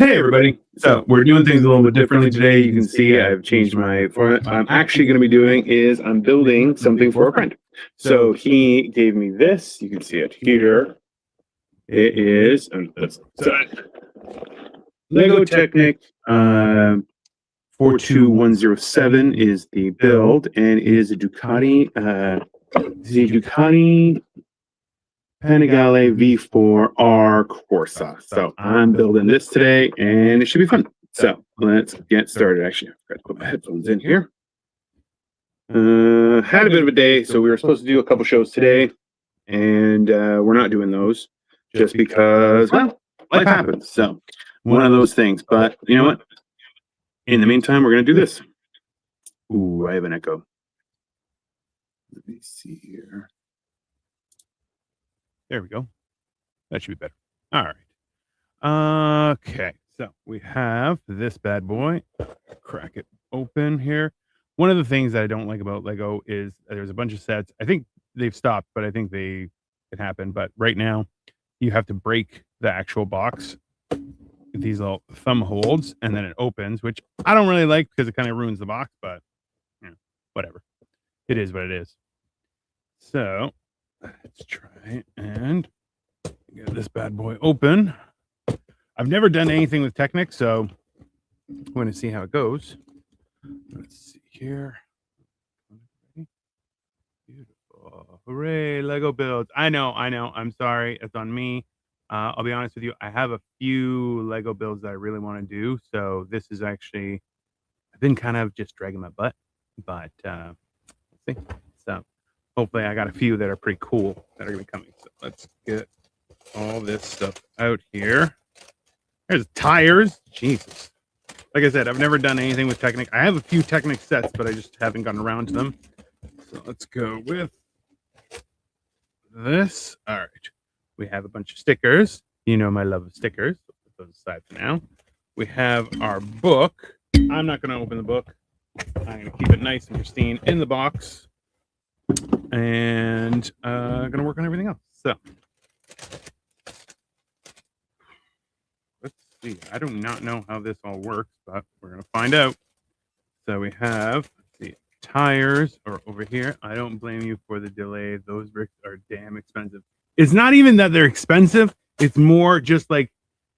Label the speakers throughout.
Speaker 1: Hey everybody. So we're doing things a little bit differently today. You can see I've changed my format. What I'm actually going to be doing is I'm building something for a friend. So he gave me this. You can see it here. It is Lego Technic 42107 is the build, and it is a Ducati Panigale V4R Corsa. So I'm building this today, and it should be fun. So let's get started. Actually, I forgot to put my headphones in here. Had a bit of a day, so we were supposed to do a couple shows today, and we're not doing those just because, well, life happens. So one of those things. But you know what? In the meantime, we're going to do this. Ooh, I have an echo. Let me see here.
Speaker 2: There we go. That should be better. All right. Okay. So we have this bad boy. Crack it open here. One of the things that I don't like about Lego is there's a bunch of sets. I think they've stopped, but I think it happened. But right now, you have to break the actual box with these little thumb holds, and then it opens, which I don't really like because it kind of ruins the box. But whatever. It is what it is. So let's try and get this bad boy open. I've never done anything with Technic, so I'm going to see how it goes. Let's see here. Beautiful. Hooray, Lego builds. I know. I'm sorry. It's on me. I'll be honest with you. I have a few Lego builds that I really want to do. So this is actually, I've been kind of just dragging my butt, but let's see. So hopefully I got a few that are pretty cool that are going to be coming. So let's get all this stuff out here. There's tires. Jesus. Like I said, I've never done anything with Technic. I have a few Technic sets, but I just haven't gotten around to them. So let's go with this. All right. We have a bunch of stickers. You know my love of stickers. Put those aside for now. We have our book. I'm not going to open the book. I'm going to keep it nice and pristine in the box. And going to work on everything else. So let's see. I do not know how this all works, but we're going to find out. So we have the tires are over here. I don't blame you for the delay. Those bricks are damn expensive. It's not even that they're expensive. It's more just like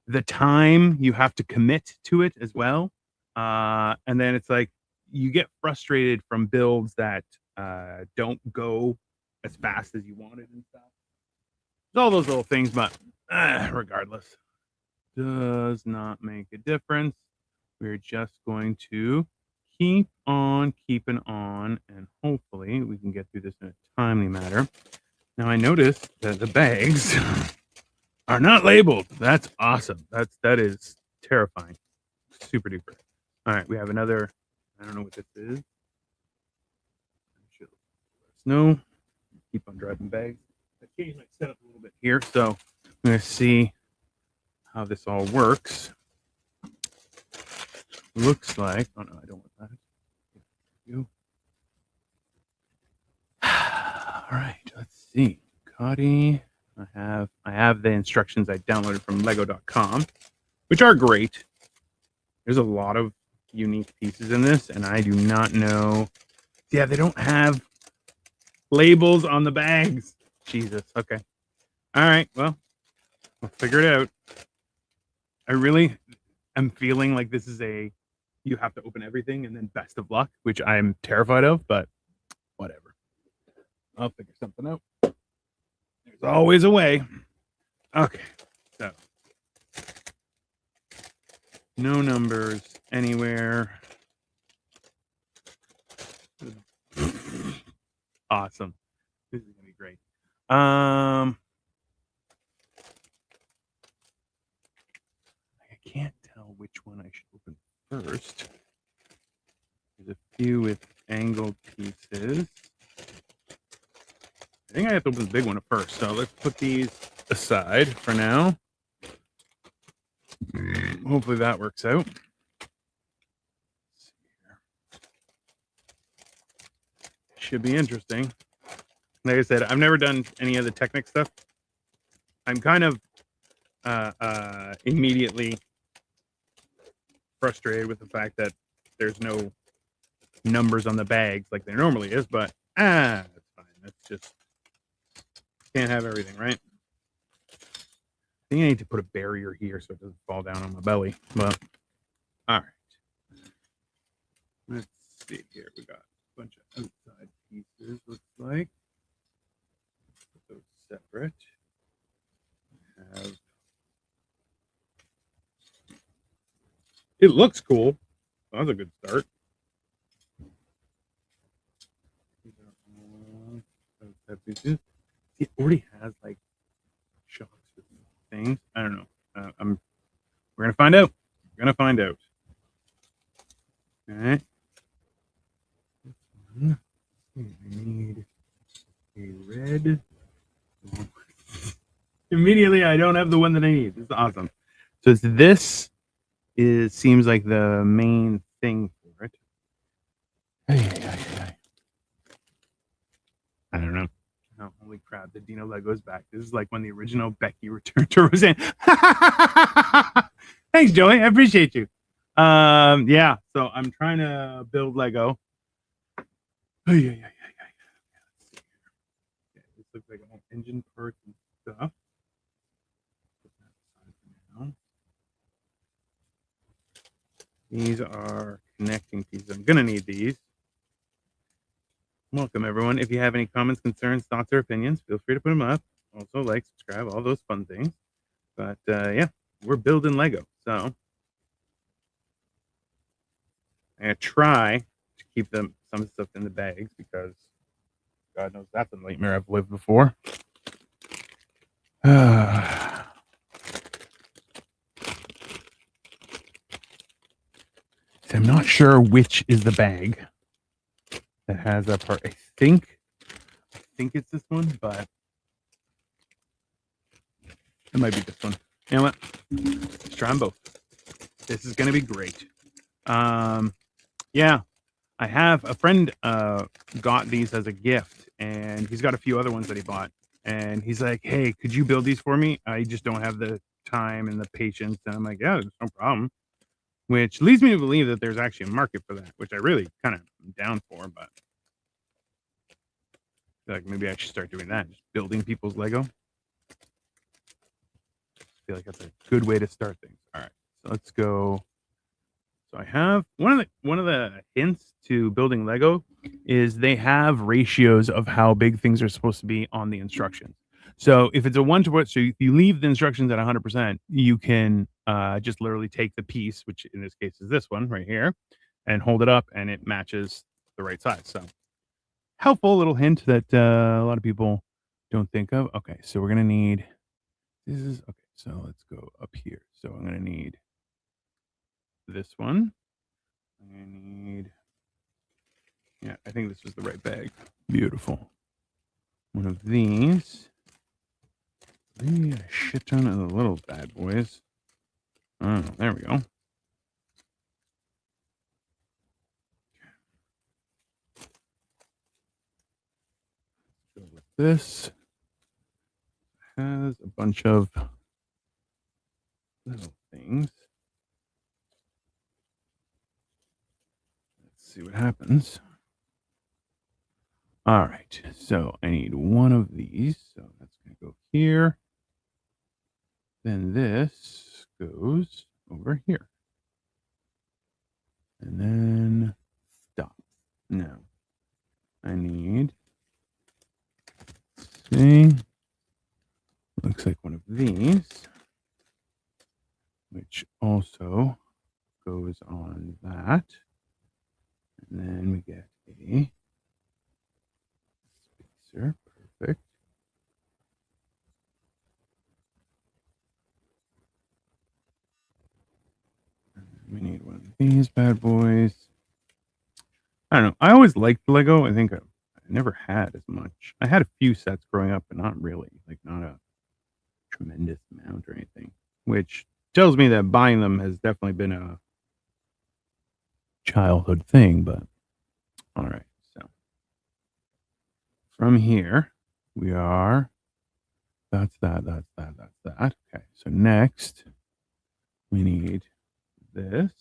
Speaker 2: the time you have to commit to it as well. And then it's like you get frustrated from builds that don't go as fast as you wanted and stuff. It's all those little things, but regardless, does not make a difference. We're just going to keep on keeping on, and hopefully we can get through this in a timely manner. Now I noticed that the bags are not labeled. That's awesome. That is terrifying. Super duper. All right, we have another. I don't know what this is. Let us know. Keep on driving bags. I changed my setup a little bit here, so I'm going to see how this all works. Looks like. Oh no, I don't want that. You. All right, let's see. Ducati. I have the instructions I downloaded from Lego.com, which are great. There's a lot of unique pieces in this, and I do not know. Yeah, they don't have labels on the bags. Jesus. Okay. All right. Well, we'll figure it out. I really am feeling like this is you have to open everything and then best of luck, which I'm terrified of, but whatever. I'll figure something out. There's always a way. Okay. So no numbers anywhere. Awesome. This is gonna be great. I can't tell which one I should open first. There's a few with angled pieces. I think I have to open the big one first. So let's put these aside for now. Hopefully that works out. Should be interesting. Like I said, I've never done any of the Technic stuff. I'm kind of immediately frustrated with the fact that there's no numbers on the bags like there normally is, but that's fine. That's just can't have everything, right? I think I need to put a barrier here so it doesn't fall down on my belly. But all right. Let's see here. We got a bunch of outside pieces, looks like. Put those separate. Have it looks cool. That was a good start. It already has like shocks with things. I don't know. We're gonna find out. We're gonna find out. All right. I need a red. Immediately, I don't have the one that I need. This is awesome. So this seems like the main thing for it. I don't know. Oh, holy crap! The Dino Lego's back. This is like when the original Becky returned to Roseanne. Thanks, Joey. I appreciate you. Yeah. So I'm trying to build Lego. Yeah. This looks like all engine parts and stuff. These are connecting pieces. I'm gonna need these. Welcome, everyone. If you have any comments, concerns, thoughts, or opinions, feel free to put them up. Also, like, subscribe, all those fun things. But yeah, we're building Lego. So I'm gonna try to keep some stuff in the bags because God knows that's a nightmare I've lived before. I'm not sure which is the bag that has that part. I think it's this one, but it might be this one. You know what? Let's try them both. This is gonna be great. Yeah, I have a friend got these as a gift, and he's got a few other ones that he bought. And he's like, "Hey, could you build these for me? I just don't have the time and the patience." And I'm like, "Yeah, there's no problem." Which leads me to believe that there's actually a market for that, which I really kind of am down for. But I feel like maybe I should start doing that, just building people's Lego. I feel like that's a good way to start things. All right, so let's go. So I have one of the hints to building Lego is they have ratios of how big things are supposed to be on the instructions. So if it's a 1-to-1, so if you leave the instructions at 100%, you can just literally take the piece, which in this case is this one right here, and hold it up, and it matches the right size. So helpful little hint that a lot of people don't think of. Okay, so we're gonna need this is okay. So let's go up here. So I'm gonna need this one. I need, yeah, I think this was the right bag. Beautiful. One of these. Maybe a shit ton of the little bad boys. Oh, there we go. Go with this. Has a bunch of little things. Let's see what happens. All right, so I need one of these. So that's going to go here. Then this goes over here. And then stop. Now, I need, see, looks like one of these, which also goes on that. And then we get a spacer. Perfect. And we need one of these bad boys. I don't know. I always liked Lego. I think I never had as much. I had a few sets growing up, but not really. Like, not a tremendous amount or anything. Which tells me that buying them has definitely been a childhood thing, but all right. So from here, we are, that's that. Okay, so next we need this.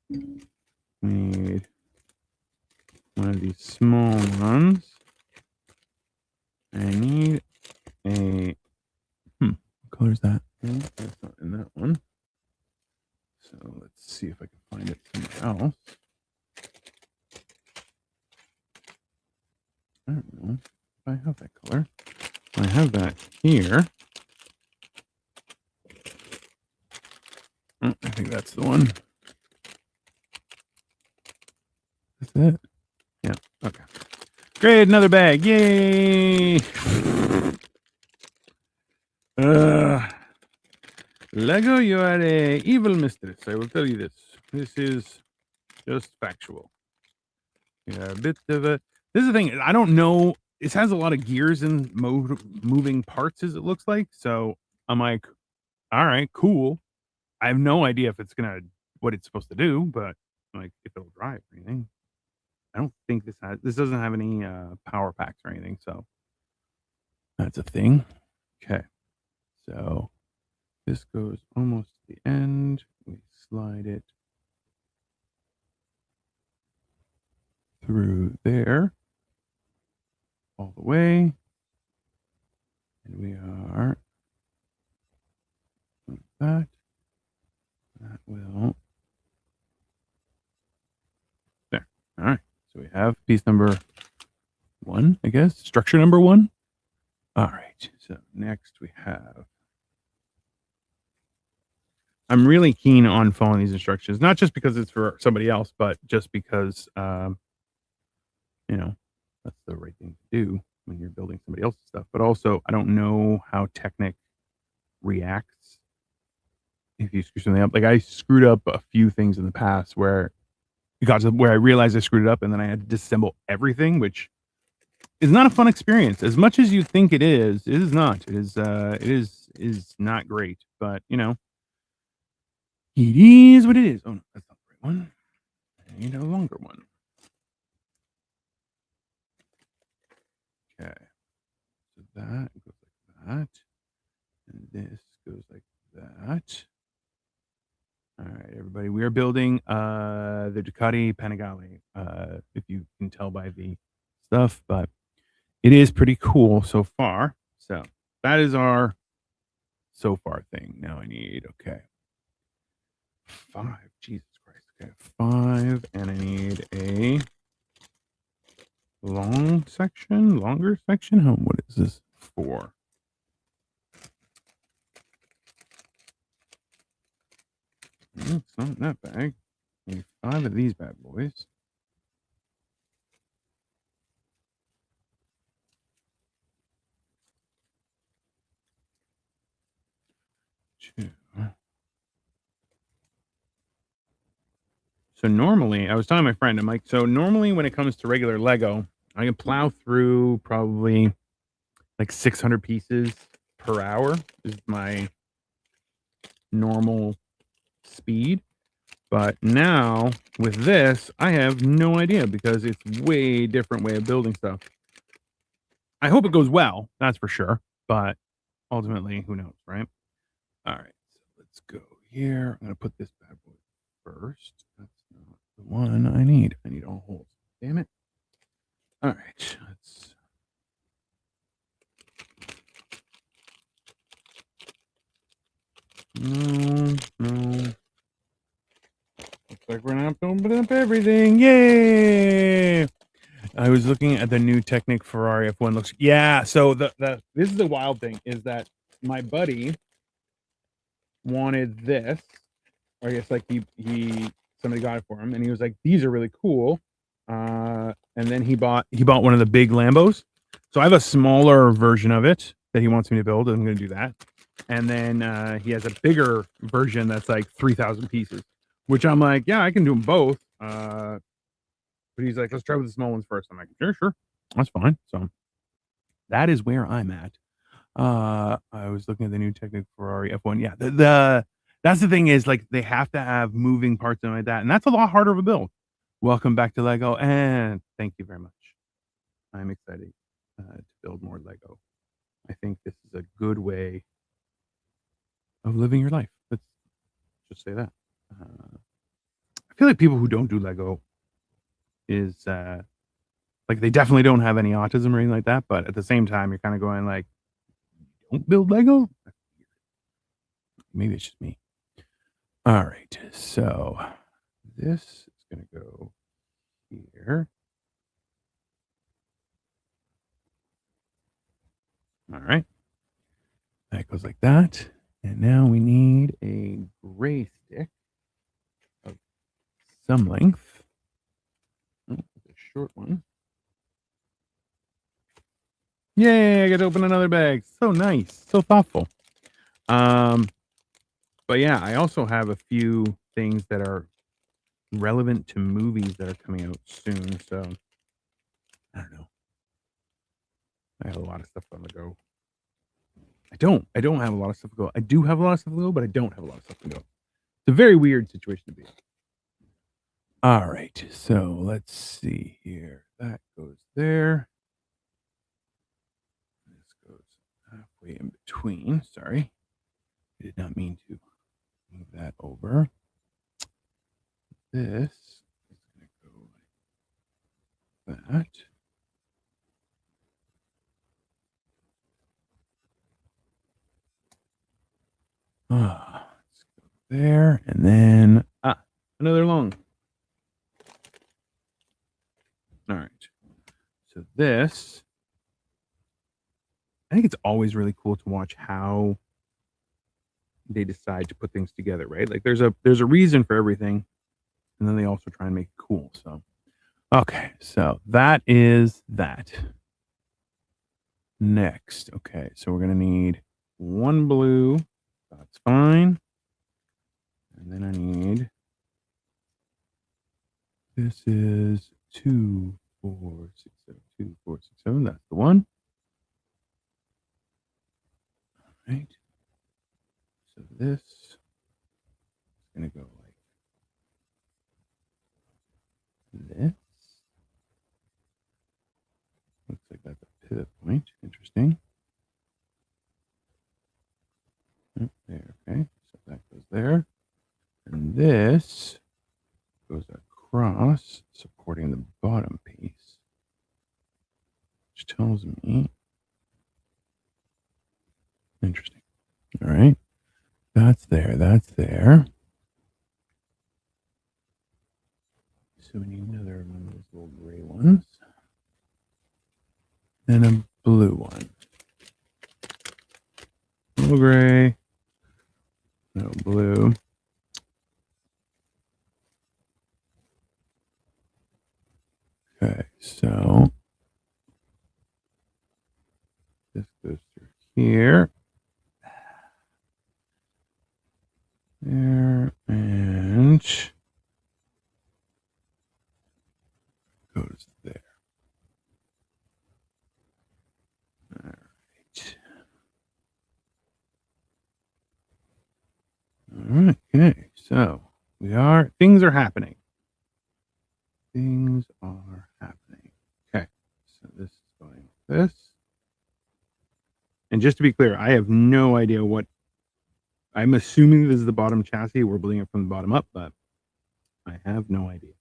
Speaker 2: We need one of these small ones. I need a what color is that? That's not in that one. So let's see if I can find it somewhere else. I don't know if I have that color. I have that here. Oh, I think that's the one. That's it. Yeah. Okay. Great. Another bag. Yay. Lego, you are a evil mistress. I will tell you this. This is just factual. Yeah, a bit of a. This is the thing. I don't know. It has a lot of gears and moving parts, as it looks like. So I'm like, all right, cool. I have no idea if it's gonna what it's supposed to do, but like if it'll drive or anything. I don't think this doesn't have any power packs or anything, so that's a thing. Okay, so this goes almost to the end. We slide it through there all the way, and we are like that. That will there. All right, so we have piece number 1, I guess, structure number 1. All right, so next we have. I'm really keen on following these instructions, not just because it's for somebody else, but just because, you know, that's the right thing to do when you're building somebody else's stuff. But also, I don't know how Technic reacts if you screw something up. Like I screwed up a few things in the past where it got to where I realized I screwed it up, and then I had to disassemble everything, which is not a fun experience. As much as you think it is not. It is not great. But you know, it is what it is. Oh no, that's not the right one. I need a longer one. Okay. So that goes like that. And this goes like that. All right, everybody. We are building the Ducati Panigale, if you can tell by the stuff, but it is pretty cool so far. So that is our so far thing. Now I need, okay, 5. Jesus Christ. Okay, 5, and I need a longer section. What is this? 4. It's not in that bag. I need 5 of these bad boys. 2. So normally, I was telling my friend, I'm like, so normally when it comes to regular Lego, I can plow through probably like 600 pieces per hour is my normal speed. But now with this, I have no idea because it's way different way of building stuff. I hope it goes well, that's for sure. But ultimately, who knows, right? All right, so let's go here. I'm gonna put this bad boy first. That's not the one I need. I need all holes. Damn it. All right, let's. No. Looks like we're gonna have to open up everything. Yay! I was looking at the new Technic Ferrari F1. Looks, yeah. So the this is the wild thing is that my buddy wanted this, or I guess like he somebody got it for him, and he was like, these are really cool. And then he bought one of the big Lambos. So I have a smaller version of it that he wants me to build. And I'm going to do that. And then he has a bigger version that's like 3,000 pieces, which I'm like, yeah, I can do them both. But he's like, let's try with the small ones first. I'm like, sure, that's fine. So that is where I'm at. I was looking at the new Technic Ferrari F1. Yeah, the that's the thing is like they have to have moving parts and like that, and that's a lot harder of a build. Welcome back to Lego, and thank you very much. I'm excited to build more Lego. I think this is a good way of living your life. Let's just say that. I feel like people who don't do Lego is like they definitely don't have any autism or anything like that. But at the same time, you're kind of going like, don't build Lego. Maybe it's just me. All right, so this is going to go here. All right, that goes like that. And now we need a gray stick of some length. Oh, a short one. Yay, I got to open another bag. So nice, so thoughtful. But yeah, I also have a few things that are relevant to movies that are coming out soon. So I don't know. I have a lot of stuff on the go. I don't have a lot of stuff to go. I do have a lot of stuff to go, but I don't have a lot of stuff to go. It's a very weird situation to be in. All right, so let's see here. That goes there. This goes halfway in between. Sorry. I did not mean to move that over. This is going to go like that. Let's go there, and then another long. All right. So this, I think it's always really cool to watch how they decide to put things together, right? Like there's a reason for everything, and then they also try and make it cool. So, okay, so that is that. Next, okay, so we're gonna need one blue. That's fine. And then I need, this is 2, 4, 6, 7, 2, 4, 6, 7. That's the one. All right. So this is going to go like this. Looks like that's a pivot point. Interesting. Oh, there, okay. So that goes there. And this goes across, supporting the bottom piece, which tells me, interesting. All right. That's there. That's there. So we need another one of those little gray ones. And a blue one. No gray. No blue. Okay, so this goes through here. There, and goes there. All right. All right, okay, so things are happening. Things are happening. Okay, so this is going like this. And just to be clear, I have no idea what, I'm assuming this is the bottom chassis. We're building it from the bottom up, but I have no idea.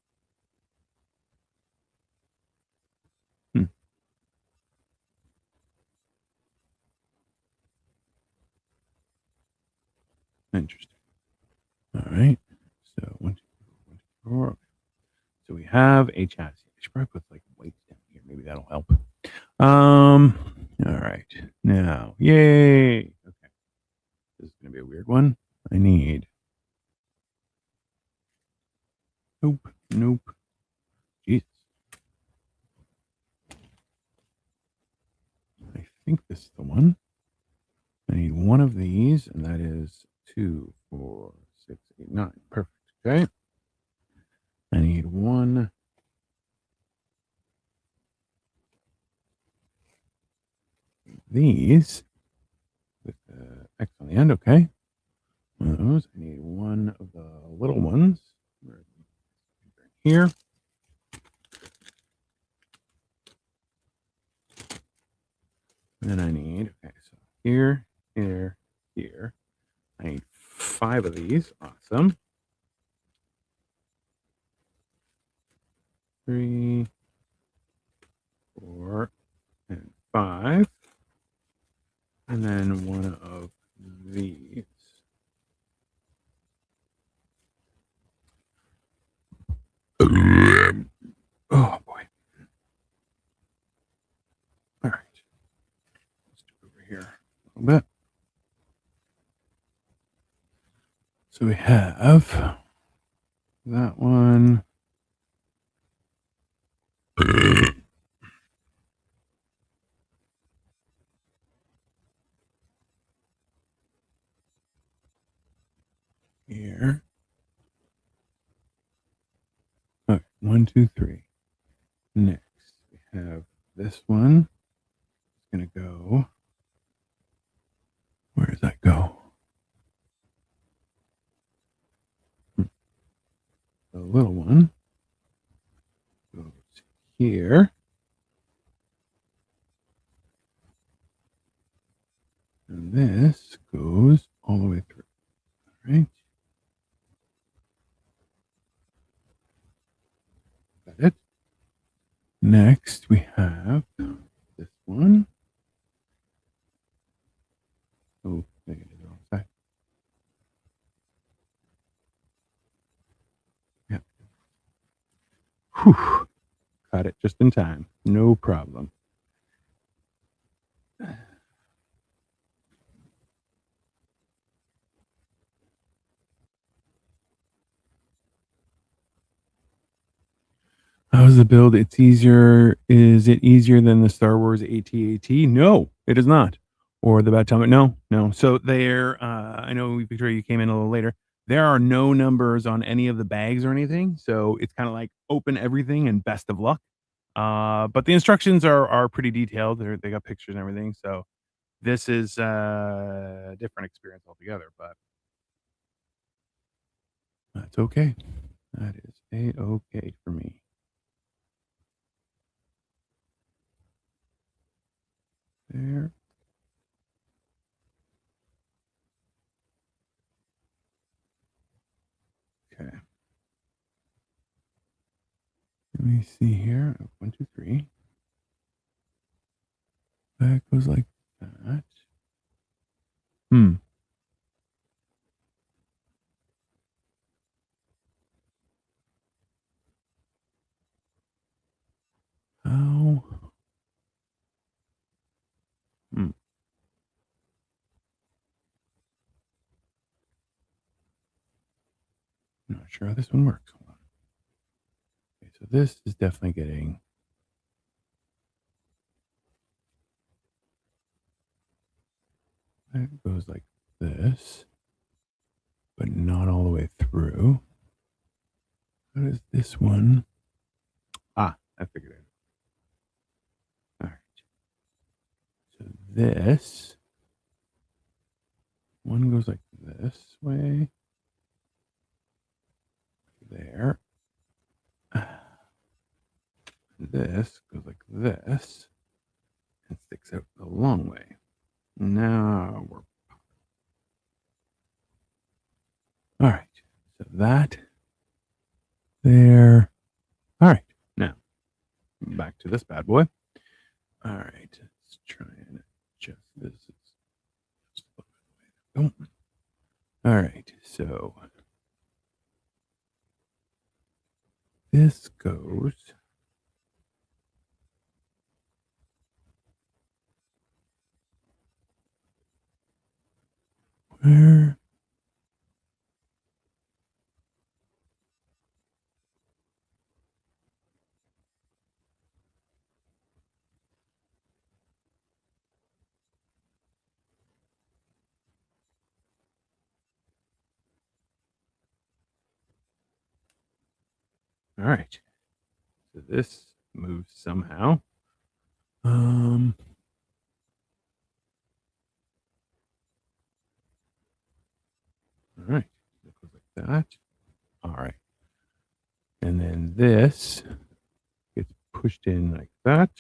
Speaker 2: Interesting. All right. So 1, 2, 3, 1, 2, 4. So we have a chassis. I should probably put like weights down here. Maybe that'll help. All right. Now, yay. Okay. This is gonna be a weird one. I need. Nope. Nope. Jesus. I think this is the one. I need one of these, and that is 2, 4, 6, 8, 9. Perfect. Okay. I need one. These with the X on the end. Okay. One of those. I need one of the little ones. Here. And then I need, okay, so here, here, here. I need 5 of these. Awesome. 3, 4, and 5. And then one of these. Oh boy. All right. Let's do it over here a little bit. So we have that one. Here. Okay, 1, 2, 3. Next, we have this one. It's gonna go. Where does that go? The little one goes here. And this goes all the way through. All right. Got it. Next, we have this one. Oh, I got it wrong side. Yeah. Whew. Caught it just in time. No problem. How's the build? It's easier. Is it easier than the Star Wars AT-AT? No, it is not. Or the Bad Helmet? No, no. So there, I know, Victoria, you came in a little later. There are no numbers on any of the bags or anything. So it's kind of like open everything and best of luck. But the instructions are pretty detailed. They got pictures and everything. So this is a different experience altogether, but that's okay. That is a-okay for me. There. Okay. Let me see here. 1, 2, 3. That goes like that. How? I'm not sure how this one works. Hold on. Okay, so this is definitely getting. That goes like this, but not all the way through. How does this one? Ah, I figured it out. All right. So this one goes like this way. There. This goes like this and sticks out the long way. Now we're. All right. So that there. All right. Now back to this bad boy. All right. Let's try and adjust this. Oh. All right. So this goes. Where? All right. So this moves somehow. All right. It goes like that. All right. And then this gets pushed in like that.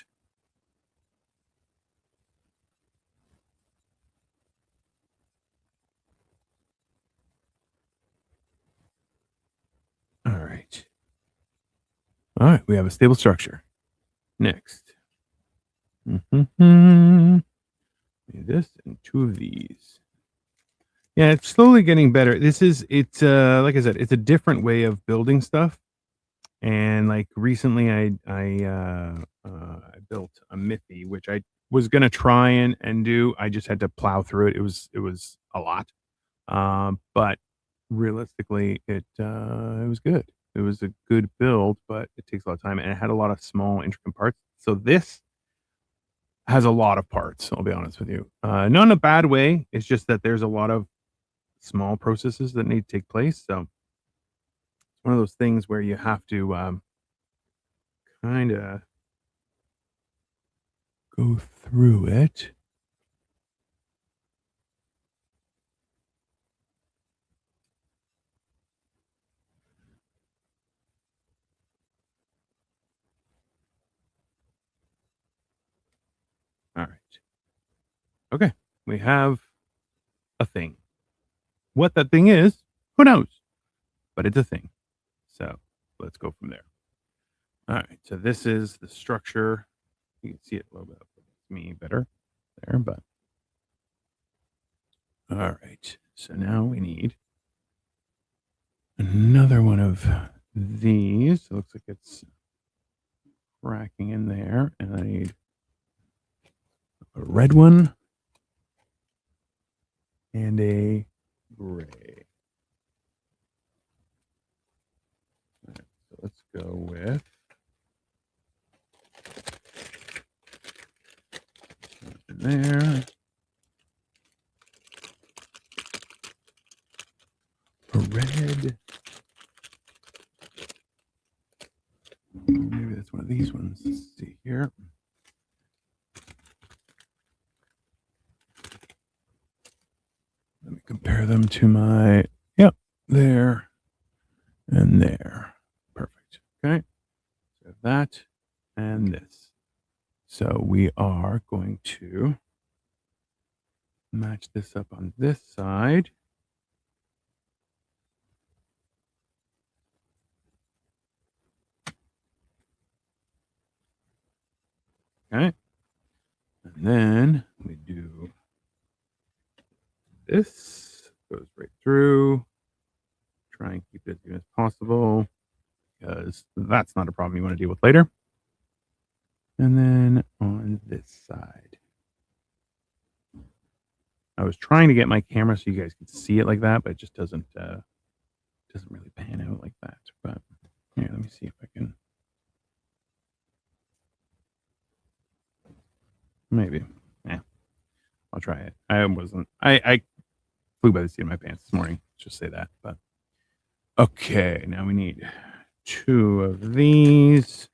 Speaker 2: All right. All right, we have a stable structure. Next. This and 2 of these. Yeah, it's slowly getting better. It's like I said, it's a different way of building stuff. And like recently I built a Miffy, which I was gonna try and do. I just had to plow through it. It was a lot. But realistically it was good. It was a good build, but it takes a lot of time and it had a lot of small intricate parts. So this has a lot of parts, I'll be honest with you. Not in a bad way. It's just that there's a lot of small processes that need to take place. So it's one of those things where you have to kind of go through it. All right. Okay. We have a thing. What that thing is, who knows? But it's a thing. So let's go from there. All right. So this is the structure. You can see it a little bit. Me better there, but all right. So now we need another one of these. It looks like it's cracking in there, and I need a red one and a gray. All right, so let's go with there. A red. Maybe that's one of these ones. Let's see here. Let me compare them to my, yep, there and there. Perfect. Okay. So that and this. So we are going to match this up on this side. Okay. And then we do this, goes right through. Try and keep it as even as possible because that's not a problem you want to deal with later. And then on this side, I was trying to get my camera so you guys could see it like that, but it just doesn't really pan out like that. But here, let me see if I can. Maybe. Yeah, I'll try it. I flew by the seat of my pants this morning. Let's just say that. But okay, now we need 2 of these.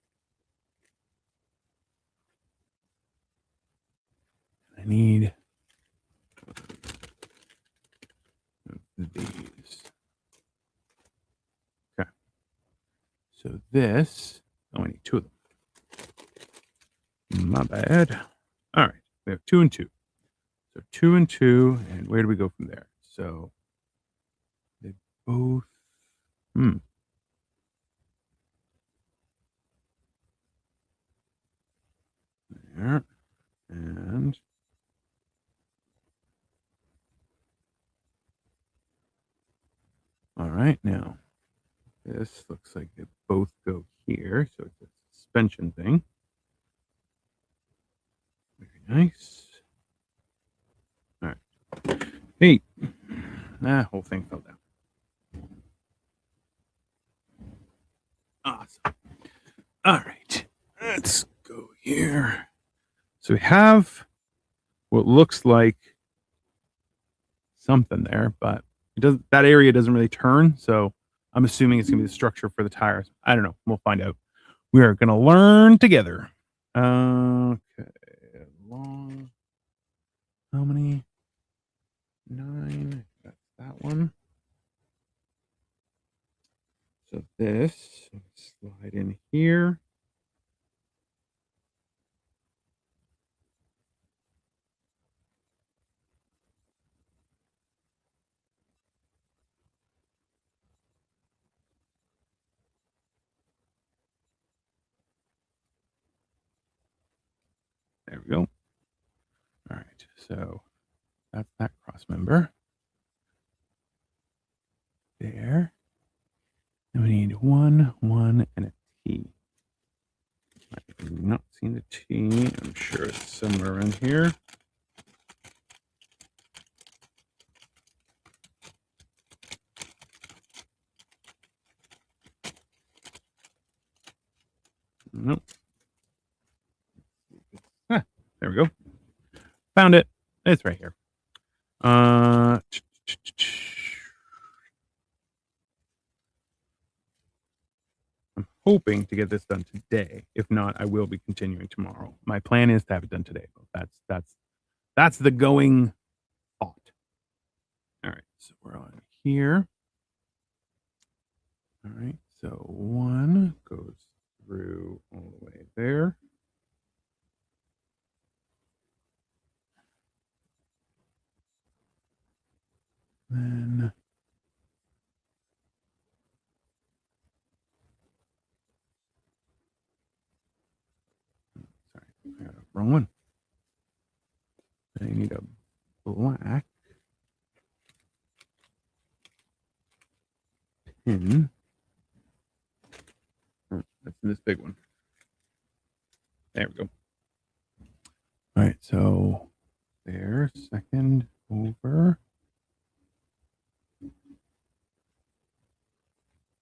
Speaker 2: I need these. Okay. So this, oh, I need 2 of them. My bad. All right. We have 2 and 2. So 2 and 2. And where do we go from there? So they both, there. And all right. Now this looks like they both go here. So it's a suspension thing. Very nice. All right. Hey, that whole thing fell down. Awesome. All right. Let's go here. So we have what looks like something there, but it doesn't, that area doesn't really turn. So I'm assuming it's gonna be the structure for the tires. I don't know. We'll find out. We are gonna learn together. Okay. Long. How many? 9. That's that one. So this slide in here. we go. All right, so that's that cross member. There. And we need 1, 1, and a T. I've not seen the T. I'm sure it's somewhere around here. Nope. Ah, there we go. Found it. It's right here. I'm hoping to get this done today. If not, I will be continuing tomorrow. My plan is to have it done today. That's the going thought. All right, so we're on here. All right, so 1 goes through all the way there. Then sorry, I got a wrong one. I need a black pin. Oh, that's this big one. There we go. All right, so there, second over.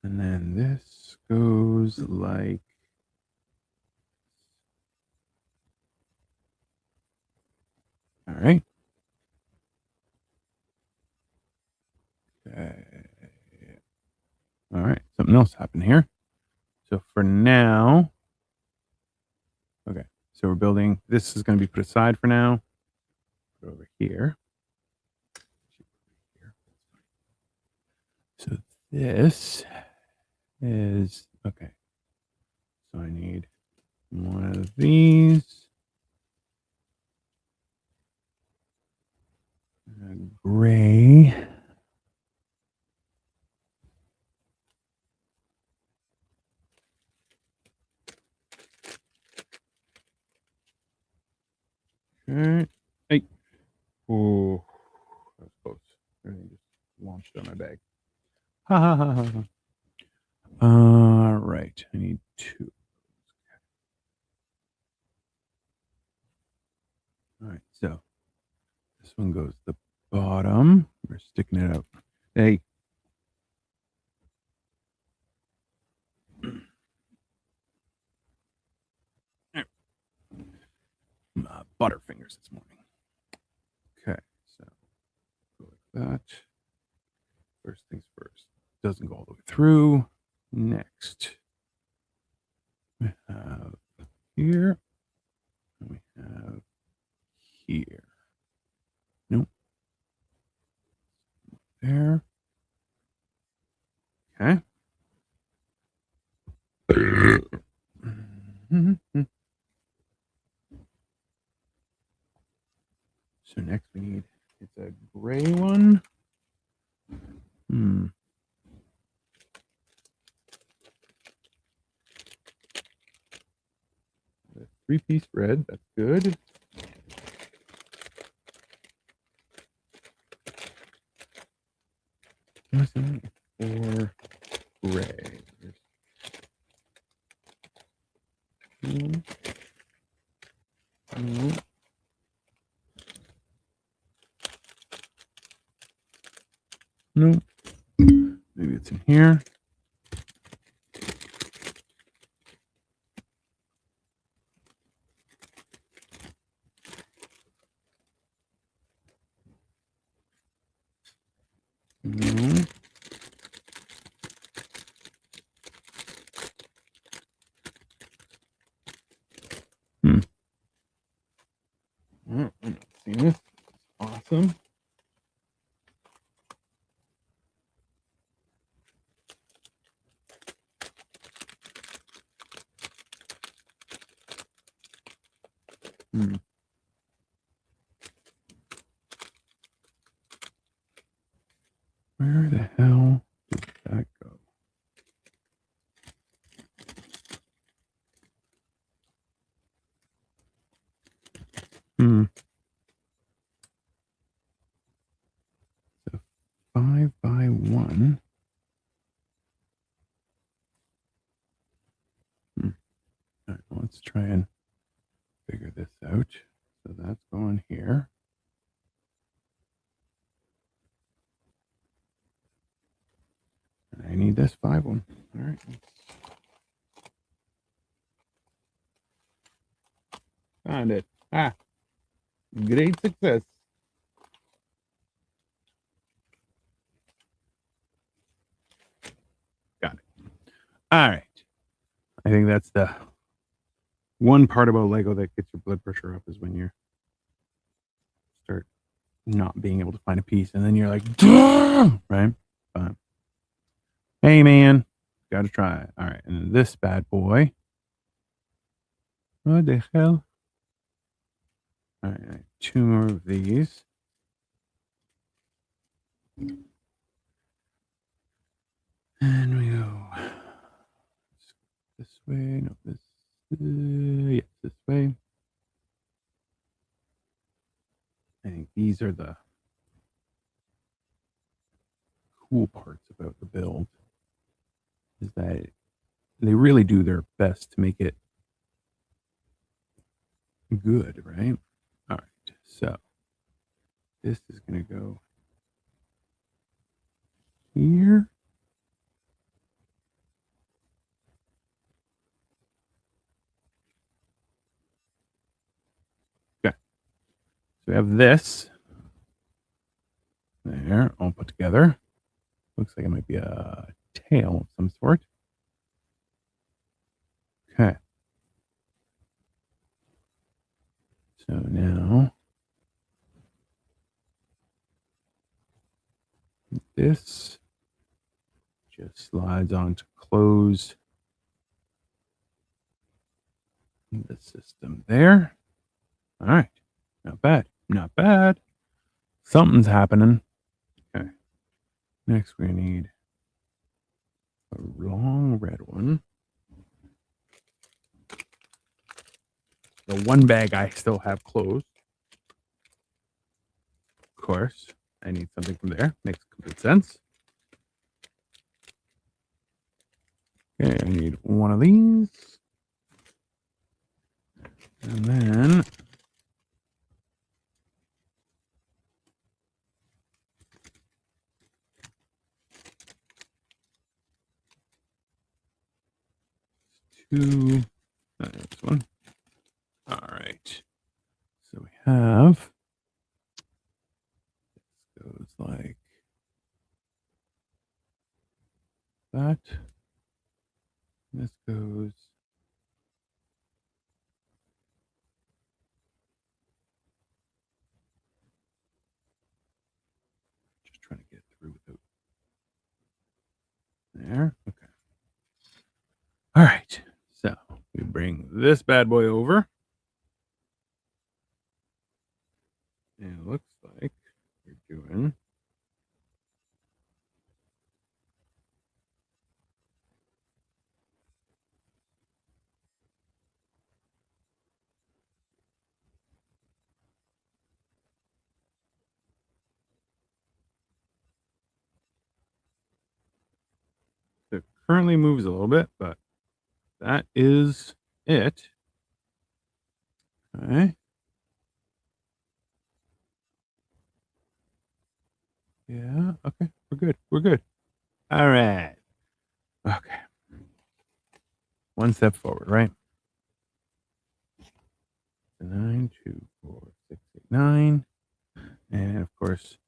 Speaker 2: And then this goes like all right. Okay. All right, something else happened here. So for now, okay, so we're building, this is going to be put aside for now. Put over here. So this is, okay, so I need one of these. Gray. Okay. Hey. Oh, that was close. Everything just launched on my bag. Ha ha ha ha. All right. I need 2. All right. So this one goes the bottom. We're sticking it up. Hey. Butterfingers this morning. Okay, so go like that. First things first. Doesn't go all the way through. Next, we have here. And we have here. Nope. There. Okay. So next we need, it's a gray one. A 3-piece red, that's good. What's that? 4 gray. There's 2. No. Maybe it's in here. No. Oh, I'm not seeing this. Awesome. Where the hell did that go? 5x1. All right, let's try and figure this out. So that's going here. And I need this 5-1. All right. Found it. Ah, great success. Got it. All right. I think that's the one part about Lego that gets your blood pressure up is when you start not being able to find a piece, and then you're like, right? But, hey, man, got to try it. All right, and then this bad boy. What the hell? All right, 2 more of these. And we go this way. No, this. Yes, this way. I think these are the cool parts about the build. Is that they really do their best to make it good, right? All right, so this is going to go here. Okay, so we have this there all put together. Looks like it might be a tail of some sort. Okay. So now this just slides on to close the system there. All right. Not bad. Not bad. Something's happening. Okay. Next, we need a long red one. The one bag I still have closed. Of course, I need something from there. Makes complete sense. Okay, I need one of these. And then two. This one. All right. So we have. This goes like that. This goes. Just trying to get through without. There. Okay. All right. So we bring this bad boy over. And it looks like we're doing. It currently moves a little bit, but that is it. Okay. Yeah. Okay. We're good. We're good. All right. Okay. One step forward, right? 9, 2, 4, 6, 8, 9. And of course,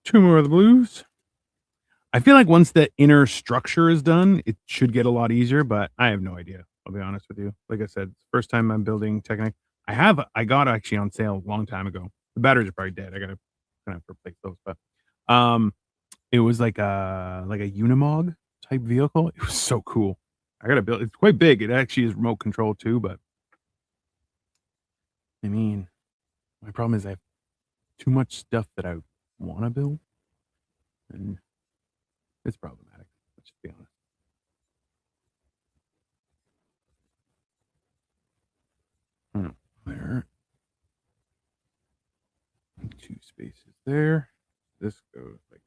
Speaker 2: 2 more of the blues. I feel like once the inner structure is done, it should get a lot easier, but I have no idea. I'll be honest with you. Like I said, first time I'm building Technic. I got actually on sale a long time ago. The batteries are probably dead. I gotta kind of replace those, but it was like a Unimog type vehicle. It was so cool. I gotta build. It's quite big. It actually is remote control too, but I mean, my problem is I have too much stuff that I want to build, and it's problematic. Let's just be honest. There, 2 spaces there. This goes like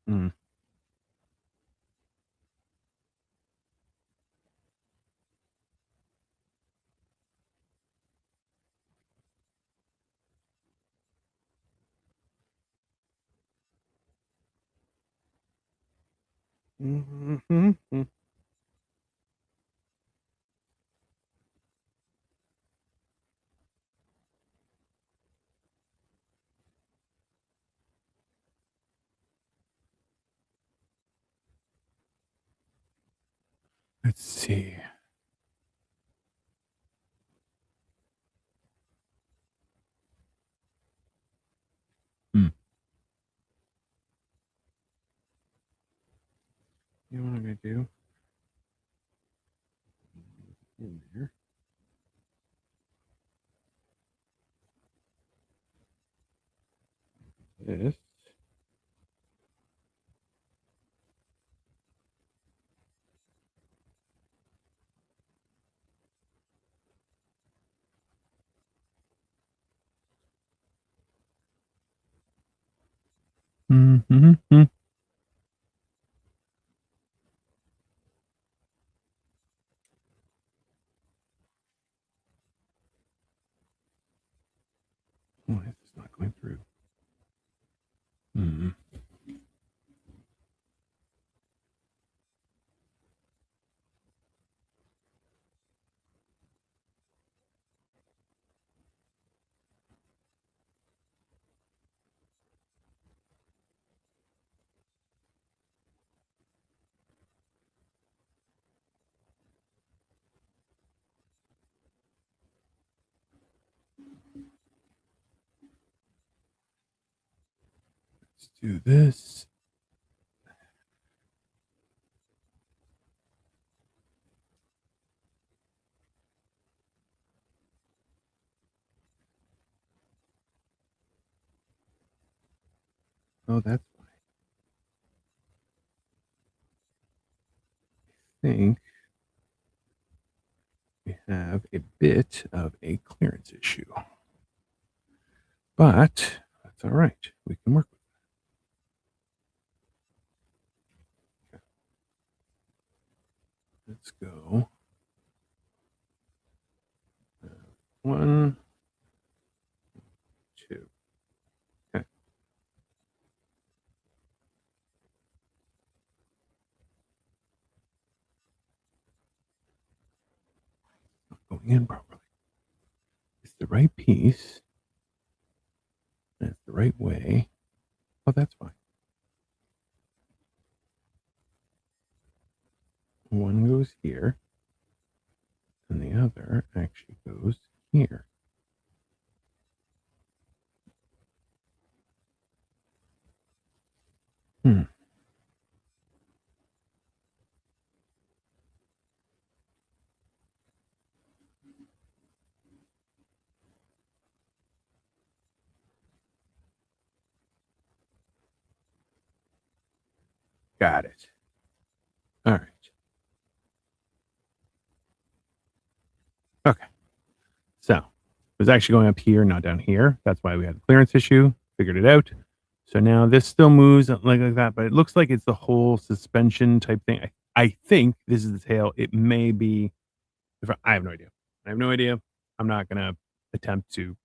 Speaker 2: Hmm. Mm-hmm. Let's see. Hmm. You know what I'm gonna do? In there. This. Mm-hmm. Why is this not going through? Hmm. Let's do this. Oh, that's why. I think we have a bit of a clearance issue, but that's all right. We can work with it. Let's go. One, two. Okay. Not going in properly. It's the right piece. And it's the right way. Oh, that's fine. One goes here, and the other actually goes here. Hmm. Got it. All right. Okay. So it was actually going up here, not down here. That's why we had the clearance issue. Figured it out. So now this still moves like that, but it looks like it's the whole suspension type thing. I think this is the tail. It may be. I have no idea. I have no idea. I'm not gonna attempt to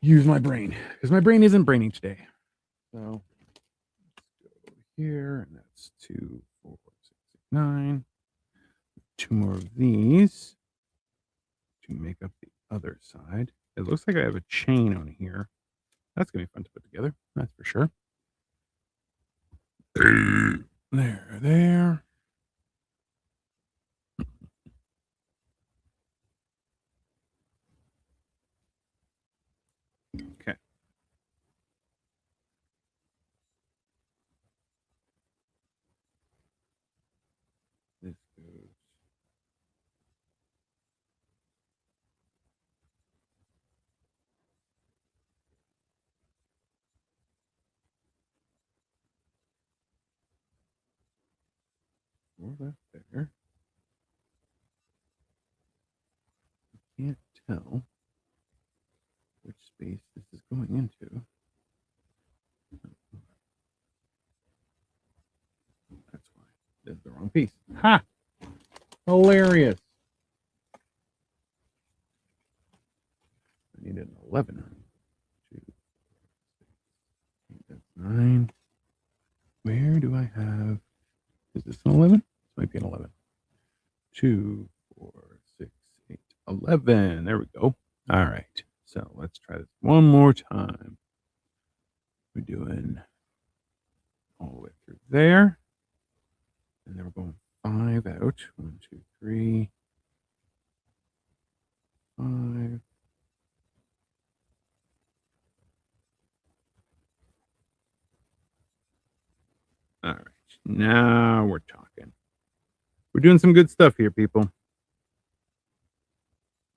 Speaker 2: use my brain because my brain isn't braining today. So let's go over here, and that's 2, 4, 6, 9. Two more of these to make up the other side. It looks like I have a chain on here. That's gonna be fun to put together. That's for sure. There. Okay. This goes. More left there. Can't tell which space this is going into. That's the wrong piece. Ha! Hilarious. I need an 11. 2, 8, that's 9. Where do I have? Is this an 11? This might be an 11. 2, 4, 6, 8, 11. There we go. All right. So let's try this one more time. We're doing all the way through there. And then we're going 5 out. 1, 2, 3, 5. All right. Now we're talking. We're doing some good stuff here, people.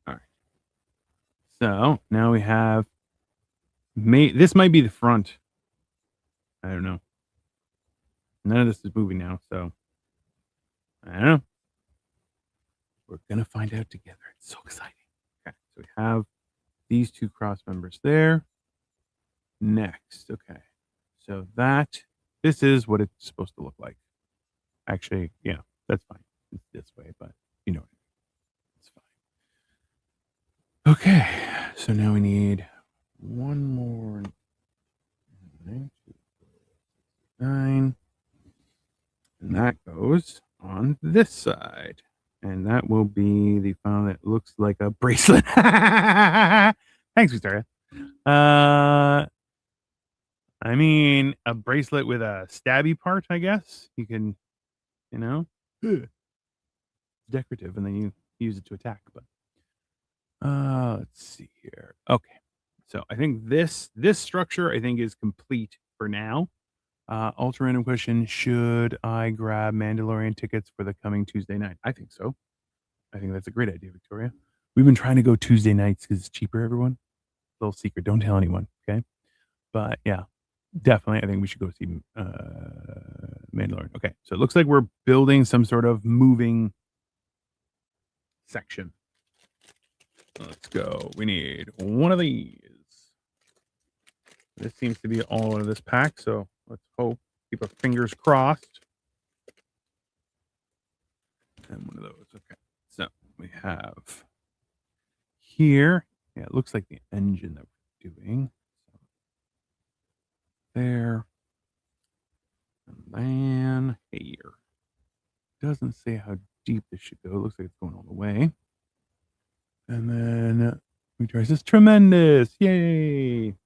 Speaker 2: All right. So now we have this might be the front. I don't know. None of this is moving now, so I don't know. We're gonna find out together. It's so exciting. Okay, so we have these 2 cross members there. Next, okay. So this is what it's supposed to look like. Actually, yeah, that's fine. It's this way, but you know, it's fine. Okay, so now we need one more 9, 9, and that goes on this side, and that will be the file that looks like a bracelet. Thanks, Victoria. I mean, a bracelet with a stabby part, I guess. You can, you know, it's decorative, and then you use it to attack. But let's see here. Okay, so I think this structure I think is complete for now. Ultra random question: should I grab Mandalorian tickets for the coming Tuesday night? I think so. I think that's a great idea, Victoria. We've been trying to go Tuesday nights because it's cheaper. Everyone, little secret: don't tell anyone. Okay, but yeah. Definitely, I think we should go see Mandalorian. Okay, so it looks like we're building some sort of moving section. Let's go. We need one of these. This seems to be all of this pack, so let's hope. Keep our fingers crossed. And one of those. Okay, so we have here. Yeah, it looks like the engine that we're doing. There. And then here. Doesn't say how deep this should go. It looks like it's going all the way. And then we try this. Tremendous. Yay.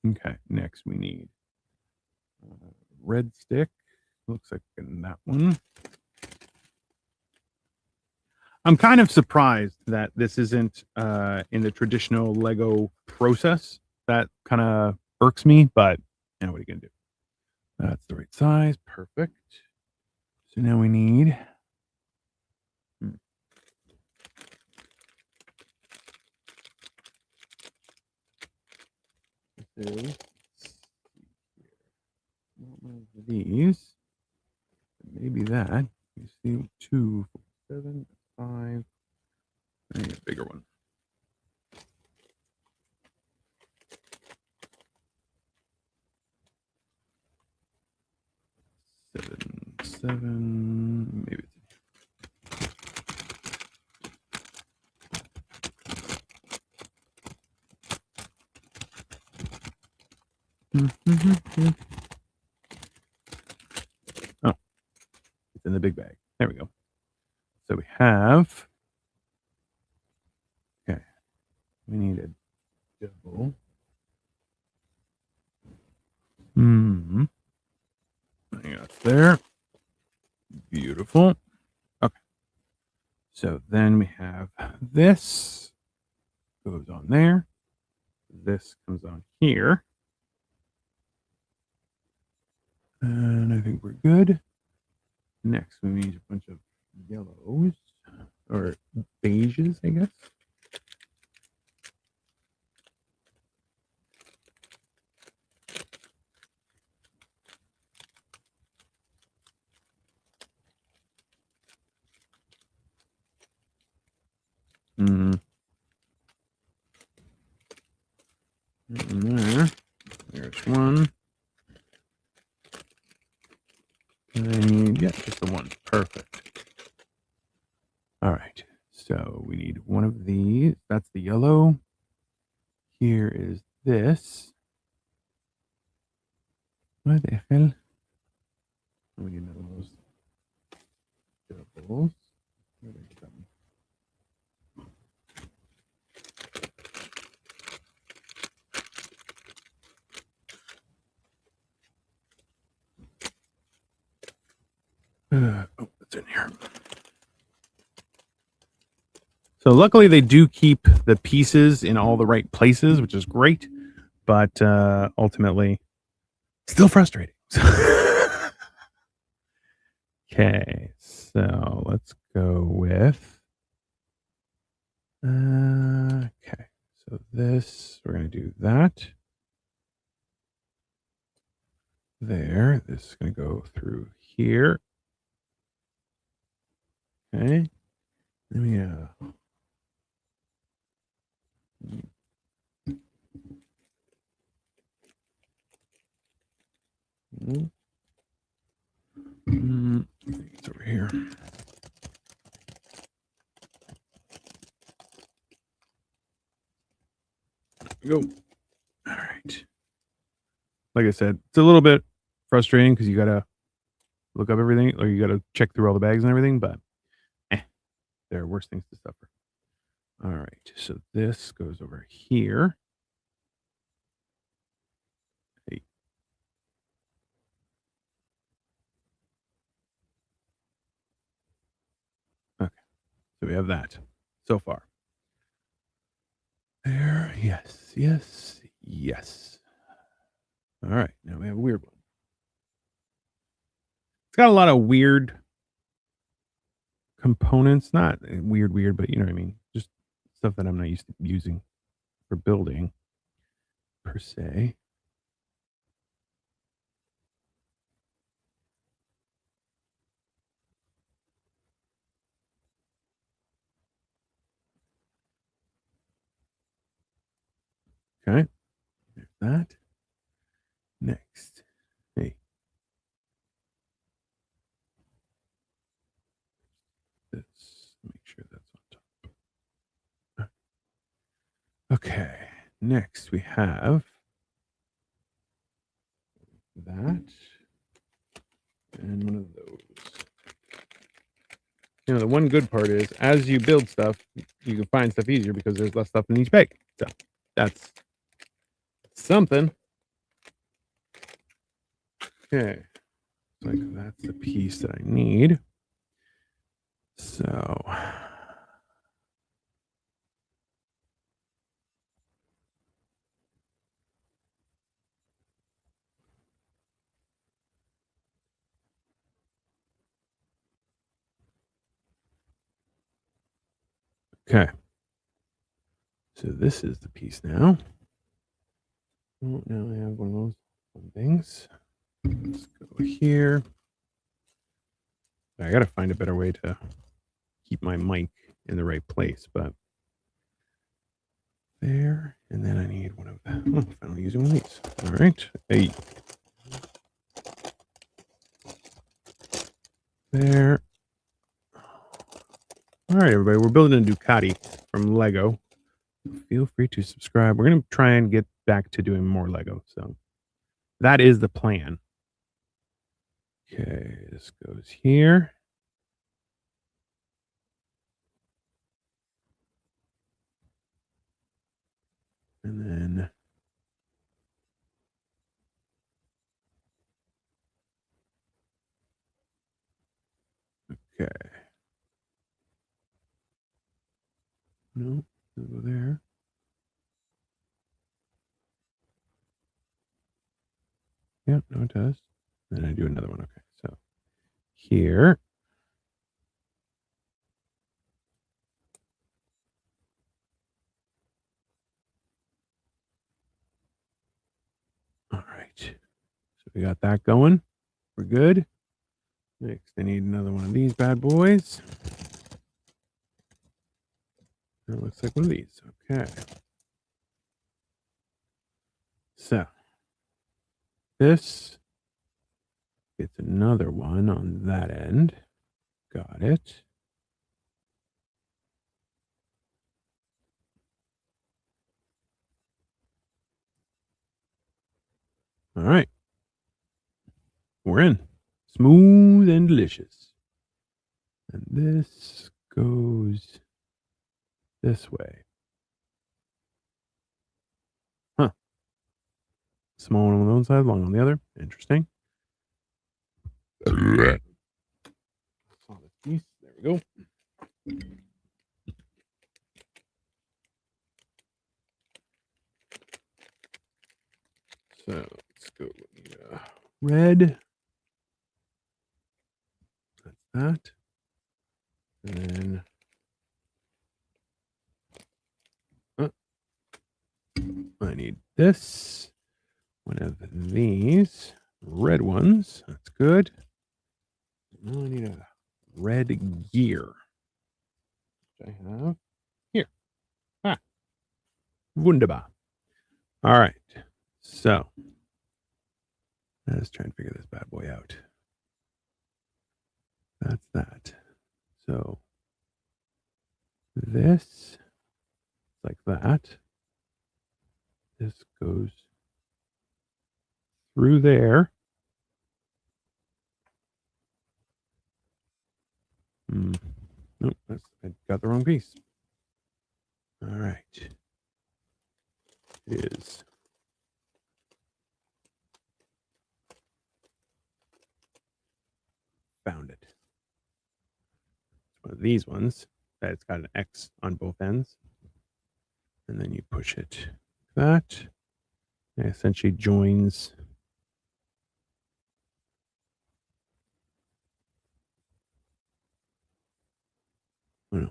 Speaker 2: Okay, next we need red stick. Looks like in that one. I'm kind of surprised that this isn't in the traditional Lego process. That kind of irks me, but what are you going to do? That's the right size. Perfect. So now we need these. Maybe that. You see 2, 4, 7, 5. I need a bigger one. 7, maybe. Oh, it's in the big bag. There we go. So we have. Okay, we need a double. That's there. Beautiful. Okay. So then we have this goes on there. This comes on here. And I think we're good. Next, we need a bunch of yellows or beiges, I guess. There's one. And I need, just the one. see, that's the yellow. Here is this. What the hell? Let me get another one of those doubles. Where did it come? Oh, it's in here. So luckily they do keep the pieces in all the right places, which is great, but ultimately still frustrating. Okay, so let's go with okay. So this, we're going to do that. There, this is going to go through here. Okay. Let me it's over here. Go. All right. Like I said, it's a little bit frustrating because you got to look up everything, or you got to check through all the bags and everything, but there are worse things to suffer. All right. So this goes over here. Hey. Okay. So we have that so far. There. Yes. Yes. Yes. All right. Now we have a weird one. It's got a lot of weird components. Not weird, but you know what I mean? Just stuff that I'm not used to using for building per se. Okay. There's that. Next. Hey. This. Make sure that's on top. Okay. Next we have that and one of those. You know, the one good part is as you build stuff, you can find stuff easier because there's less stuff in each bag. So that's something. Okay. Like that's the piece that I need. So okay. So this is the piece now. Oh, now I have one of those fun things. Let's go here. I got to find a better way to keep my mic in the right place, but there. And then I need one of them. Oh, finally using one of these. All right. Hey. There. All right, everybody. We're building a Ducati from Lego. Feel free to subscribe. We're going to try and get back to doing more Lego. So that is the plan. Okay, this goes here. And then okay. No, it'll go there. Yeah, no, it does. Then I do another one. Okay, so here. All right. So we got that going. We're good. Next, I need another one of these bad boys. That looks like one of these. Okay. So this gets another one on that end. Got it. All right. We're in. Smooth and delicious. And this goes this way. Huh. Small one on one side, long on the other. Interesting. Solid piece. There we go. So let's go. Red. That's that. And then I need this. One of these red ones. That's good. Now I need a red gear. Which I have here. Ah. Wunderbar. All right. So let's try and figure this bad boy out. That's that. So this like that. This goes through there. Nope, I got the wrong piece. All right. It is. Found it. It's one of these ones that it's got an X on both ends. And then you push it like that. It essentially joins. Oh no.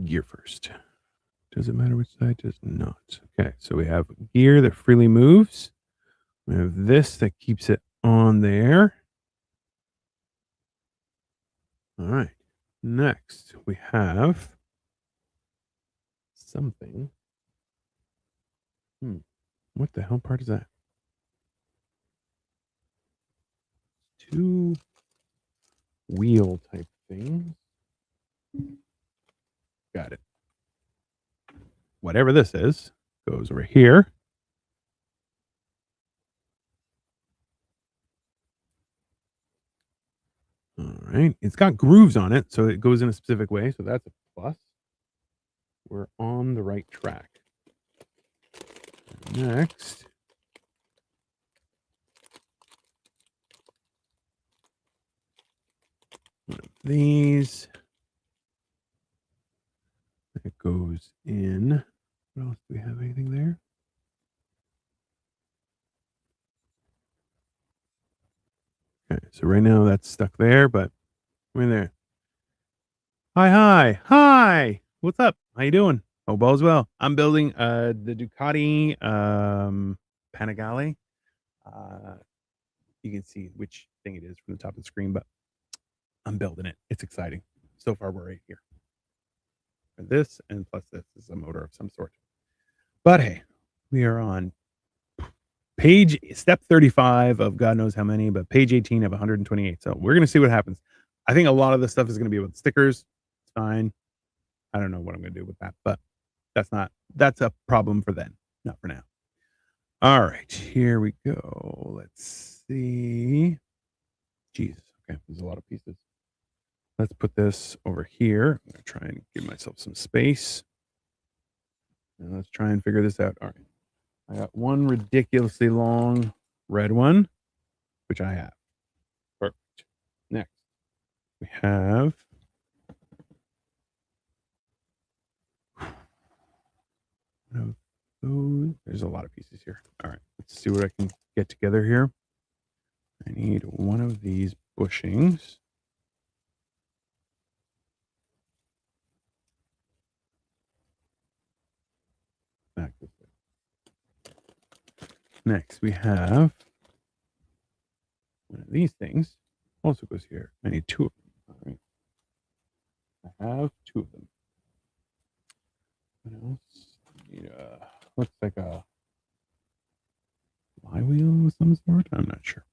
Speaker 2: Gear first. Does it matter which side? Does not. Okay, so we have gear that freely moves. We have this that keeps it on there. All right. Next, we have something. What the hell part is that? Two wheel type things. Got it. Whatever this is goes over here. All right. It's got grooves on it, so it goes in a specific way. So that's a plus. We're on the right track. Next, one of these. It goes in. What else? Do we have anything there? Okay, so right now that's stuck there, but we're in there. Hi. What's up? How you doing? Hope all's well. I'm building the Ducati Panigale. You can see which thing it is from the top of the screen, but I'm building it. It's exciting. So far, we're right here. And this and plus this is a motor of some sort. But hey, we are on step 35 of God knows how many, but page 18 of 128. So we're going to see what happens. I think a lot of this stuff is going to be with stickers. It's fine. I don't know what I'm going to do with that, but that's a problem for then, not for now. All right, here we go. Let's see. Jesus. Okay, there's a lot of pieces. Let's put this over here. I'm going to try and give myself some space. And let's try and figure this out. All right. I got one ridiculously long red one, which I have. Perfect. Next, we have one of those. There's a lot of pieces here. All right. Let's see what I can get together here. I need one of these bushings. Back this way. Next, we have one of these things. Also goes here. I need two of them. All right. I have two of them. What else? I need looks like a flywheel of some sort. I'm not sure.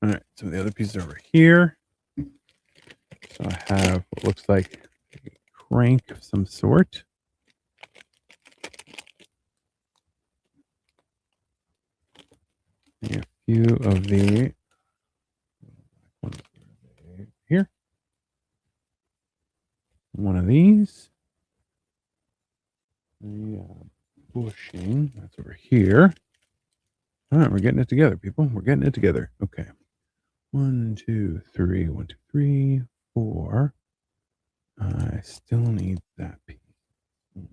Speaker 2: All right, so the other pieces are over here. So I have what looks like a crank of some sort. A few of the here. One of these. The bushing. That's over here. All right, we're getting it together, people. We're getting it together. Okay. 1, 2, 3. 1, 2, 3, 4. I still need that piece. Let's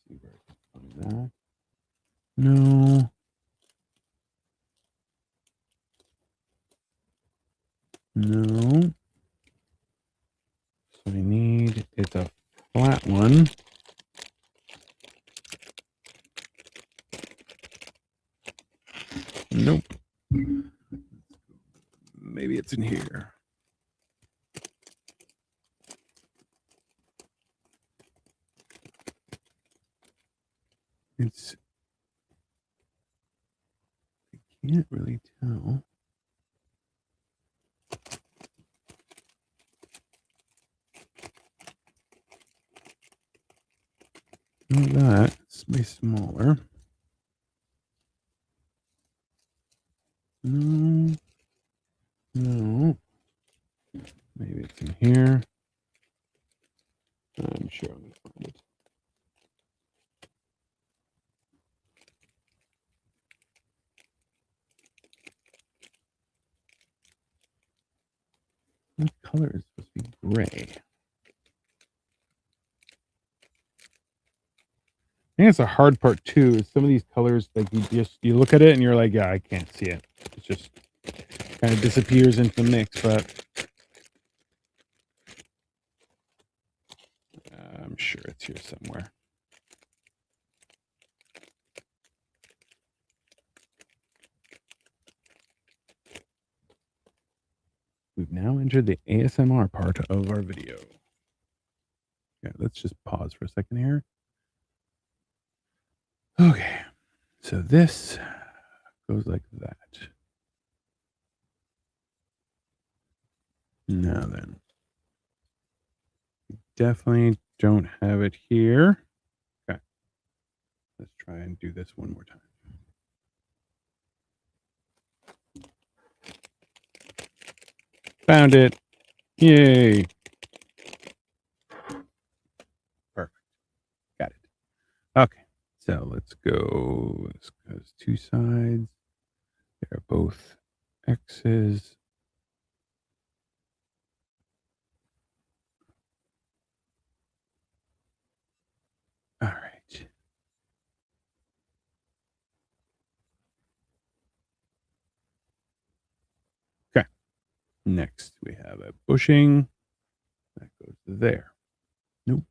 Speaker 2: see where I can find that. No. No. So I need, it's a flat one. Nope. Maybe it's in here. It's, I can't really tell. Not that. It's way smaller. No. No. Maybe it's in here. I'm sure I'm going to find it. What color is supposed to be gray? I think it's a hard part too. Is some of these colors, like you look at it and you're like, yeah, I can't see it. It just kind of disappears into the mix. But I'm sure it's here somewhere. We've now entered the ASMR part of our video. Yeah, let's just pause for a second here. Okay, so this goes like that. Now then, we definitely don't have it here. Okay, let's try and do this one more time. Found it. Yay. Perfect. Got it. Okay, so let's go. This goes two sides. They're both X's. All right. Okay. Next, we have a bushing. That goes there. Nope.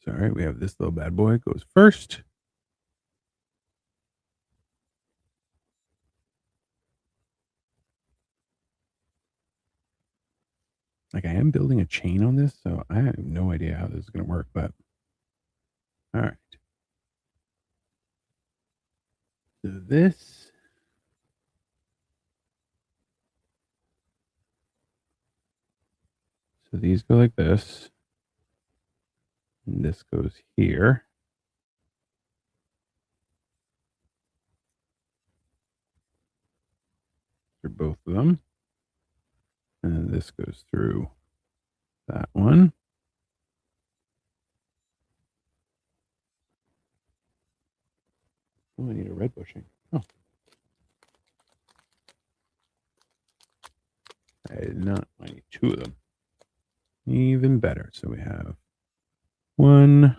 Speaker 2: Sorry, we have this little bad boy. It goes first. Like I am building a chain on this, so I have no idea how this is going to work, but all right. So this, so these go like this, and this goes here. For both of them. And then this goes through that one. Oh, I need a red bushing. Oh. I did not. I need two of them. Even better. So we have one.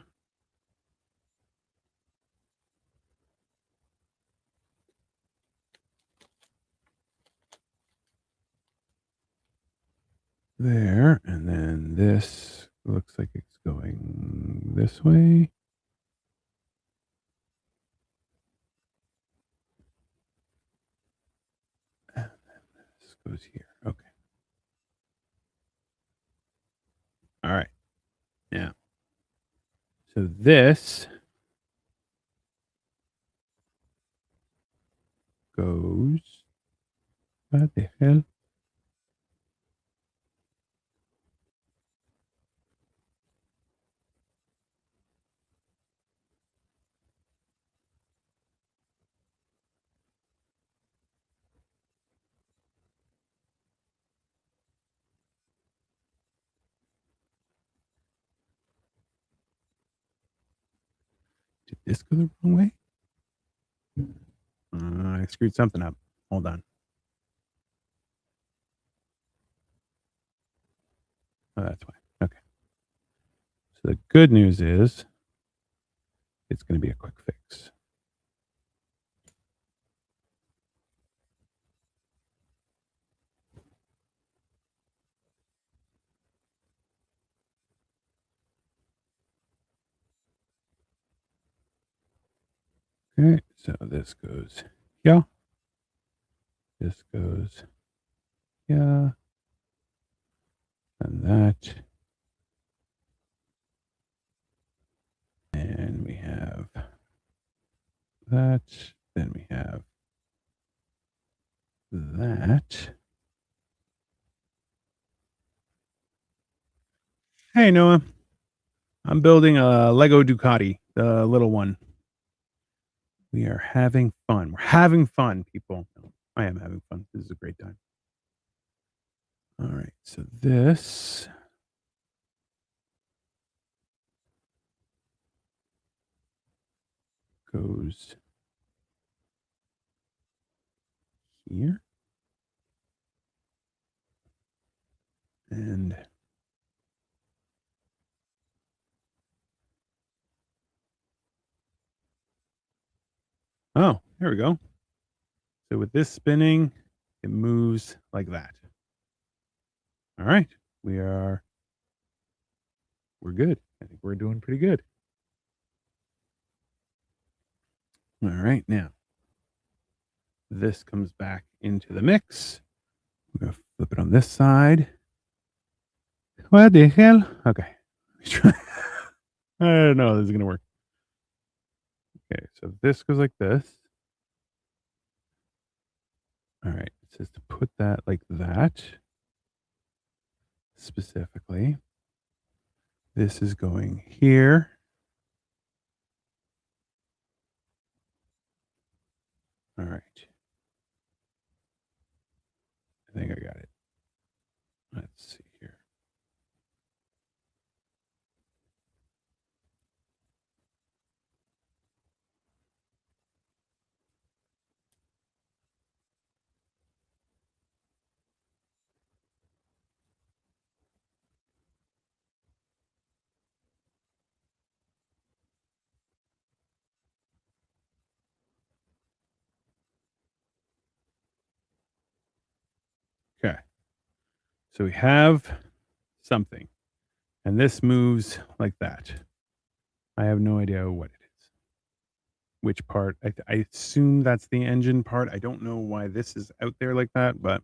Speaker 2: There. And then this looks like it's going this way. And then this goes here. Okay. All right. Now, so this goes. What the hell? Did this go the wrong way? I screwed something up. Hold on. Oh, that's why. Okay. So the good news is it's going to be a quick fix. Okay, so this goes yeah. This goes yeah. And that. And we have that. Then we have that. Hey, Noah. I'm building a Lego Ducati, the little one. We are having fun. We're having fun, people. I am having fun. This is a great time. All right. So this goes here. And oh, there we go. So with this spinning, it moves like that. All right. We're good. I think we're doing pretty good. All right. Now, this comes back into the mix. We're going to flip it on this side. What the hell? Okay. I don't know. This is going to work. Okay. So this goes like this. All right. It says to put that like that. Specifically. This is going here. All right. I think I got it. Let's see here. Okay. So we have something. And this moves like that. I have no idea what it is. Which part? I assume that's the engine part. I don't know why this is out there like that, but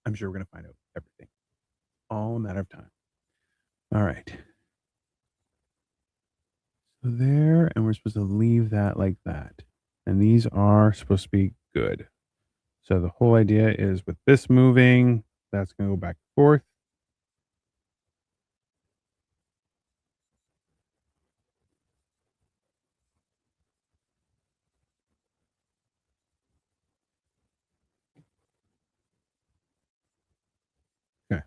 Speaker 2: I'm sure we're going to find out everything. All a matter of time. All right. So there, and we're supposed to leave that like that. And these are supposed to be good. So the whole idea is with this moving, that's going to go back and forth. Okay.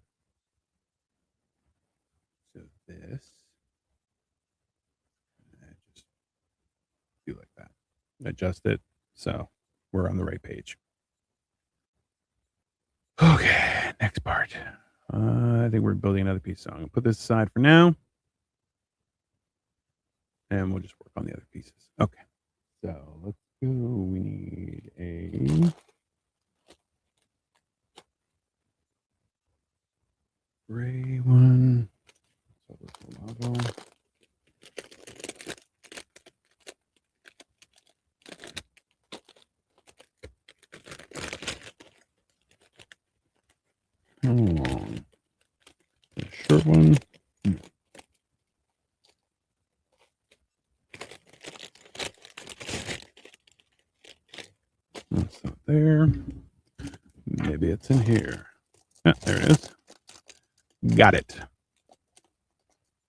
Speaker 2: So this, just do like that. Adjust it. So we're on the right page. Okay, next part. I think we're building another piece. So I'm going to put this aside for now. And we'll just work on the other pieces. Okay. So let's go. We need a gray one. So this logo. How long? A short one. That's not there. Maybe it's in here. Ah, there it is. Got it.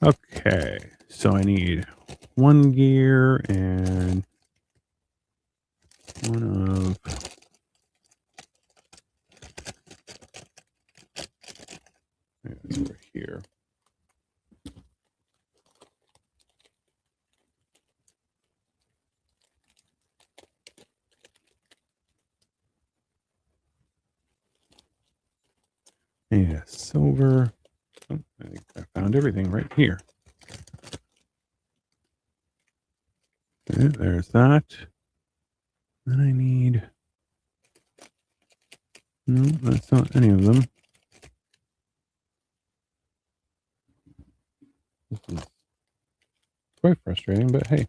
Speaker 2: Okay. So I need one gear and one of it's over here. Yeah, silver. Oh, I think I found everything right here. Okay, there's that. Then I need. No, that's not any of them. This is quite frustrating, but hey.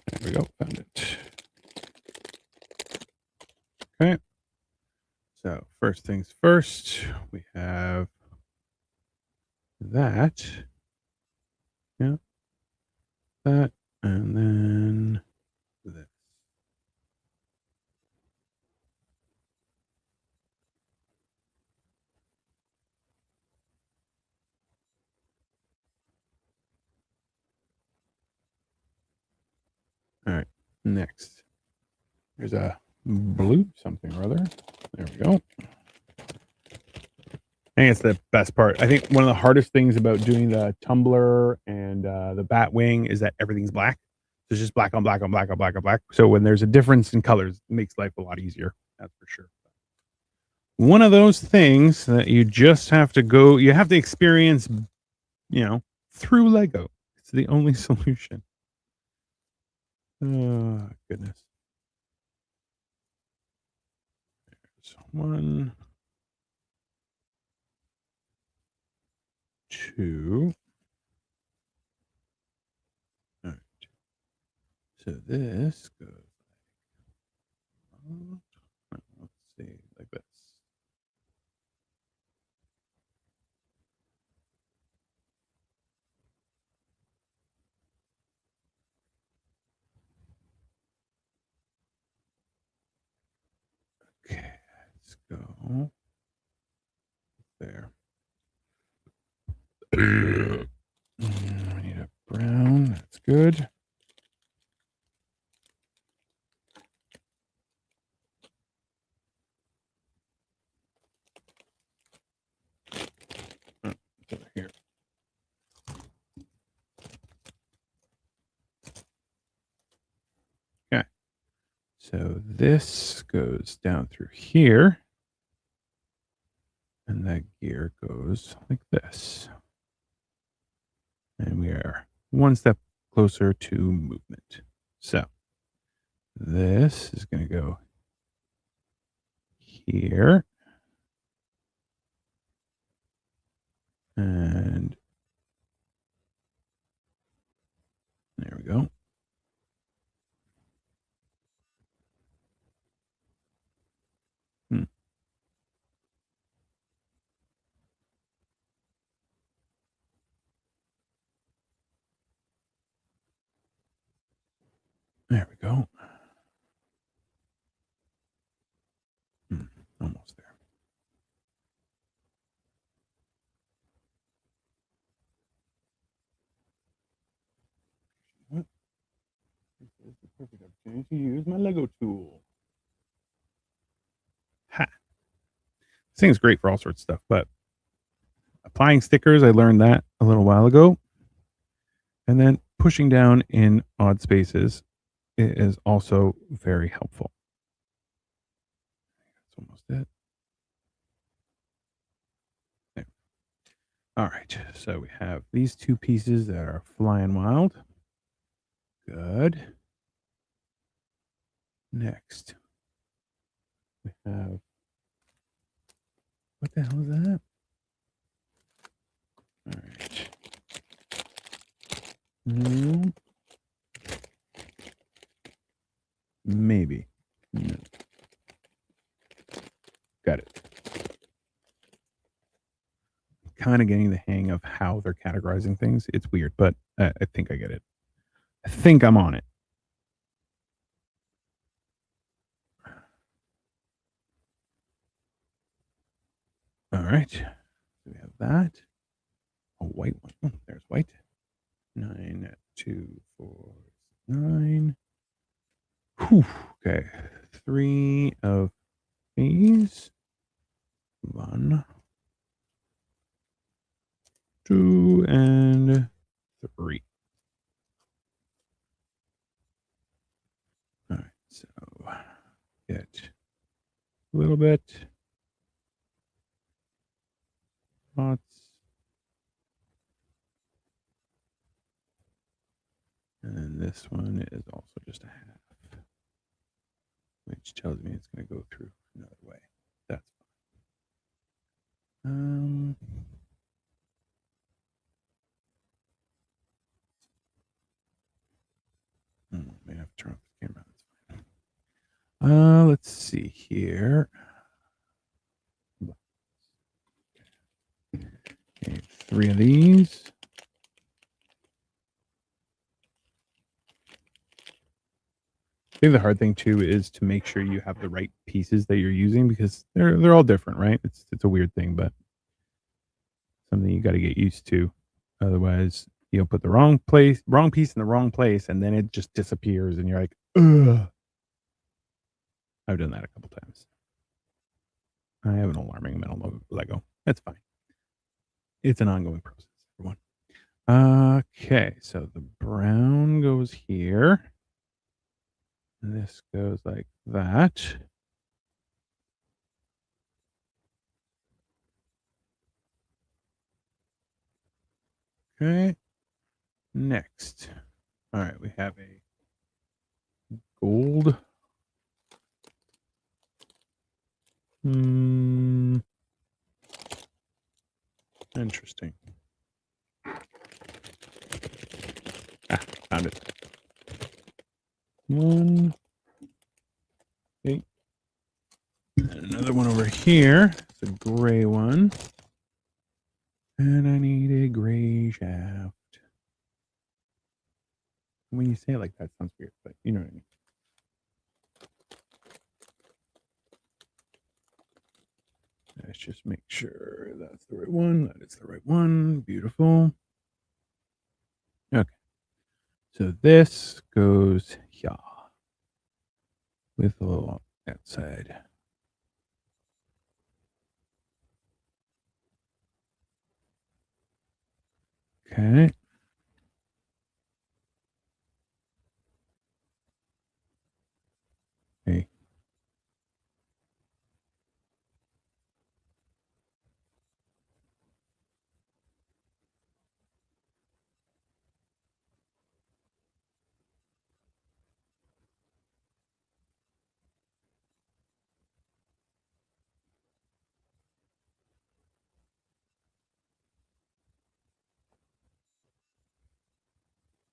Speaker 2: There we go. Found it. Okay. So first things first, we have that. Yeah. That. And then this. All right. Next. There's a blue something or other. There we go. I think it's the best part. I think one of the hardest things about doing the tumbler and the bat wing is that everything's black. So it's just black on black on black on black on black. So when there's a difference in colors, it makes life a lot easier. That's for sure. One of those things that you just have to go, you have to experience, through Lego. It's the only solution. Oh, goodness. There's 1, 2. All right. So this goes. Let's see, like this. Okay, let's go there. I need a brown. That's good. Over here. Okay. So this goes down through here. And that gear goes like this. And we are one step closer to movement. So this is going to go here. And there we go. There we go. Almost there. What? This is the perfect opportunity to use my Lego tool. Ha. This thing is great for all sorts of stuff, but applying stickers, I learned that a little while ago. And then pushing down in odd spaces is also very helpful. That's almost it. There. All right. So we have these two pieces that are flying wild. Good. Next, we have, what the hell is that? All right. Maybe. No. Got it. Kind of getting the hang of how they're categorizing things. It's weird, but I think I get it. I think I'm on it. All right. So we have that. A white one. Oh, there's white. 9, 2, 4, 9. Whew. Okay. 3 of these. 1, 2, and 3. All right. So get a little bit. spots. And then this one is also just a half, which tells me it's going to go through another way. That's fine. May have to turn off the camera. That's fine. Let's see here. Okay, 3 of these. I think the hard thing too is to make sure you have the right pieces that you're using, because they're all different, right? It's a weird thing, but something you got to get used to. Otherwise, you'll put the wrong piece in the wrong place, and then it just disappears, and you're like, ugh. I've done that a couple times. I have an alarming amount of Lego. That's fine. It's an ongoing process, everyone. Okay, so the brown goes here. And this goes like that. Okay. Next. All right, we have a gold. Interesting. Found it. 1. Okay. And another one over here. It's a gray one. And I need a gray shaft. When you say it like that, it sounds weird, but you know what I mean. Let's just make sure that's the right one. That is the right one. Beautiful. Okay. So this goes here with a little outside. Okay. Hey.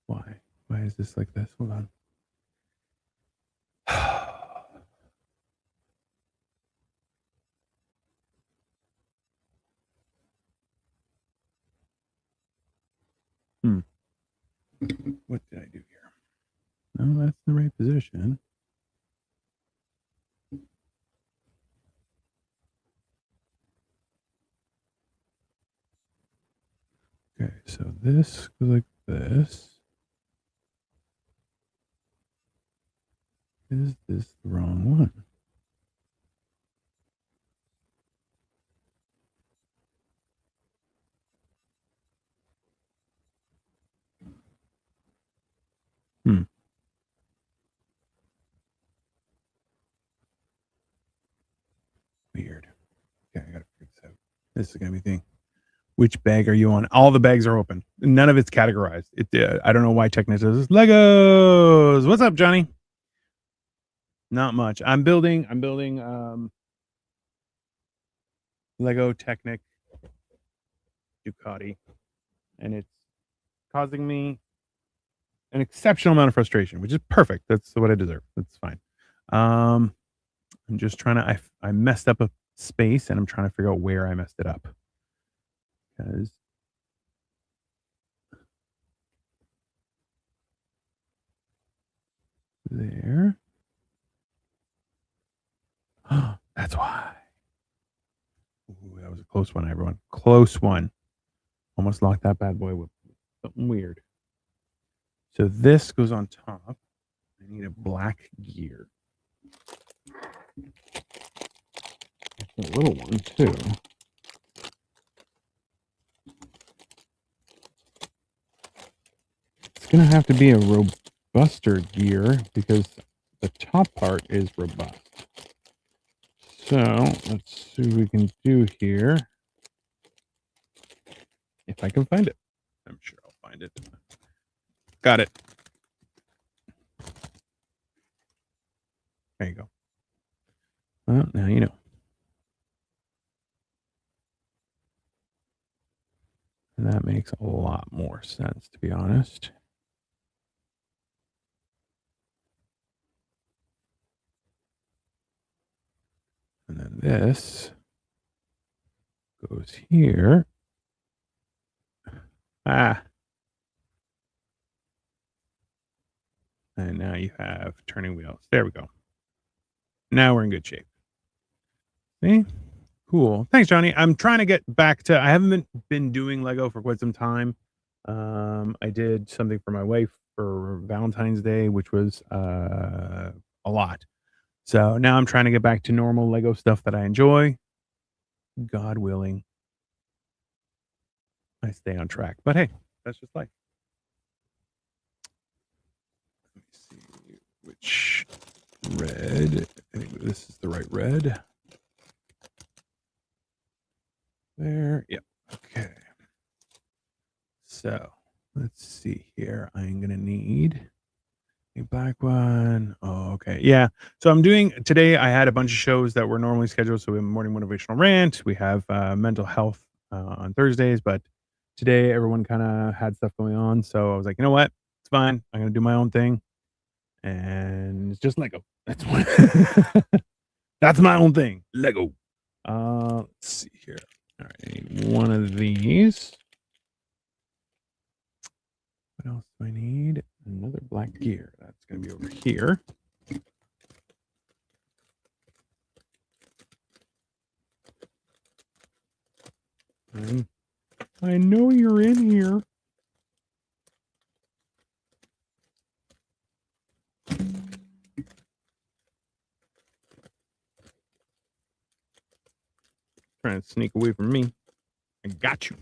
Speaker 2: Why? Why is this like this? Hold on. What did I do here? No, that's the right position. Okay, so this goes like this. Is this the wrong one? Weird. Okay, I gotta figure this out. This is gonna be the thing. Which bag are you on? All the bags are open. None of it's categorized. I don't know why Technic does this. Legos. What's up, Johnny? Not much. I'm building Lego Technic Ducati, and it's causing me an exceptional amount of frustration, which is perfect. That's what I deserve. That's fine. I'm just trying to. I messed up a space, and I'm trying to figure out where I messed it up. Because there. That's why. Ooh, that was a close one, everyone. Close one. Almost locked that bad boy with something weird. So this goes on top. I need a black gear. A little one, too. It's going to have to be a robuster gear because the top part is robust. So let's see what we can do here. If I can find it. I'm sure I'll find it. Got it. There you go. Well, now you know. And that makes a lot more sense, to be honest. And then this goes here. Ah. And now you have turning wheels. There we go. Now we're in good shape. See? Cool. Thanks, Johnny. I'm trying to get back to, I haven't been doing Lego for quite some time. I did something for my wife for Valentine's Day, which was a lot. So now I'm trying to get back to normal Lego stuff that I enjoy. God willing, I stay on track. But hey, that's just life. Let me see which red. I think this is the right red. There. Yep. Okay. So let's see here. I'm going to need a black one. Oh, okay. Yeah. So I'm doing today. I had a bunch of shows that were normally scheduled. So we have morning motivational rant. We have mental health on Thursdays, but today everyone kind of had stuff going on. So I was like, you know what? It's fine. I'm going to do my own thing. And it's just Lego. That's what that's my own thing. Lego. Let's see here. All right. I need one of these. What else do I need? Another black gear. That's going to be over here. I know you're in here. Trying to sneak away from me. I got you.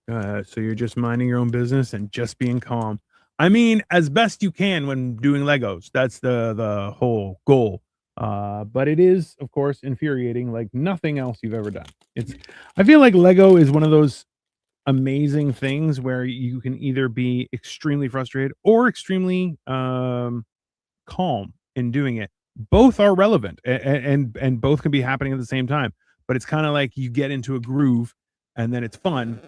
Speaker 2: So you're just minding your own business and just being calm. I mean, as best you can when doing Legos. That's the whole goal. But it is, of course, infuriating like nothing else you've ever done. I feel like Lego is one of those amazing things where you can either be extremely frustrated or extremely calm in doing it. Both are relevant and both can be happening at the same time. But it's kind of like you get into a groove and then it's fun.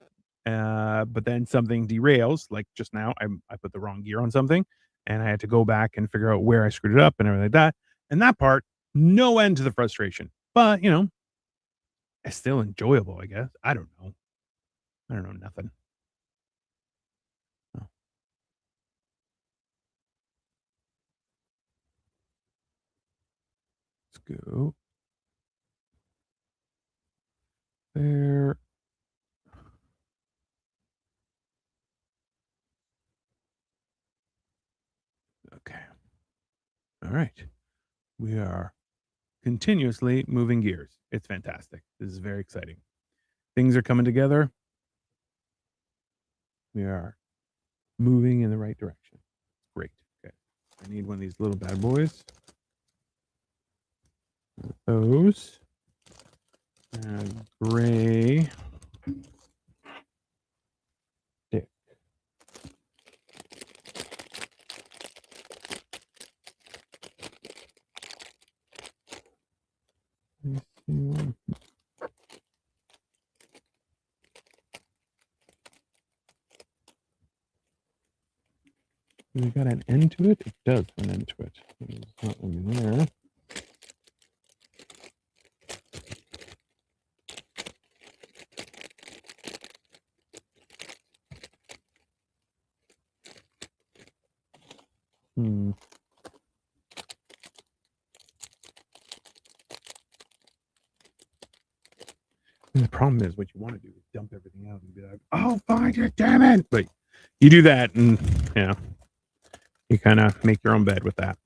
Speaker 2: But then something derails, like just now, I put the wrong gear on something and I had to go back and figure out where I screwed it up and everything like that. And that part, no end to the frustration. But, it's still enjoyable, I guess. I don't know. I don't know nothing. Oh. Let's go there. Okay. All right. We are continuously moving gears. It's fantastic. This is very exciting. Things are coming together. We are moving in the right direction. Great. Okay. I need one of these little bad boys. Those. And gray. Stick. Has it got an end to it? It does have an end to it. It's not in there. And the problem is what you want to do is dump everything out and be like, oh, find it, damn it. But you do that and, you kind of make your own bed with that.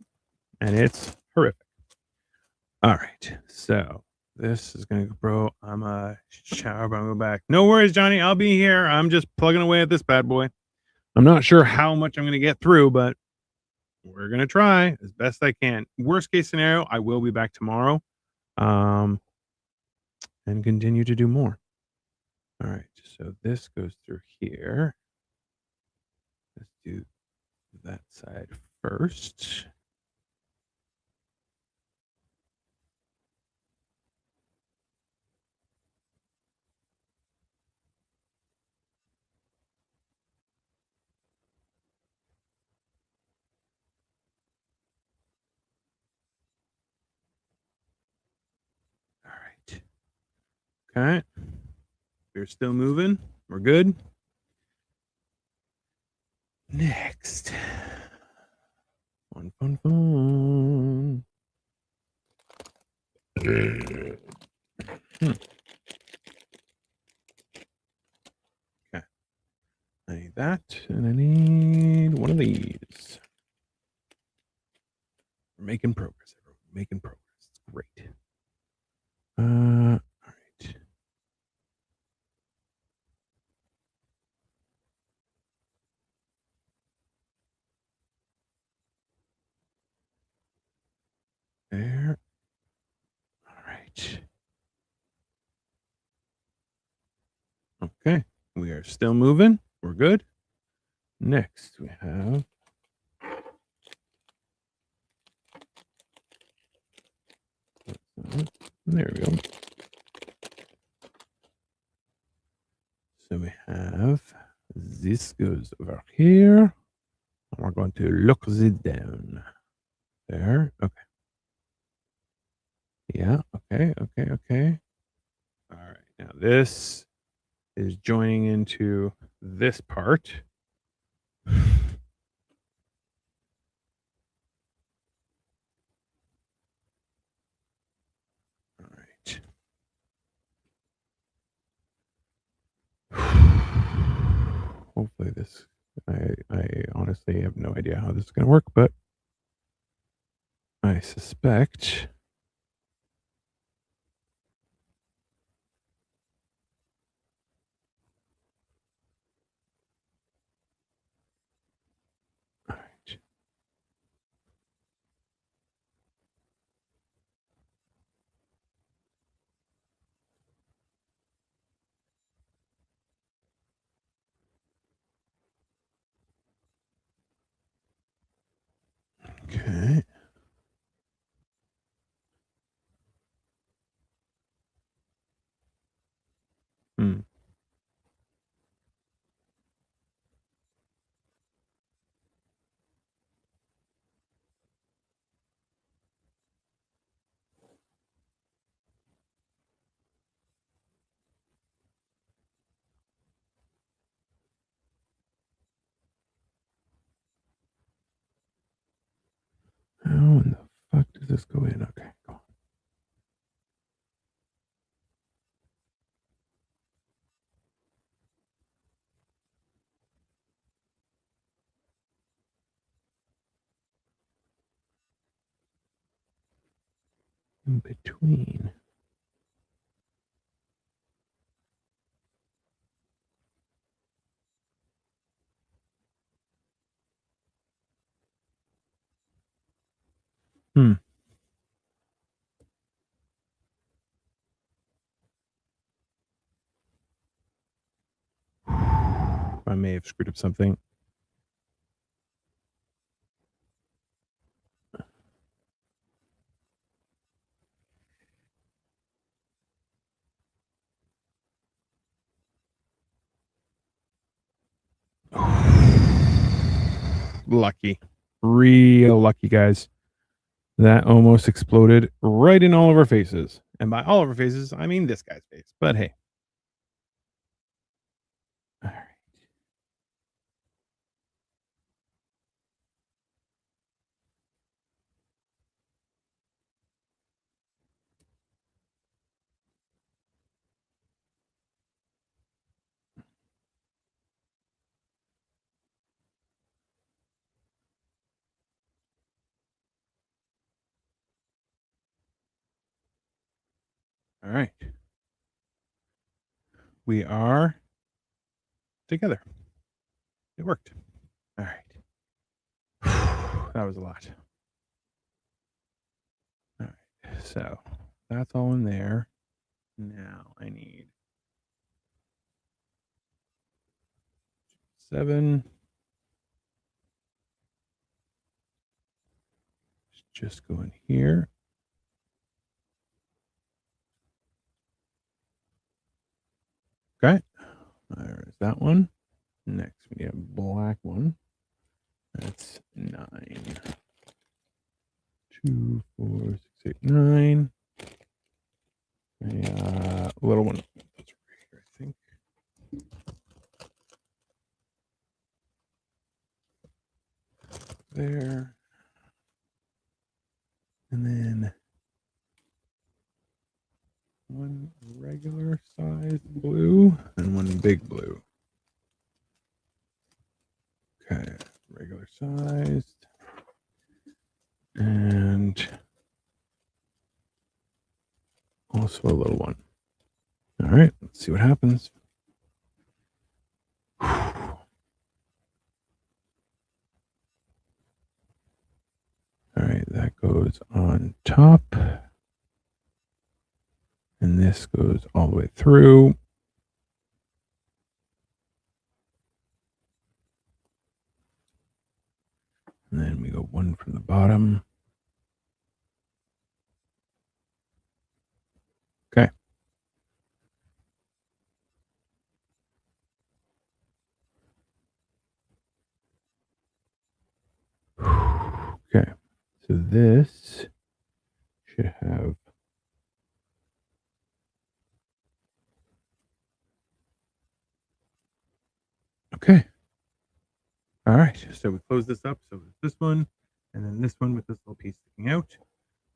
Speaker 2: And it's horrific. All right. So this is going to go, bro. I'm a shower, but I'm going to go back. No worries, Johnny. I'll be here. I'm just plugging away at this bad boy. I'm not sure how much I'm going to get through, but we're going to try as best I can. Worst case scenario, I will be back tomorrow and continue to do more. All right, so this goes through here. Let's do that side first. All right. Okay. We're still moving. We're good. Next. Fun, fun, fun. Okay. I need that, and I need one of these. We're making progress, everyone. Making progress. It's great. All right. There. All right. Okay. We are still moving. We're good. Next, we have there we go. So we have this goes over here. And we're going to lock it down. There. Okay. Yeah. Okay. Okay. Okay. All right. Now this is joining into this part. All right. Hopefully this, I honestly have no idea how this is going to work, but I suspect. All right. Okay. Hmm. How in the fuck does this go in? Okay, go in between. Hmm. I may have screwed up something. Lucky. Real lucky, guys. That almost exploded right in all of our faces. And by all of our faces, I mean this guy's face. But hey. All right. All right. We are together. It worked. All right. That was a lot. All right. So that's all in there. Now I need 7. Just go in here. Okay. There's that one. Next, we have black one. That's 9. 2, 4, 6, 8, 9. A little one. That's right here, I think. There. And then one regular size blue and one big blue. Okay, regular sized. And also a little one. All right, let's see what happens. All right, that goes on top. And this goes all the way through. And then we go one from the bottom. Okay. Okay. So this should have okay. All right. So we close this up. So it's this one, and then this one with this little piece sticking out.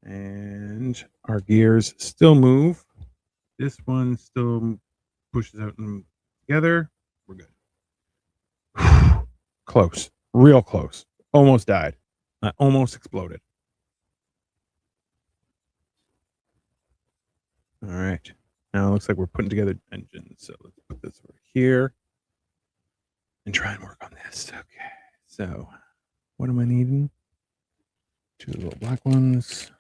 Speaker 2: And our gears still move. This one still pushes out and together. We're good. Close. Real close. Almost died. I almost exploded. All right. Now it looks like we're putting together engines. So let's put this over here and try and work on this. Okay. So what am I needing? 2 little black ones.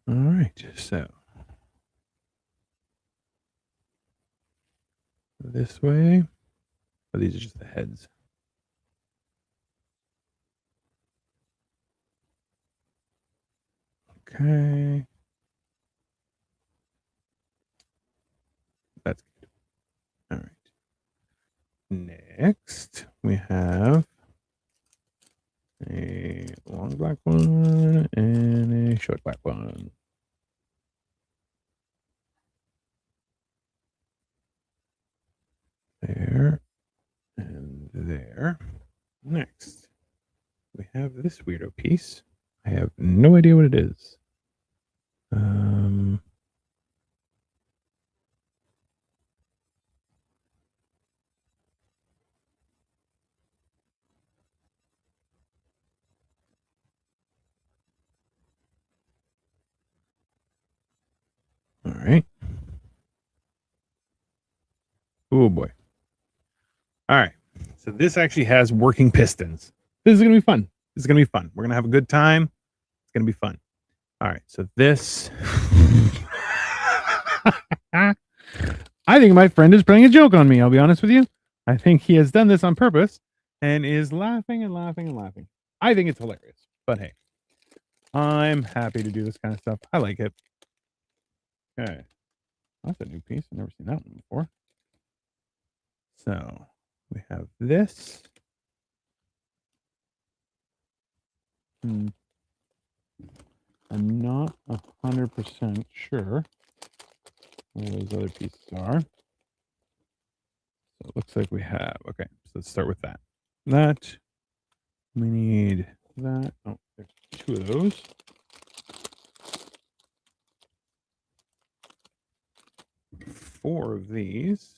Speaker 2: All right. So this way. Oh, these are just the heads. Okay. That's good. All right. Next, we have a long black one and a short black one. There and there. Next, we have this weirdo piece. I have no idea what it is. All right. Oh boy. All right. So this actually has working pistons. This is going to be fun. This is going to be fun. We're going to have a good time. It's going to be fun. All right. So this. I think my friend is playing a joke on me. I'll be honest with you. I think he has done this on purpose and is laughing and laughing and laughing. I think it's hilarious. But hey, I'm happy to do this kind of stuff. I like it. Okay. That's a new piece. I've never seen that one before. So we have this. I'm not 100% sure where those other pieces are. So it looks like we have, okay, so let's start with that. That, we need that. Oh, there's 2 of those. Four of these.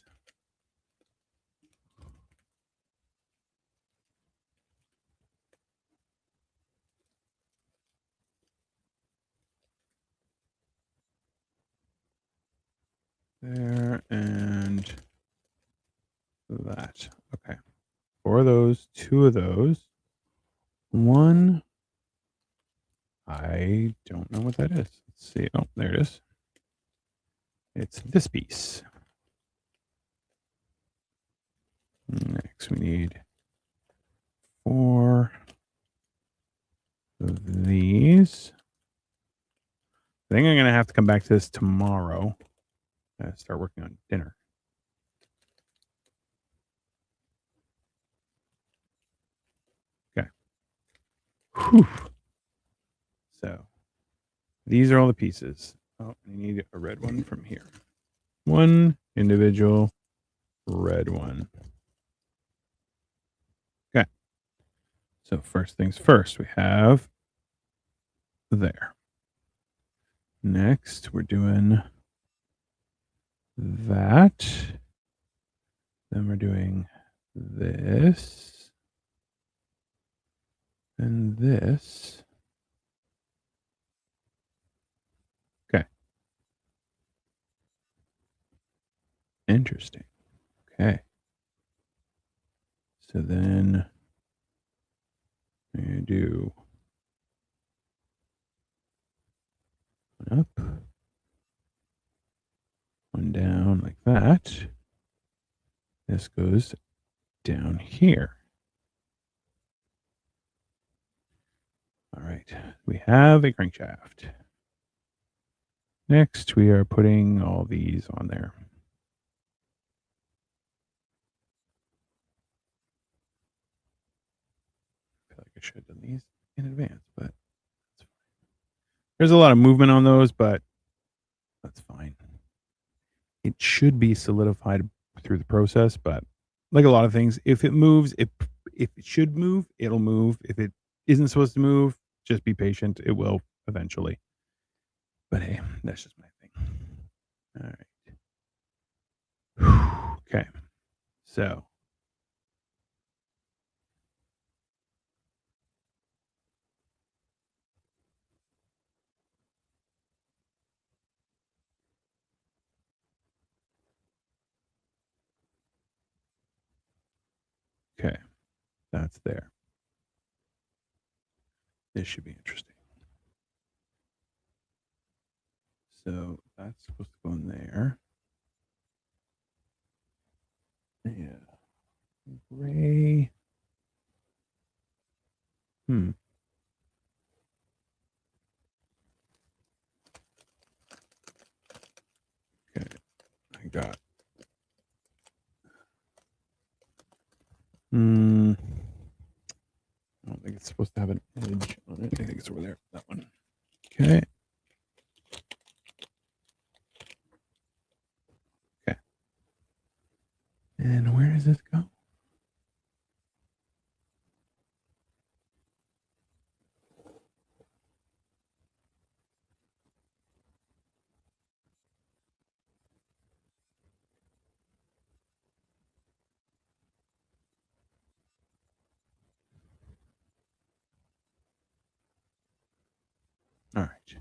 Speaker 2: There and that. Okay. 4 of those, 2 of those. 1. I don't know what that is. Let's see. Oh, there it is. It's this piece. Next, we need 4 of these. I think I'm going to have to come back to this tomorrow. Start working on dinner. Okay. Whew. So these are all the pieces. Oh, I need a red one from here. One individual red one. Okay. So first things first, we have there. Next, we're doing that. Then we're doing this. And this. Okay. Interesting. Okay. So then I'm going to do one up, one down like that. This goes down here. All right. We have a crankshaft. Next, we are putting all these on there. I feel like I should have done these in advance, but that's fine. There's a lot of movement on those, but that's fine. It should be solidified through the process, but like a lot of things, if it moves, if it should move, it'll move. If it isn't supposed to move, just be patient. It will eventually. But hey, that's just my thing. All right. Okay. So okay. That's there. This should be interesting. So that's supposed to go in there. Yeah. Gray. Okay. I got. I don't think it's supposed to have an edge on it. I think it's over there. That one. Okay. Okay. And where does this go? All right.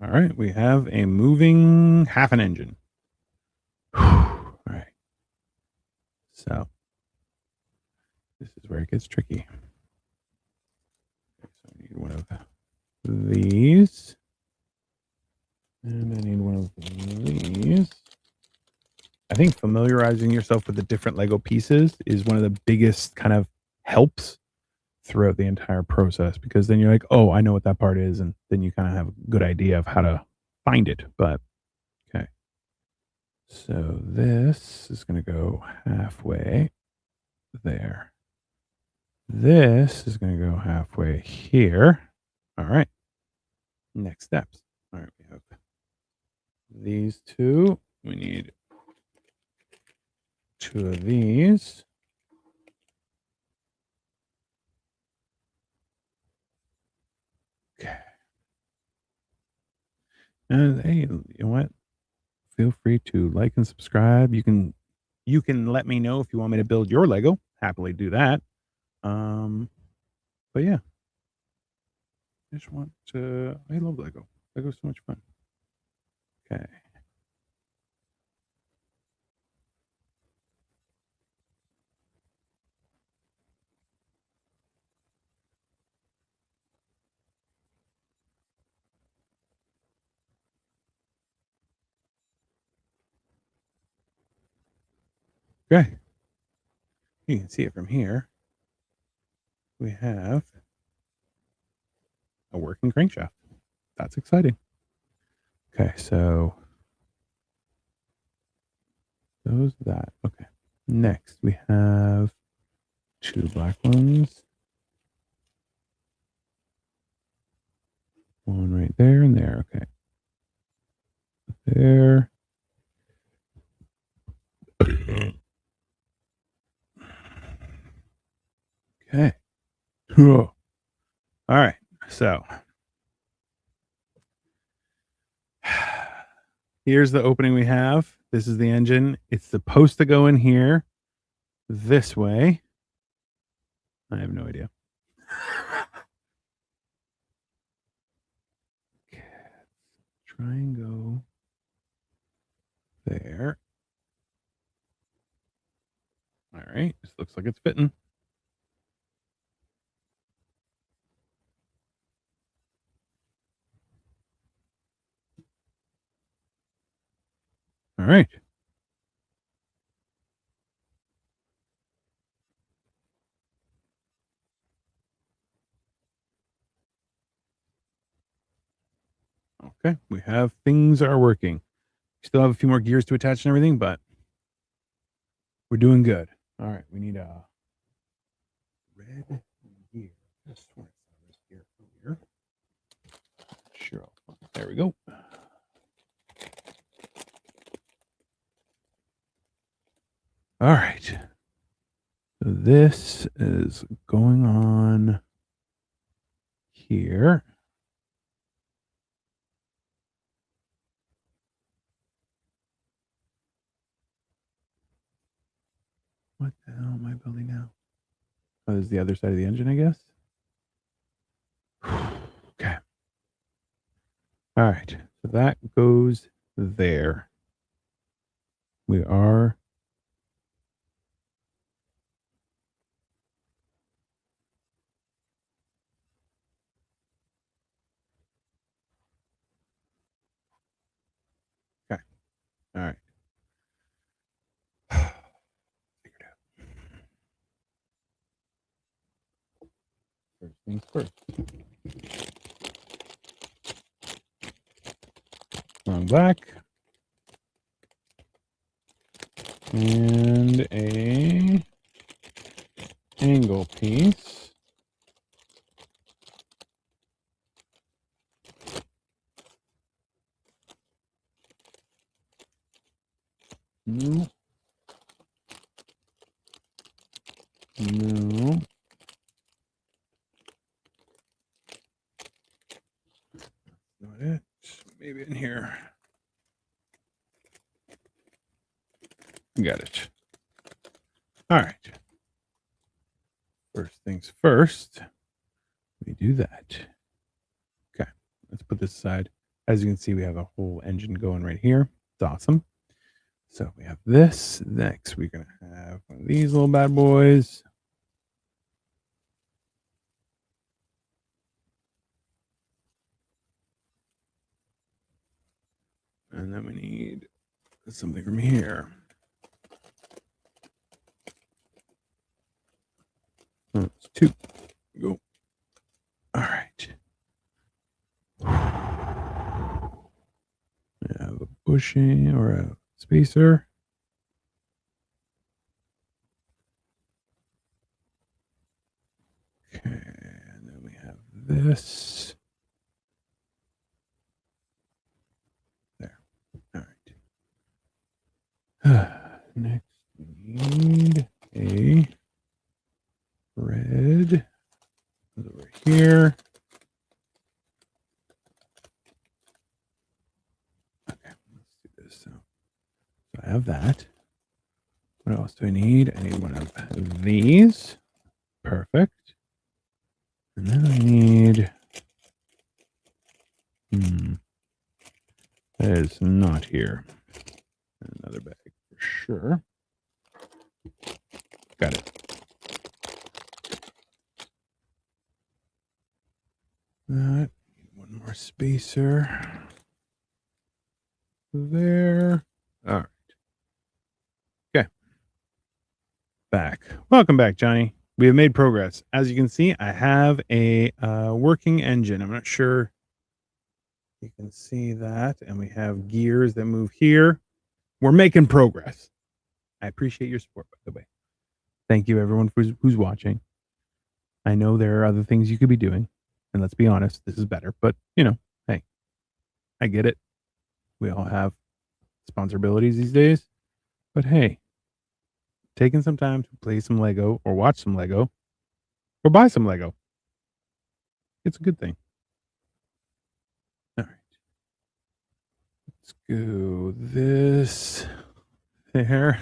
Speaker 2: All right. We have a moving half an engine. All right. So this is where it gets tricky. Okay, so I need one of these. And I need one of these. I think familiarizing yourself with the different Lego pieces is one of the biggest kind of helps throughout the entire process, because then you're like, oh, I know what that part is. And then you kind of have a good idea of how to find it. But okay. So this is going to go halfway there. This is going to go halfway here. All right. Next steps. All right. We have these two. We need 2 of these. Okay. And hey, you know what? Feel free to like and subscribe. You can let me know if you want me to build your Lego. Happily do that. But yeah. I just want to I love Lego. Lego's so much fun. Okay. Okay. You can see it from here. We have a working crankshaft. That's exciting. Okay, so those that. Okay. Next, we have 2 black ones. One right there and there. Okay. There. Okay. Cool. All right. So here's the opening we have. This is the engine. It's supposed to go in here this way. I have no idea. Okay. Try and go there. All right. This looks like it's fitting. All right. Okay. We have things are working. Still have a few more gears to attach and everything, but we're doing good. All right. We need a red gear. This one is here. Sure. There we go. All right. So this is going on here. What the hell am I building now? Oh, this is the other side of the engine, I guess. Okay. All right. So that goes there. We are. Okay. All right. Figured out. First things first. Long black. And a angle piece. No. No. Not it. Maybe in here. Got it. All right. First things first, we do that. Okay. Let's put this aside. As you can see, we have a whole engine going right here. It's awesome. So we have this. Next, we're going to have one of these little bad boys. And then we need something from here. Oh, it's 2. Go. All right. We have a bushing or a spacer. Okay. And then we have this. There. All right. Next, we need a red over here. Okay, let's do this. So I have that. What else do I need? I need one of these. Perfect. And then I need. That is not here. Another bag for sure. Got it. That. One more spacer. There. All right. Okay. back. Welcome back, Johnny. We have made progress. As you can see, I have a working engine. I'm not sure you can see that. And we have gears that move here. We're making progress. I appreciate your support, by the way. Thank you, everyone, who's watching. I know there are other things you could be doing. And let's be honest, this is better. But, hey, I get it. We all have responsibilities these days. But hey, taking some time to play some Lego or watch some Lego or buy some Lego, it's a good thing. All right. Let's go this there.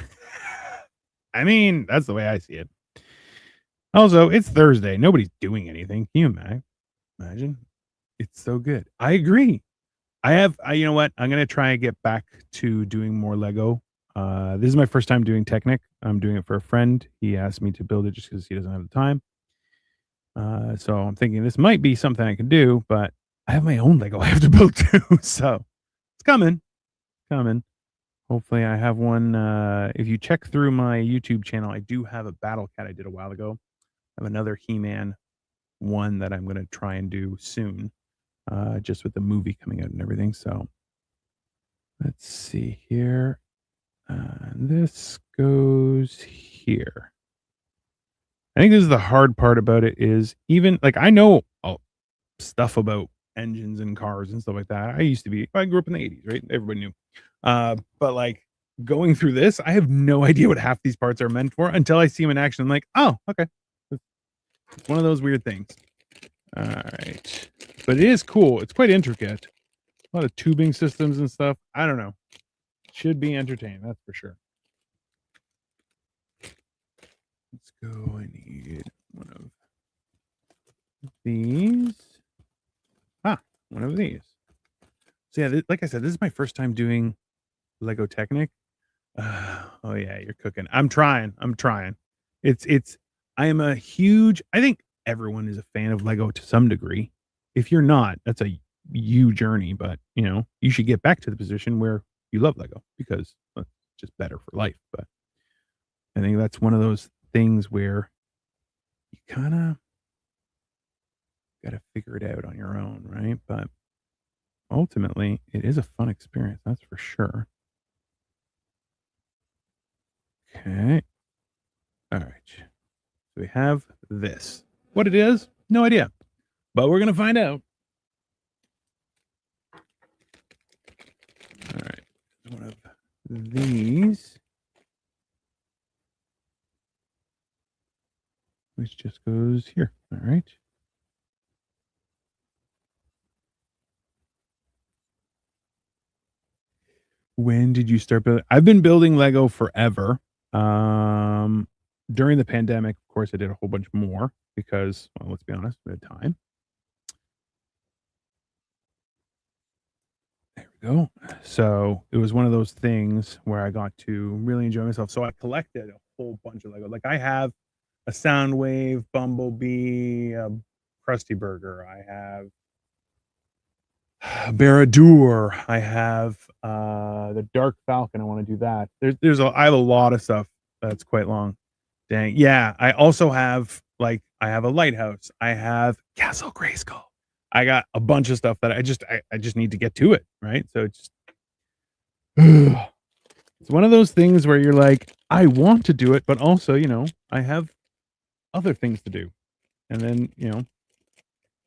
Speaker 2: I mean, that's the way I see it. Also, it's Thursday. Nobody's doing anything. Can you imagine? It's so good. I agree. You know what? I'm going to try and get back to doing more Lego. This is my first time doing Technic. I'm doing it for a friend. He asked me to build it just because he doesn't have the time. So I'm thinking this might be something I can do, but I have my own Lego I have to build too. So it's coming. Hopefully I have one. If you check through my YouTube channel, I do have a Battle Cat I did a while ago. I have another He-Man one that I'm going to try and do soon, just with the movie coming out and everything. So let's see here. This goes here. I think this is the hard part about it is even like I know stuff about engines and cars and stuff like that. I grew up in the 80s, right? Everybody knew. But like going through this, I have no idea what half these parts are meant for until I see them in action. I'm like, oh, okay. It's one of those weird things. All right. But it is cool. It's quite intricate. A lot of tubing systems and stuff. I don't know. Should be entertaining, that's for sure. Let's go. I need one of these. One of these. So yeah, like I said, this is my first time doing Lego Technic. Oh yeah, you're cooking. I'm trying. I think everyone is a fan of Lego to some degree. If you're not, that's a huge journey, but you should get back to the position where you love Lego because it's just better for life. But I think that's one of those things where you kind of got to figure it out on your own, right? But ultimately, it is a fun experience, that's for sure. Okay. All right. So we have this. What it is, no idea. But we're going to find out. All right. One of these. Which just goes here. All right. When did you start building? I've been building Lego forever. During the pandemic, of course, I did a whole bunch more because, well, let's be honest, we had time. There we go. So it was one of those things where I got to really enjoy myself. So I collected a whole bunch of Lego. Like I have a Soundwave, Bumblebee, a Krusty Burger. I have Baradur. I have the Dark Falcon. I want to do that. I have a lot of stuff that's quite long. Dang. Yeah. I also have I have a lighthouse. I have Castle Grayskull. I got a bunch of stuff that I just need to get to it. Right. So it's one of those things where you're like, I want to do it, but also, I have other things to do. And then,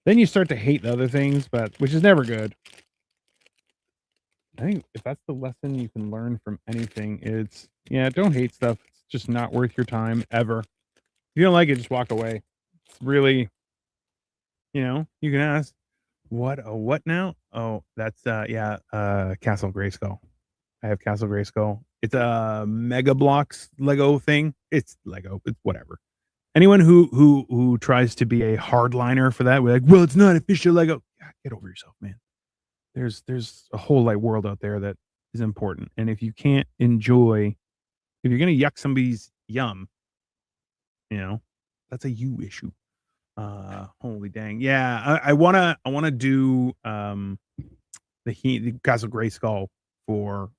Speaker 2: then you start to hate the other things, which is never good. I think if that's the lesson you can learn from anything, it's don't hate stuff. It's just not worth your time ever. If you don't like it, just walk away. It's really, you can ask, what now? Oh, that's Castle Grayskull. I have Castle Grayskull. It's a Mega Bloks Lego thing. It's Lego. It's whatever. Anyone who tries to be a hardliner for that, we're like, well, it's not official Lego. Yeah, get over yourself, man. There's a whole world out there that is important. And if you can't enjoy, if you're gonna yuck somebody's yum, that's a you issue. Holy dang. Yeah, I wanna do the Castle Grayskull for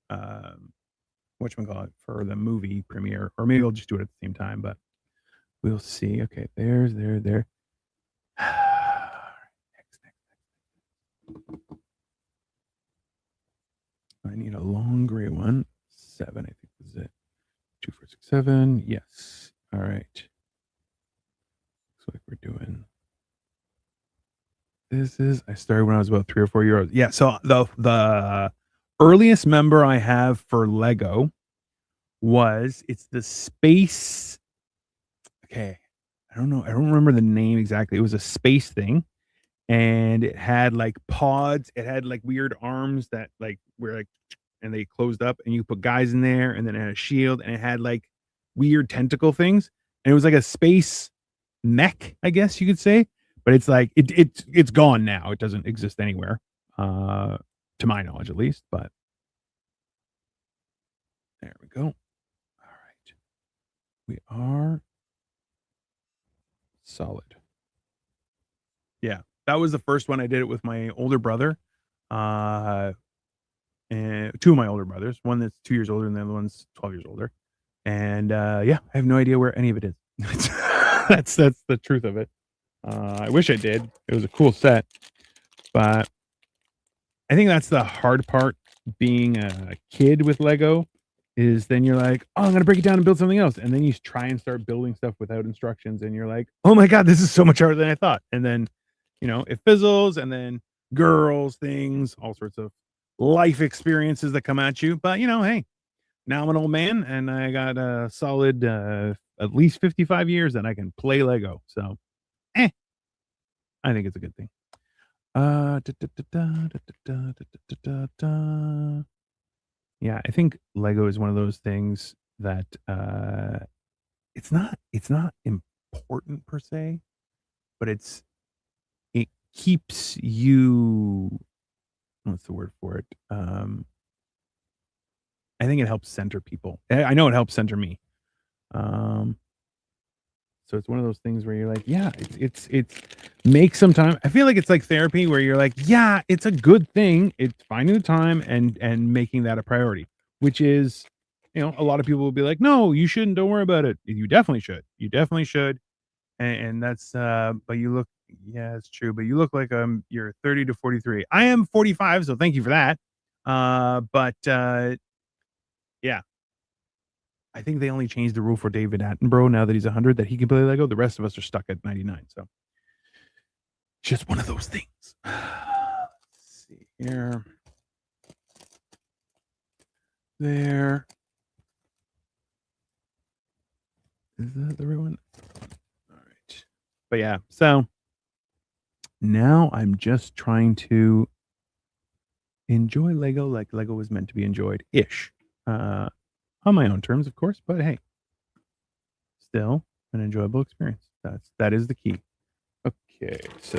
Speaker 2: whatchamacallit, for the movie premiere, or maybe I'll just do it at the same time, but we'll see. Okay, there. Next. I need a long gray one. 7, I think this is it. 2, 4, 6, 7. Yes. All right. Looks like we're doing. I started when I was about 3 or 4 years old. Yeah. So the earliest member I have for Lego it's the space. Okay. I don't know. I don't remember the name exactly. It was a space thing, and it had like pods. It had like weird arms that like were like, and they closed up, and you put guys in there, and then it had a shield, and it had like weird tentacle things, and it was like a space mech, I guess you could say. But it's like it's gone now. It doesn't exist anywhere, to my knowledge, at least. But there we go. All right, we are solid. Yeah, that was the first one I did it with my older brother, and 2 of my older brothers. One that's 2 years older, and the other one's 12 years older. And yeah, I have no idea where any of it is. That's the truth of it. I wish I did. It was a cool set, but I think that's the hard part being a kid with Lego, is then you're like, oh, I'm going to break it down and build something else. And then you try and start building stuff without instructions. And you're like, oh my God, this is so much harder than I thought. And then, it fizzles, and then girls, things, all sorts of life experiences that come at you. But, hey, now I'm an old man, and I got a solid at least 55 years that I can play Lego. So, I think it's a good thing. Yeah, I think Lego is one of those things that it's not important per se, but it keeps you, what's the word for it? I think it helps center people. I know it helps center me. So it's one of those things where you're like, yeah, it's make some time. I feel like it's like therapy, where you're like, yeah, it's a good thing. It's finding the time and making that a priority, which is, a lot of people will be like, no, you shouldn't. Don't worry about it. You definitely should. You definitely should. And that's, but you look, yeah, it's true. But you look like you're 30 to 43. I am 45, so thank you for that. But yeah. I think they only changed the rule for David Attenborough now that he's 100, that he can play Lego. The rest of us are stuck at 99. So just one of those things. Let's see here. There. Is that the right one? All right. But yeah, so now I'm just trying to enjoy Lego like Lego was meant to be enjoyed-ish. On my own terms, of course, but hey, still an enjoyable experience. That is the key. Okay, so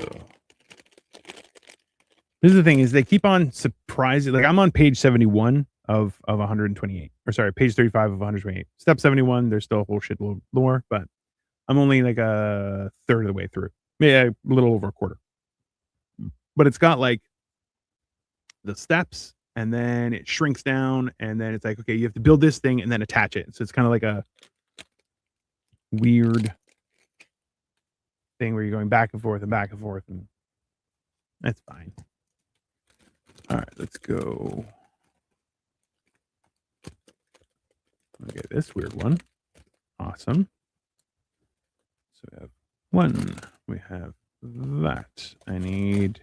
Speaker 2: this is the thing, is they keep on surprising. Like, I'm on page 71 of 128, or sorry, page 35 of 128. Step 71, there's still a whole shitload more, but I'm only like a third of the way through. Yeah, a little over a quarter. But it's got like the steps, and then it shrinks down, and then it's like, okay, you have to build this thing and then attach it. So it's kind of like a weird thing where you're going back and forth, and that's fine. All right, let's go. Okay, this weird one. Awesome. So we have 1. We have that. I need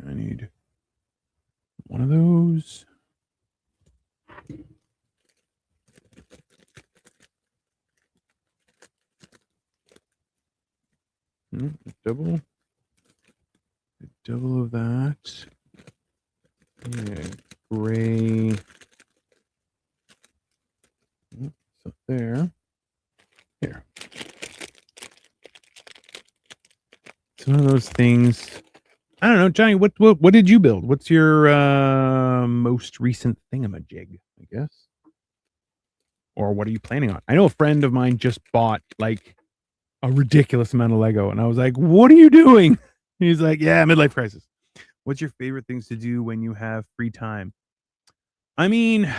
Speaker 2: I need one of those. Double of that. Yeah, gray. So there. Here. It's one of those things. I don't know, Johnny. What did you build? What's your most recent thingamajig, I guess? Or what are you planning on? I know a friend of mine just bought like a ridiculous amount of Lego, and I was like, "What are you doing?" He's like, "Yeah, midlife crisis." What's your favorite things to do when you have free time? I mean,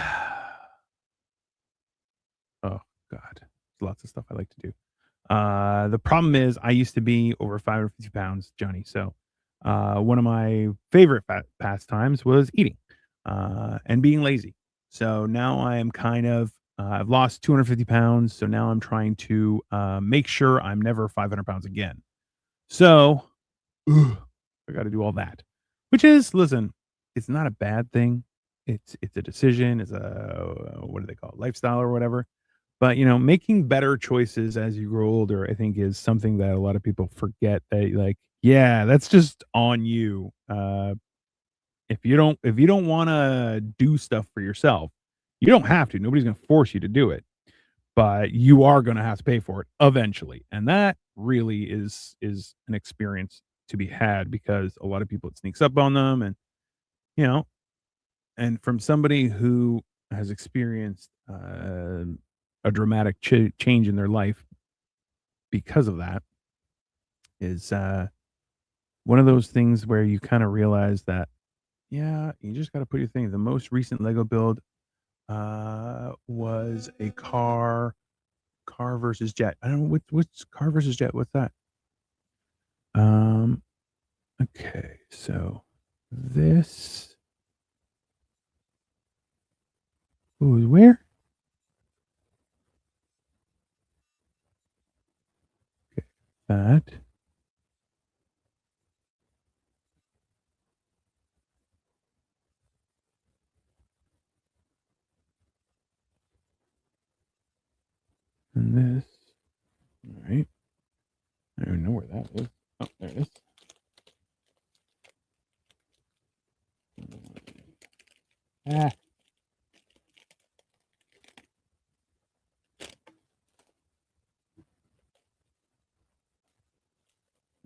Speaker 2: oh God, lots of stuff I like to do. The problem is I used to be over 550 pounds, Johnny. So, one of my favorite pastimes was eating, and being lazy. So now I am kind of, I've lost 250 pounds. So now I'm trying to, make sure I'm never 500 pounds again. So ugh, I got to do all that, which is, listen, it's not a bad thing. It's a decision. It's a, what do they call it? Lifestyle or whatever. But, making better choices as you grow older, I think is something that a lot of people forget that like, yeah, that's just on you. If you don't want to do stuff for yourself, you don't have to. Nobody's going to force you to do it, but you are going to have to pay for it eventually. And that really is an experience to be had because a lot of people it sneaks up on them and, you know, and from somebody who has experienced a dramatic change in their life because of that is one of those things where you kind of realize that yeah you just got to put your thing. The most recent Lego build was a car versus jet. I don't know what's car versus jet. What's that? um okay, so this ooh, where that and this. All right, I don't even know where that is. Oh, there it is. Ah.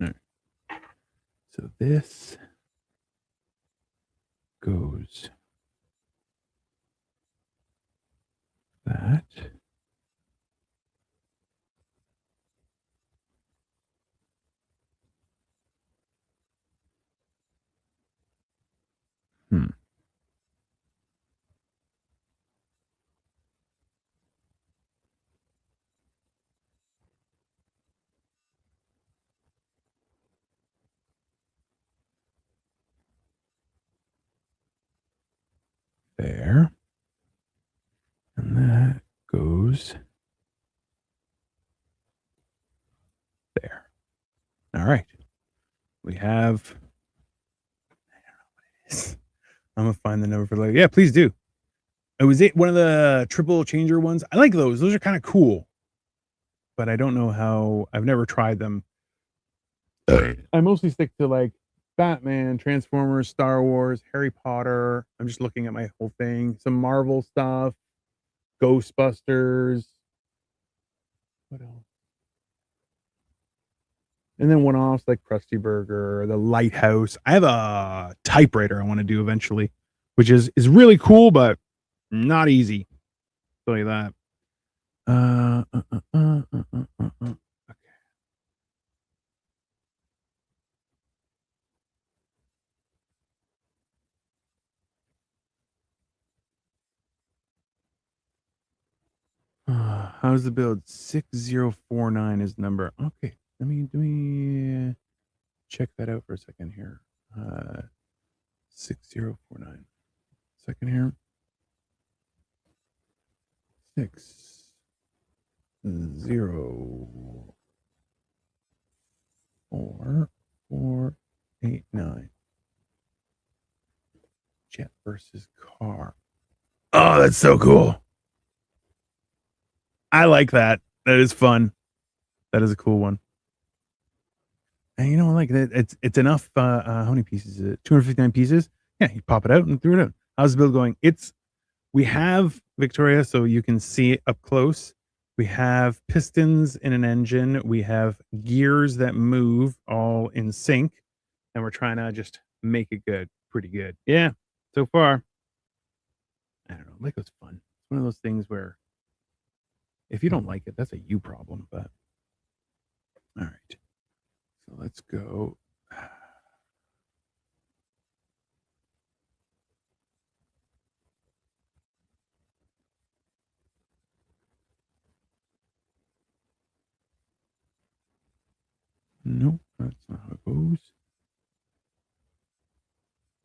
Speaker 2: All right. So this goes that. Hmm. There. And that goes there. All right. We have. I'm gonna find the number for later. Yeah, please do. It was one of the triple changer ones. I like those. Those are kind of cool, but I don't know how. I've never tried them. I mostly stick to like Batman, Transformers, Star Wars, Harry Potter. I'm just looking at my whole thing. Some Marvel stuff, Ghostbusters. What else? And then one-offs like Krusty Burger, The Lighthouse. I have a typewriter I want to do eventually, which is really cool, but not easy. I'll tell you that. Okay. How's the build? 6049 is number. Okay. Let me check that out for a second here. 6049. Second here. 604489. Jet versus car. Oh, that's so cool. I like that. That is fun. That is a cool one. And you know, like that, it's enough. How many pieces is it? 259 pieces. Yeah, you pop it out and threw it out. How's the build going? We have Victoria, so you can see it up close. We have pistons in an engine. We have gears that move all in sync, and we're trying to just make it good, pretty good. Yeah, so far. don't know. Lego's fun. It's one of those things where if you don't like it, that's a you problem. But all right, so let's go. No, that's not how it goes.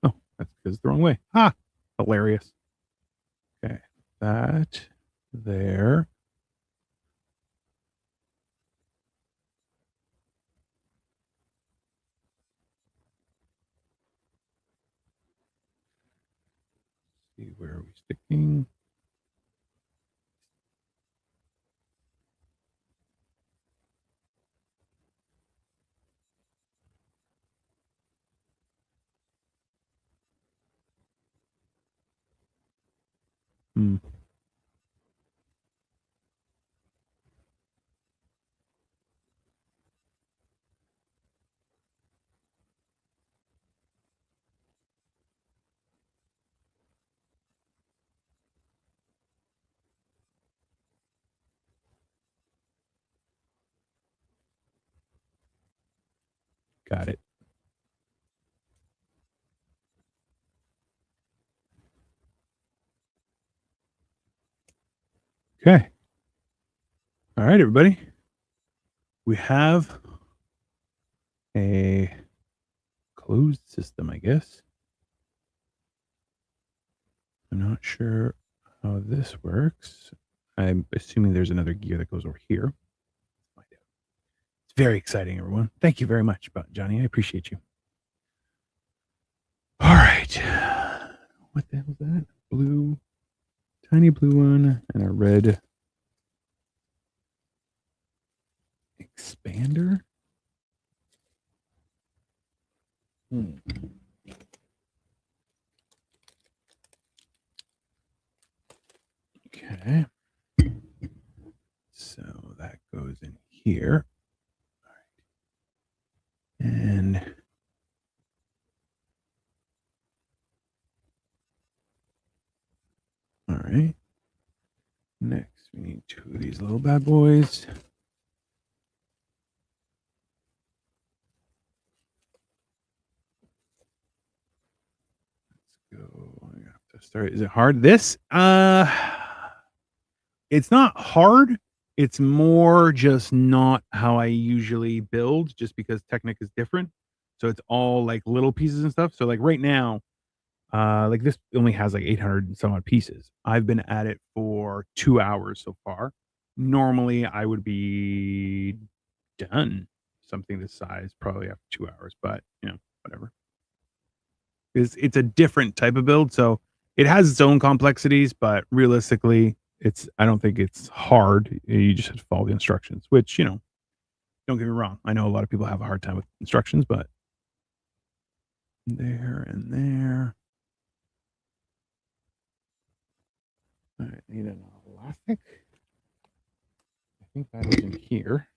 Speaker 2: Oh, that's because it's the wrong way. Ah, hilarious. Okay, that there. See, where are we sticking? Hmm. Got it. Okay. All right, everybody. We have a closed system, I guess. I'm not sure how this works. I'm assuming there's another gear that goes over here. Find out. It's very exciting, everyone. Thank you very much, Johnny. I appreciate you. All right. What the hell is that? Blue, tiny blue one, and a red expander. Okay. So that goes in here. All right. And all right. Next, we need two of these little bad boys. Let's go. I have to start. Is it hard? This? It's not hard. It's more just not how I usually build, just because Technic is different. So it's all like little pieces and stuff. So like right now, like this only has like 800 and some odd pieces. I've been at it for 2 hours so far. Normally I would be done something this size probably after 2 hours, but whatever. It's a different type of build, so it has its own complexities, but realistically, I don't think it's hard. You just have to follow the instructions, which, don't get me wrong. I know a lot of people have a hard time with instructions, but there and there. All right, need an elastic. I think that is in here.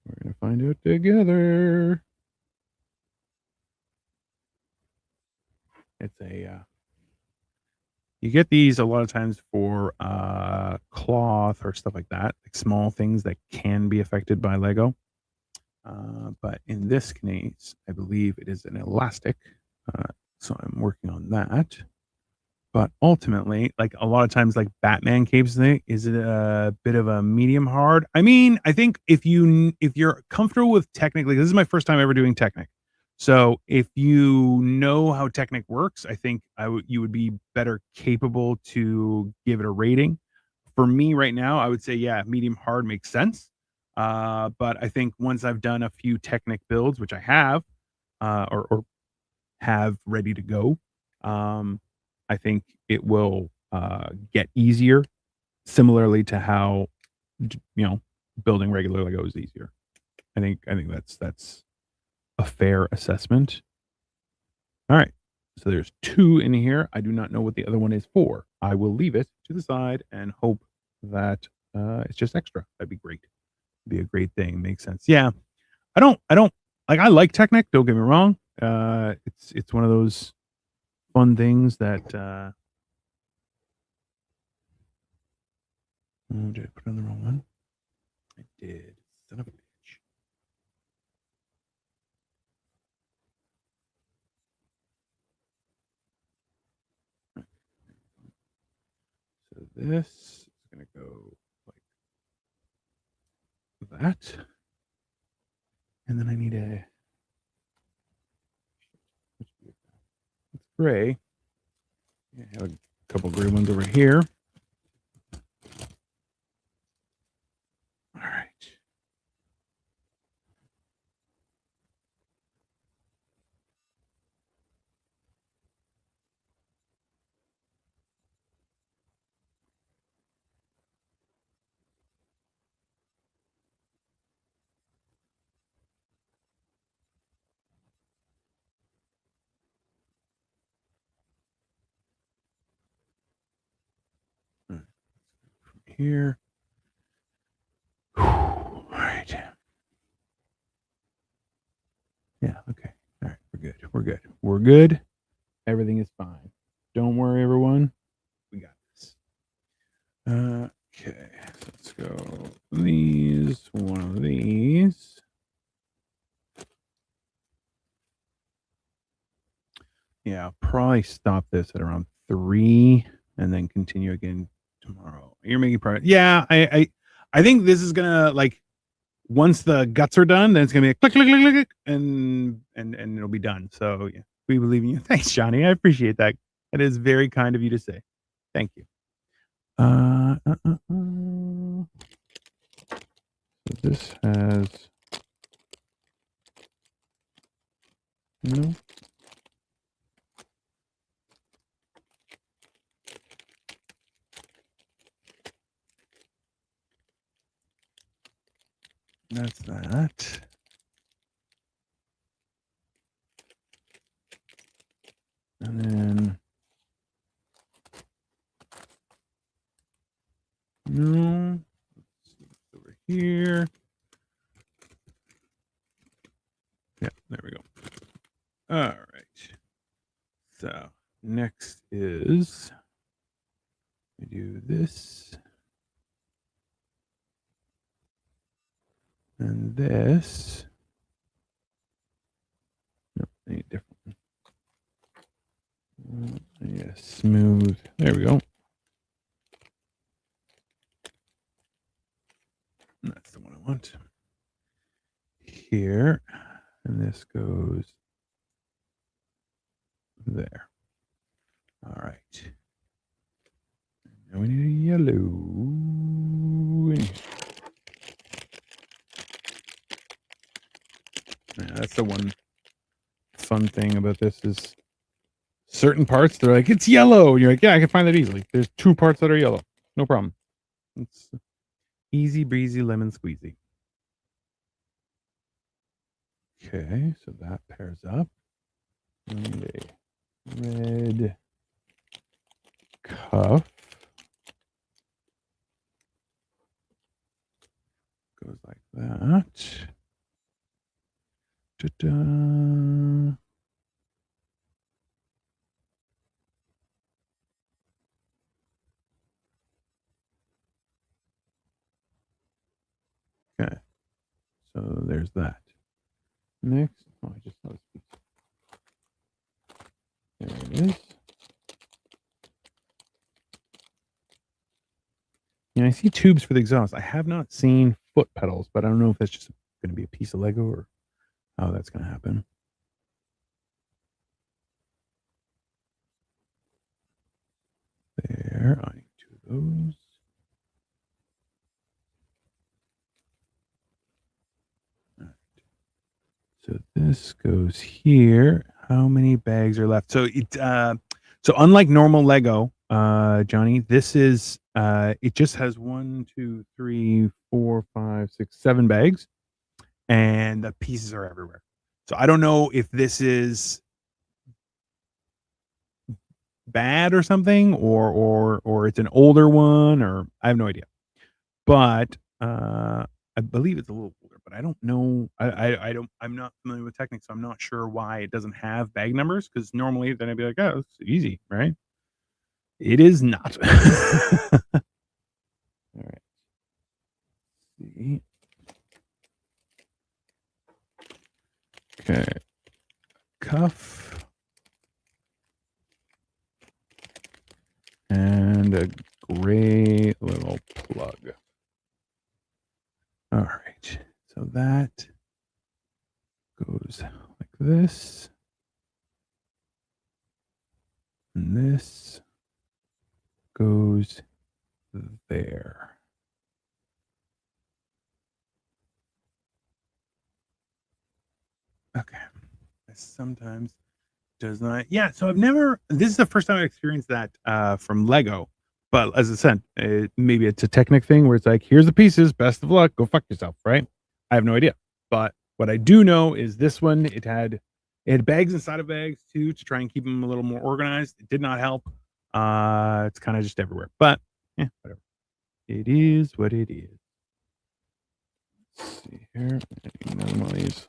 Speaker 2: We're going to find out together. It's you get these a lot of times for cloth or stuff like that, like small things that can be affected by Lego. But in this case, I believe it is an elastic. So I'm working on that. But ultimately, like a lot of times, like Batman capes thing, is it a bit of a medium hard? I mean, I think if you're comfortable with technically, this is my first time ever doing Technic. So if you know how Technic works, I think you would be better capable to give it a rating. For me right now, I would say, yeah, medium hard makes sense. But I think once I've done a few Technic builds, which I have, or have ready to go, I think it will get easier. Similarly to how building regular Lego is easier. I think that's a fair assessment. All right. So there's 2 in here. I do not know what the other one is for. I will leave it to the side and hope that it's just extra. That'd be great. Be a great thing. Makes sense. Yeah. I don't like, I like Technic, don't get me wrong. It's one of those fun things that oh, did I put on the wrong one? I did. Son of a bitch. So this is going to go like that. And then I need a it's gray. Yeah, I have a couple gray ones over here. All right. From here. All right. Yeah, okay. All right, we're good. We're good. We're good. Everything is fine. Don't worry, everyone. We got this. Okay, so let's go these, one of these. Yeah, I'll probably stop this at around 3 and then continue again tomorrow. You're making progress. Yeah, I think this is gonna like once the guts are done, then it's gonna be a click, click, click, click, click, and it'll be done. So yeah, we believe in you. Thanks, Johnny. I appreciate that. That is very kind of you to say. Thank you. So this has no. That's that. And then no. Let's see what's over here. Yeah, there we go. All right. So next is we do this and this. No, I need a different one. Yeah, smooth. There we go. That's the one I want. Here. And this goes there. All right. Now we need a yellow. Yeah, that's the one fun thing about this is certain parts they're like it's yellow and you're like yeah I can find that easily. There's 2 parts that are yellow, no problem. It's easy breezy lemon squeezy. Okay, so that pairs up. And a red cuff goes like that. Ta-da. Okay, so there's that. Next, oh, I just noticed. There it is. Yeah, I see tubes for the exhaust. I have not seen foot pedals, but I don't know if that's just going to be a piece of Lego or how that's going to happen. There, I need 2 of those. All right. So this goes here. How many bags are left? So it so unlike normal Lego, Johnny, this is it just has 1, 2, 3, 4, 5, 6, 7 bags, and the pieces are everywhere. So I don't know if this is bad or something, or it's an older one, or I have no idea. But I believe it's a little older, but but I don't know. I'm not familiar with Technic, so I'm not sure why it doesn't have bag numbers. Because normally, then I'd be like, oh, it's easy, right? It is not. All right. See. Okay. Cuff and a gray little plug. All right. So that goes like this. And this goes there. Okay. Sometimes does not. Yeah. So I've never, this is the first time I experienced that from Lego. But as I said, maybe it's a Technic thing where it's like, here's the pieces, best of luck, go fuck yourself, right? I have no idea. But what I do know is this one, it had bags inside of bags too to try and keep them a little more organized. It did not help. It's kind of just everywhere. But yeah, whatever. It is what it is. Let's see here. Minimize.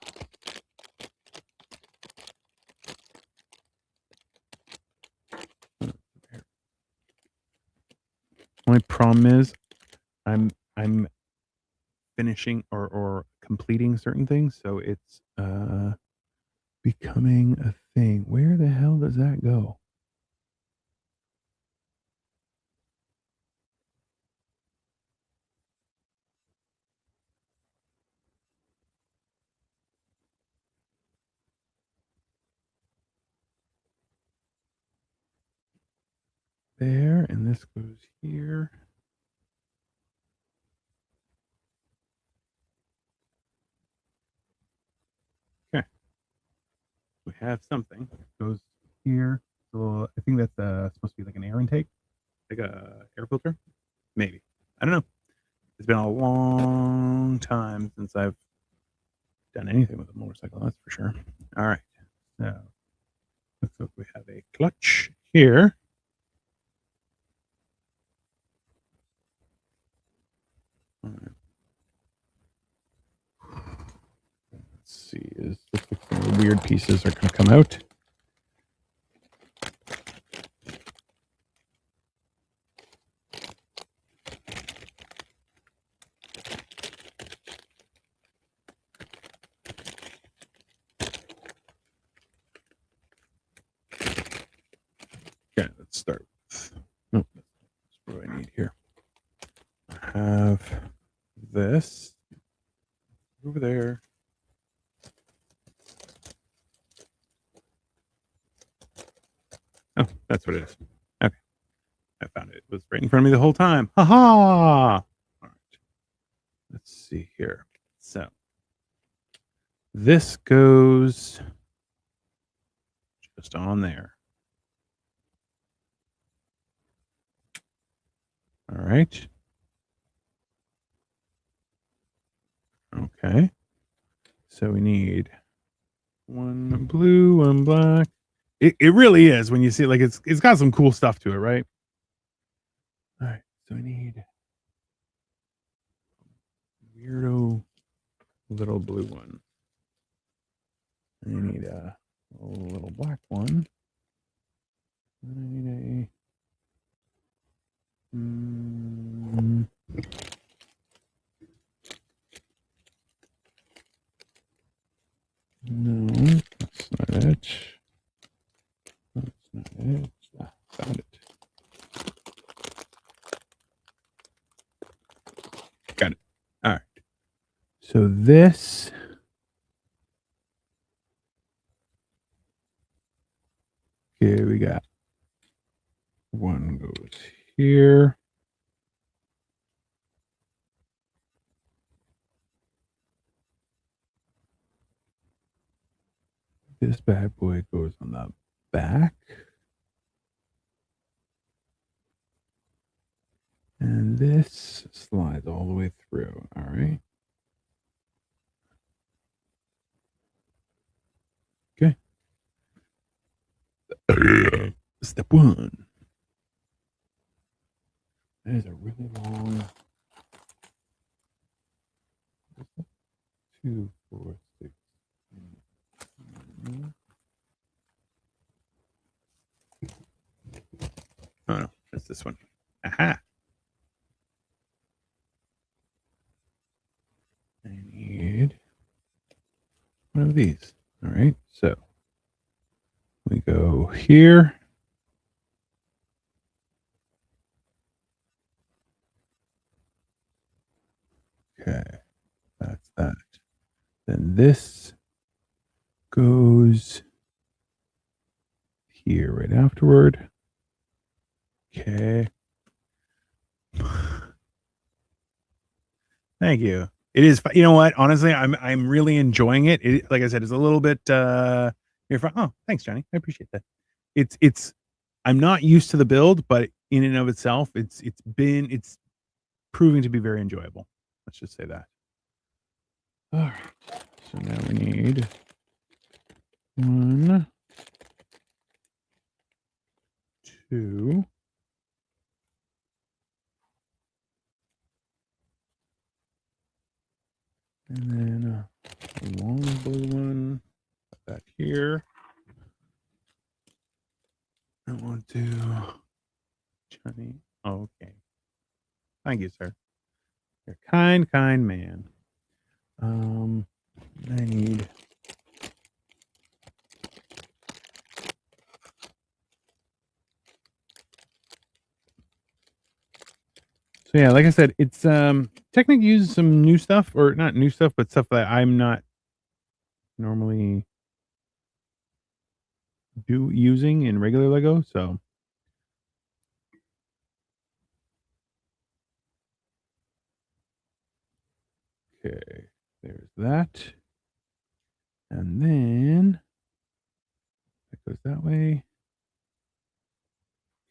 Speaker 2: Only problem is I'm finishing or completing certain things, so it's becoming a thing. Where the hell does that go? There, and this goes here. Okay. We have something. It goes here. So I think that's supposed to be like an air intake, like a air filter. Maybe. I don't know. It's been a long time since I've done anything with a motorcycle, that's for sure. All right. So looks like we have a clutch here. All right. Let's see, is the weird pieces are going to come out. Okay, let's start with, oh, that's what I need here. I have this over there. Oh, that's what it is. Okay. I found it. It was right in front of me the whole time. Ha ha! All right. Let's see here. So this goes just on there. All right. Okay. So we need one blue, one black. It really is when you see it, like it's got some cool stuff to it, right? All right. So we need weirdo little blue one. And you need a little black one. And I need a no, that's not it. That's not it. Found it. Got it. All right. So this here we got one goes here. This bad boy goes on the back. And this slides all the way through. All right. Okay. Step one. That is a really long 2, 4, 6. Oh no, it's this one. Aha. I need one of these. All right, so we go here. Okay, that's that. Then this goes here right afterward. Okay. Thank you. It is. You know what? Honestly, I'm really enjoying it. Like I said, it's a little bit. Oh, thanks, Johnny. I appreciate that. It's. I'm not used to the build, but in and of itself, it's proving to be very enjoyable. Let's just say that. All right. So now we need 1, 2. And then a long blue one. Put that here. I want to. Johnny. Okay. Thank you, sir. You're a kind man. I need. So yeah, like I said, it's Technic uses some new stuff, or not new stuff, but stuff that I'm not normally using in regular Lego. So okay, there's that, and then it goes that way.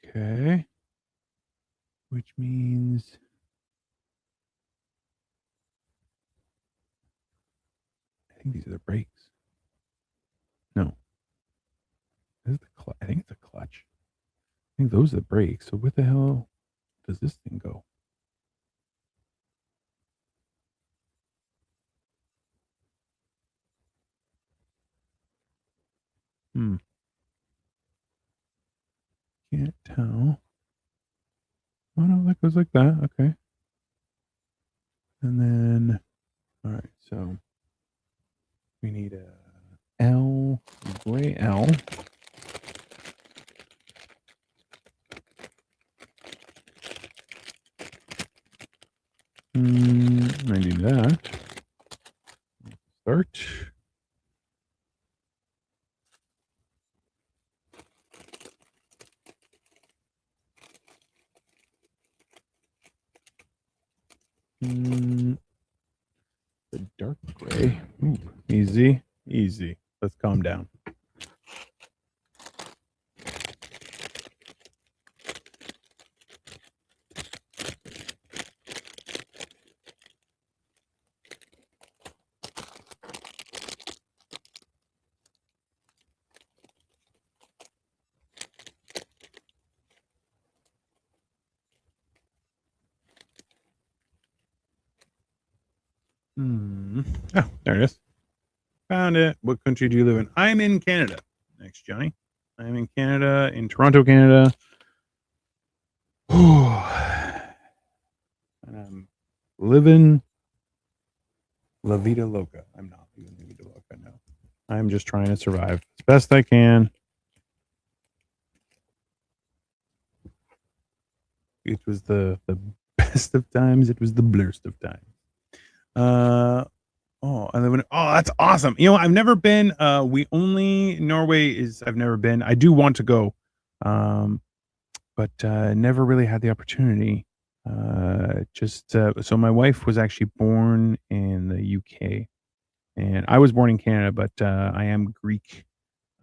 Speaker 2: Okay, which means I think these are the brakes. No, this is the I think it's a clutch. I think those are the brakes. So where the hell does this thing go? Can't tell. Oh no, that goes like that. Okay. And then, all right, so we need a L, gray L. I do that. Start. The dark gray. Ooh, easy, easy. Let's calm down. Oh, there it is. Found it. What country do you live in? I'm in Canada. Thanks, Johnny. I'm in Canada, in Toronto, Canada. And I'm living La Vida Loca. I'm not living La Vida Loca, no. I'm just trying to survive as best I can. It was the best of times. It was the blurst of times. I live in. Oh, that's awesome. You know, I've never been. Norway is. I've never been. I do want to go, but never really had the opportunity. So my wife was actually born in the UK, and I was born in Canada, but I am Greek,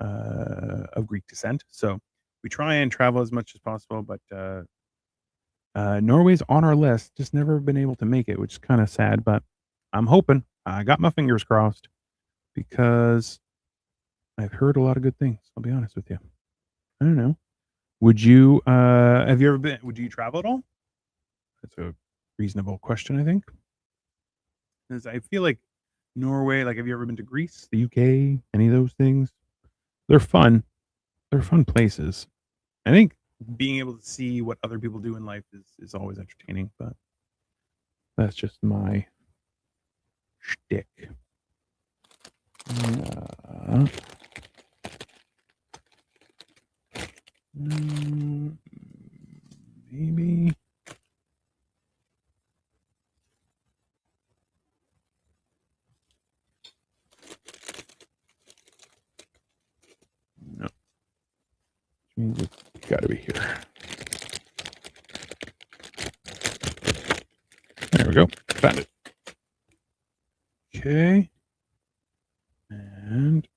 Speaker 2: of Greek descent. So we try and travel as much as possible, but Norway's on our list. Just never been able to make it, which is kind of sad. But I'm hoping. I got my fingers crossed because I've heard a lot of good things. I'll be honest with you. I don't know. Would you? Have you ever been? Would you travel at all? That's a reasonable question, I think. Because I feel like Norway. Like, have you ever been to Greece, the UK, any of those things? They're fun. They're fun places. I think being able to see what other people do in life is always entertaining, but that's just my shtick. Maybe. No. Which means it's got to be here. There we go. Found it. Okay. And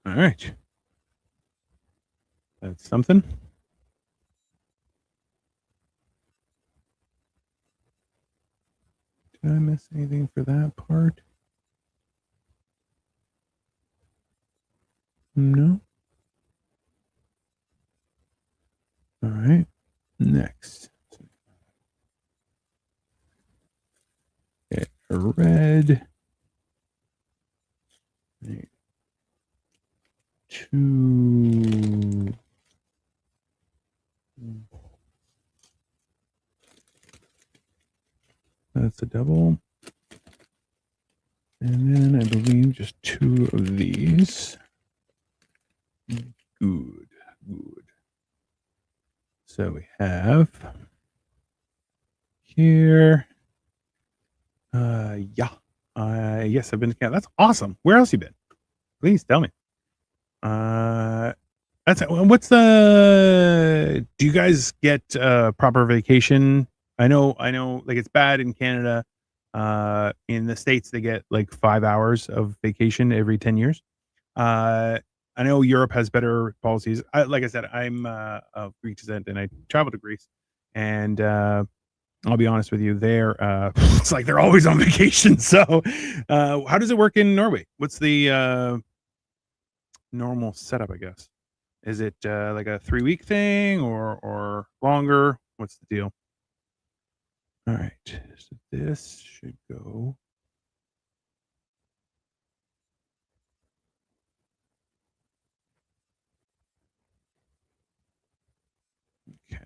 Speaker 2: all right. That's something. Did I miss anything for that part? No. All right. Next. Okay. Red. 2. That's a double. And then I believe just 2 of these. Good. So we have here. Yeah. Yes, I've been to Canada. That's awesome. Where else you been? Please tell me. What's the? Do you guys get proper vacation? I know. Like, it's bad in Canada. In the States, they get like 5 hours of vacation every 10 years. I know Europe has better policies. Like I said, I'm of Greek descent, and I traveled to Greece, and I'll be honest with you, it's like they're always on vacation. So, how does it work in Norway? What's the normal setup, I guess? Is it like a 3-week thing or longer? What's the deal? All right, so this should go. Okay.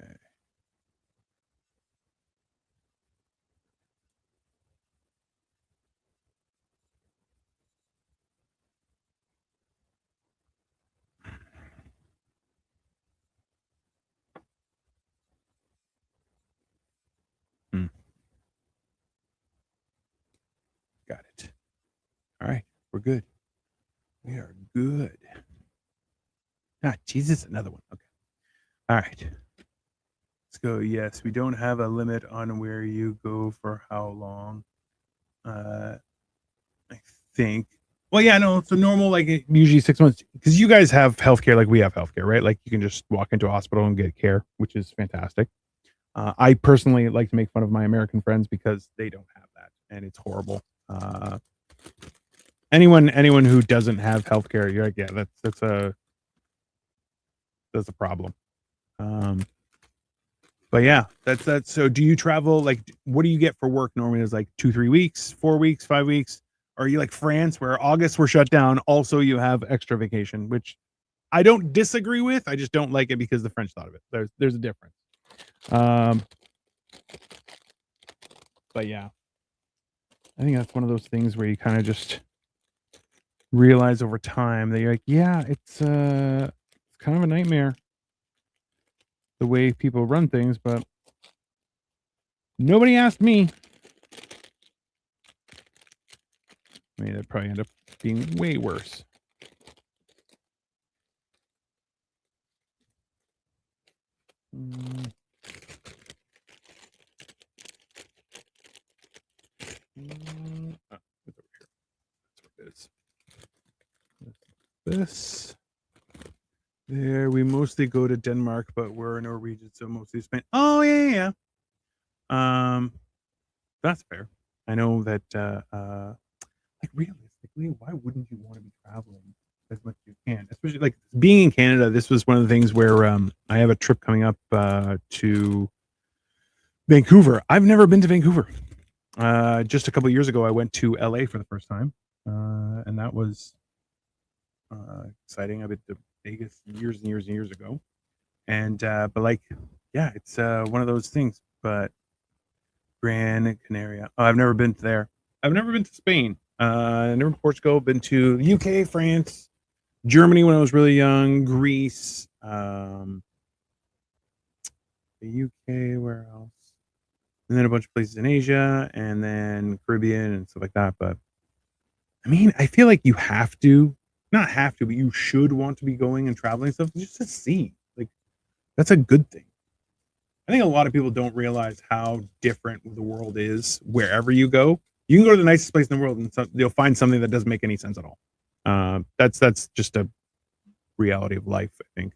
Speaker 2: Got it. All right, we're good. We are good. Jesus, another one. Okay. All right. Let's go. Yes, we don't have a limit on where you go for how long. I think. Well, yeah, no, it's a normal, like, usually 6 months, because you guys have healthcare like we have healthcare, right? Like, you can just walk into a hospital and get care, which is fantastic. I personally like to make fun of my American friends because they don't have that, and it's horrible. Anyone who doesn't have healthcare, you're like, yeah, that's a problem. But yeah, that's. So, do you travel? Like, what do you get for work normally? Is like 2-3 weeks, 4 weeks, 5 weeks? Or are you like France, where August we're shut down? Also, you have extra vacation, which I don't disagree with. I just don't like it because the French thought of it. There's a difference. But yeah, I think that's one of those things where you kind of just realize over time that you're like, yeah, it's kind of a nightmare the way people run things, but nobody asked me. I mean, it'd probably end up being way worse. It's over here. That's what it is. This. There, we mostly go to Denmark, but we're in Norwegian, so mostly Spain. Oh, yeah. That's fair. I know that, like, realistically, why wouldn't you want to be traveling as much as you can. Especially like being in Canada, this was one of the things where I have a trip coming up to Vancouver. I've never been to Vancouver. Just a couple of years ago, I went to LA for the first time, and that was exciting. I've been to Vegas years and years and years ago, and but like, yeah, it's one of those things. But Gran Canaria, I've never been there. I've never been to Spain. Never been to Portugal. Been to the UK, France, Germany when I was really young. Greece, the UK. Where else? And then a bunch of places in Asia, and then Caribbean and stuff like that. But I mean, I feel like you have to, not have to, but you should want to be going and traveling and stuff just to see. Like, that's a good thing. I think a lot of people don't realize how different the world is wherever you go. You can go to the nicest place in the world and you'll find something that doesn't make any sense at all. That's just a reality of life, I think,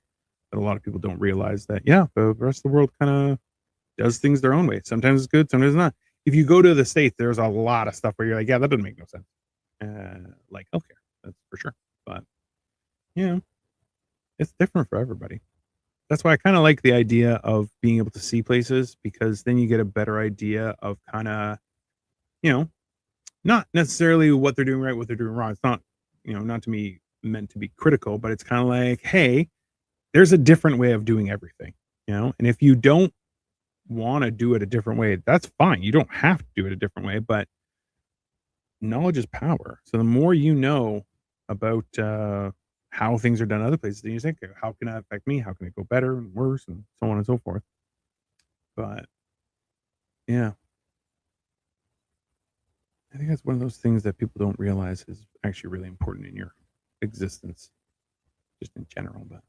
Speaker 2: that a lot of people don't realize that, yeah, the rest of the world kind of does things their own way. Sometimes it's good, sometimes it's not. If you go to the States, there's a lot of stuff where you're like, yeah, that doesn't make no sense. Like healthcare, that's for sure. But yeah, it's different for everybody. That's why I kind of like the idea of being able to see places, because then you get a better idea of kind of, you know, not necessarily what they're doing right, what they're doing wrong. It's not, not to be meant to be critical, but it's kind of like, hey, there's a different way of doing everything, and if you don't want to do it a different way, that's fine. You don't have to do it a different way, but knowledge is power. So the more you know about how things are done in other places, then you think, how can that affect me? How can it go better and worse, and so on and so forth. But yeah, I think that's one of those things that people don't realize is actually really important in your existence, just in general. But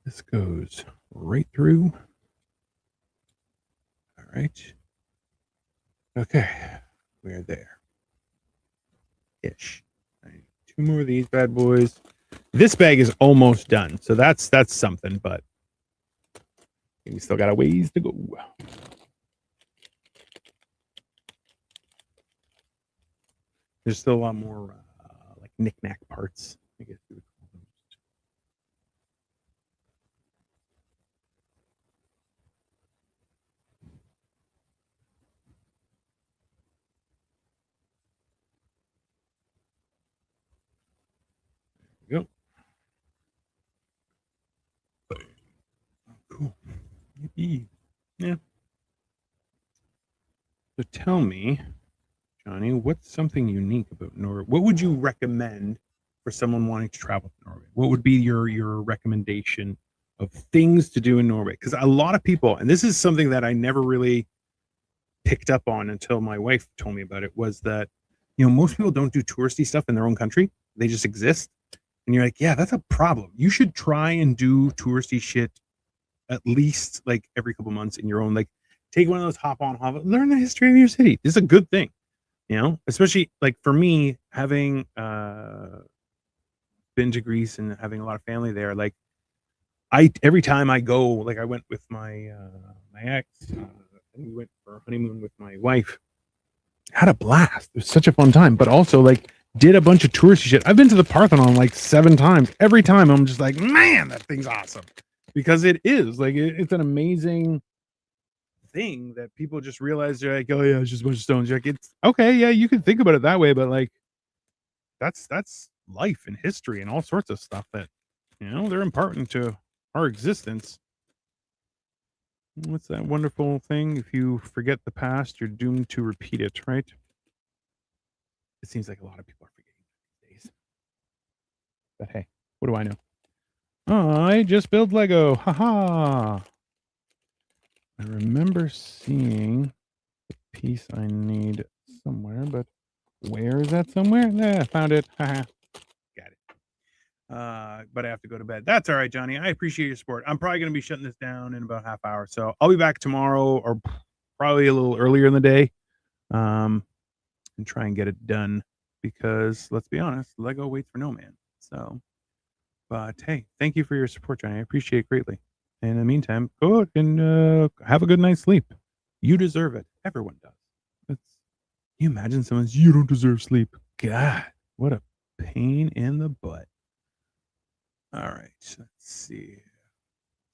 Speaker 2: this goes right through. All right. Okay. We're there. Ish. Right. 2 more of these bad boys. This bag is almost done. So that's something, but we still got a ways to go. There's still a lot more like knick-knack parts, I guess you would call them. There we go. Cool. Yippee. Yeah. So tell me, Johnny, what's something unique about Norway? What would you recommend for someone wanting to travel to Norway? What would be your recommendation of things to do in Norway? Because a lot of people, and this is something that I never really picked up on until my wife told me about it, was that, most people don't do touristy stuff in their own country. They just exist. And you're like, yeah, that's a problem. You should try and do touristy shit at least like every couple months in your own, like take one of those hop on, learn the history of your city. This is a good thing, especially like for me, having been to Greece and having a lot of family there. Like every time I go, like I went with my ex, and we went for a honeymoon with my wife. Had a blast. It was such a fun time, but also like did a bunch of touristy shit. I've been to the Parthenon like 7 times. Every time I'm just like, man, that thing's awesome, because it is like it's an amazing thing that people just realize. They're like, oh yeah, it's just a bunch of stones. You're like, it's okay, yeah, you can think about it that way, but like that's life and history and all sorts of stuff that they're important to our existence. What's that wonderful thing? If you forget the past, you're doomed to repeat it, right? It seems like a lot of people are forgetting these days. But hey, what do I know? I just built Lego. Haha. I remember seeing the piece I need somewhere, but where is that somewhere? There, I found it. Haha. Got it. But I have to go to bed. That's all right, Johnny. I appreciate your support. I'm probably going to be shutting this down in about half hour. So I'll be back tomorrow or probably a little earlier in the day. And try and get it done, because let's be honest, Lego waits for no man. So, but hey, thank you for your support, Johnny. I appreciate it greatly. And in the meantime, go out and have a good night's sleep. You deserve it. Everyone does. you imagine someone's, you don't deserve sleep? God, what a pain in the butt. All right, let's see.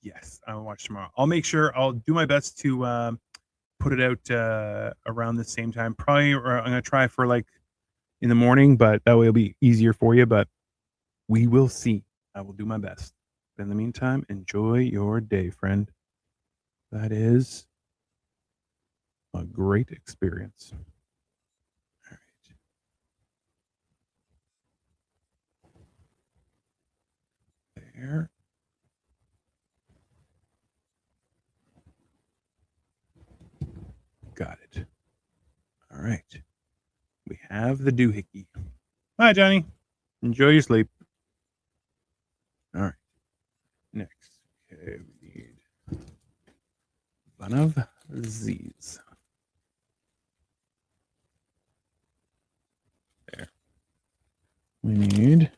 Speaker 2: Yes, I'll watch tomorrow. I'll make sure, I'll do my best to put it out around the same time. Probably, or I'm going to try for like in the morning, but that way it'll be easier for you. But we will see. I will do my best. But in the meantime, enjoy your day, friend. That is a great experience. All right. There. Got it. All right. We have the doohickey. Bye, Johnny. Enjoy your sleep. All right. Next. Okay, we need one of these. There. We need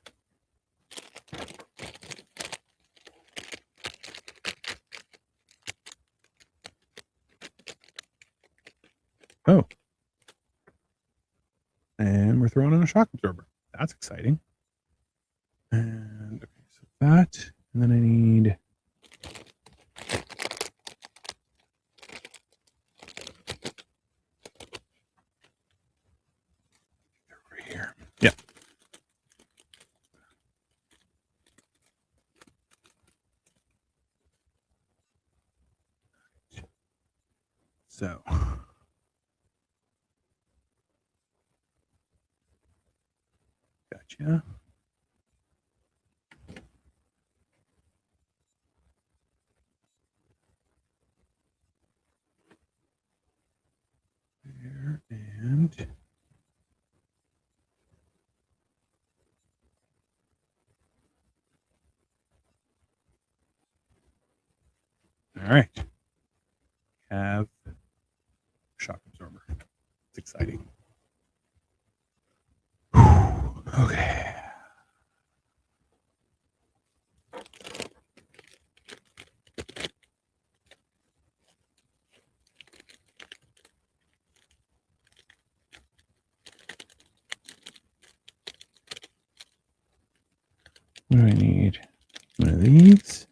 Speaker 2: oh. And we're throwing in a shock absorber. That's exciting. And okay, so that, and then I need over here. Yeah. So gotcha. There and all right. Have shock absorber. It's exciting. Okay. What do I need? One of these.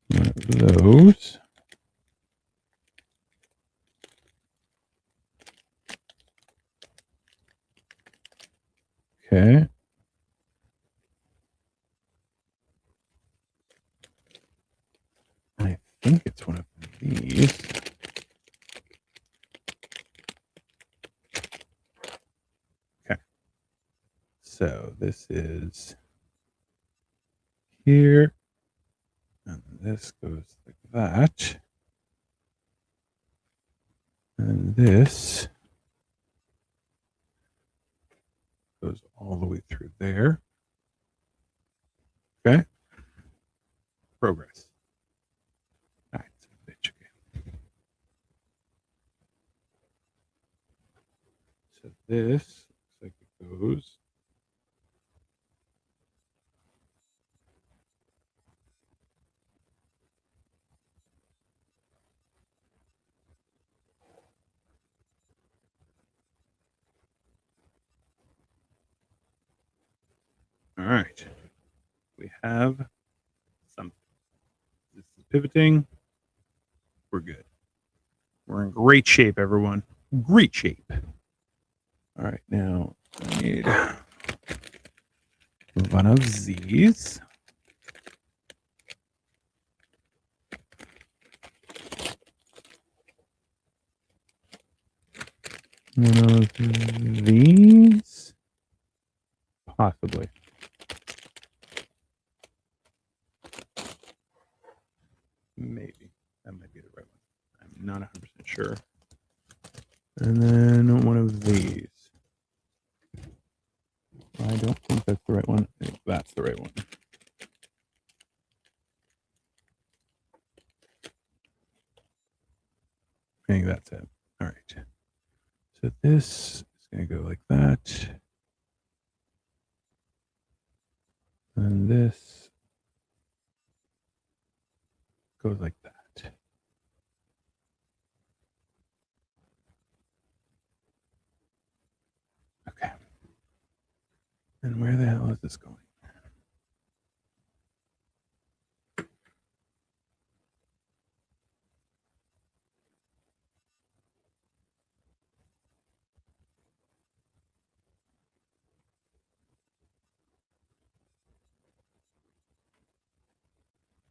Speaker 2: One of those. Okay. I think it's one of these. Okay. So this is here. And this goes like that. And this goes all the way through there. Okay. Progress. All right. So this looks like it goes. All right. We have something. This is pivoting. We're good. We're in great shape, everyone. Great shape. All right. Now I need one of these. One of these. Possibly. Maybe. That might be the right one. I'm not 100% sure. And then one of these. I don't think that's the right one. I think that's the right one. I think that's it. All right. So this is going to go like that. And this goes like that. And where the hell is this going?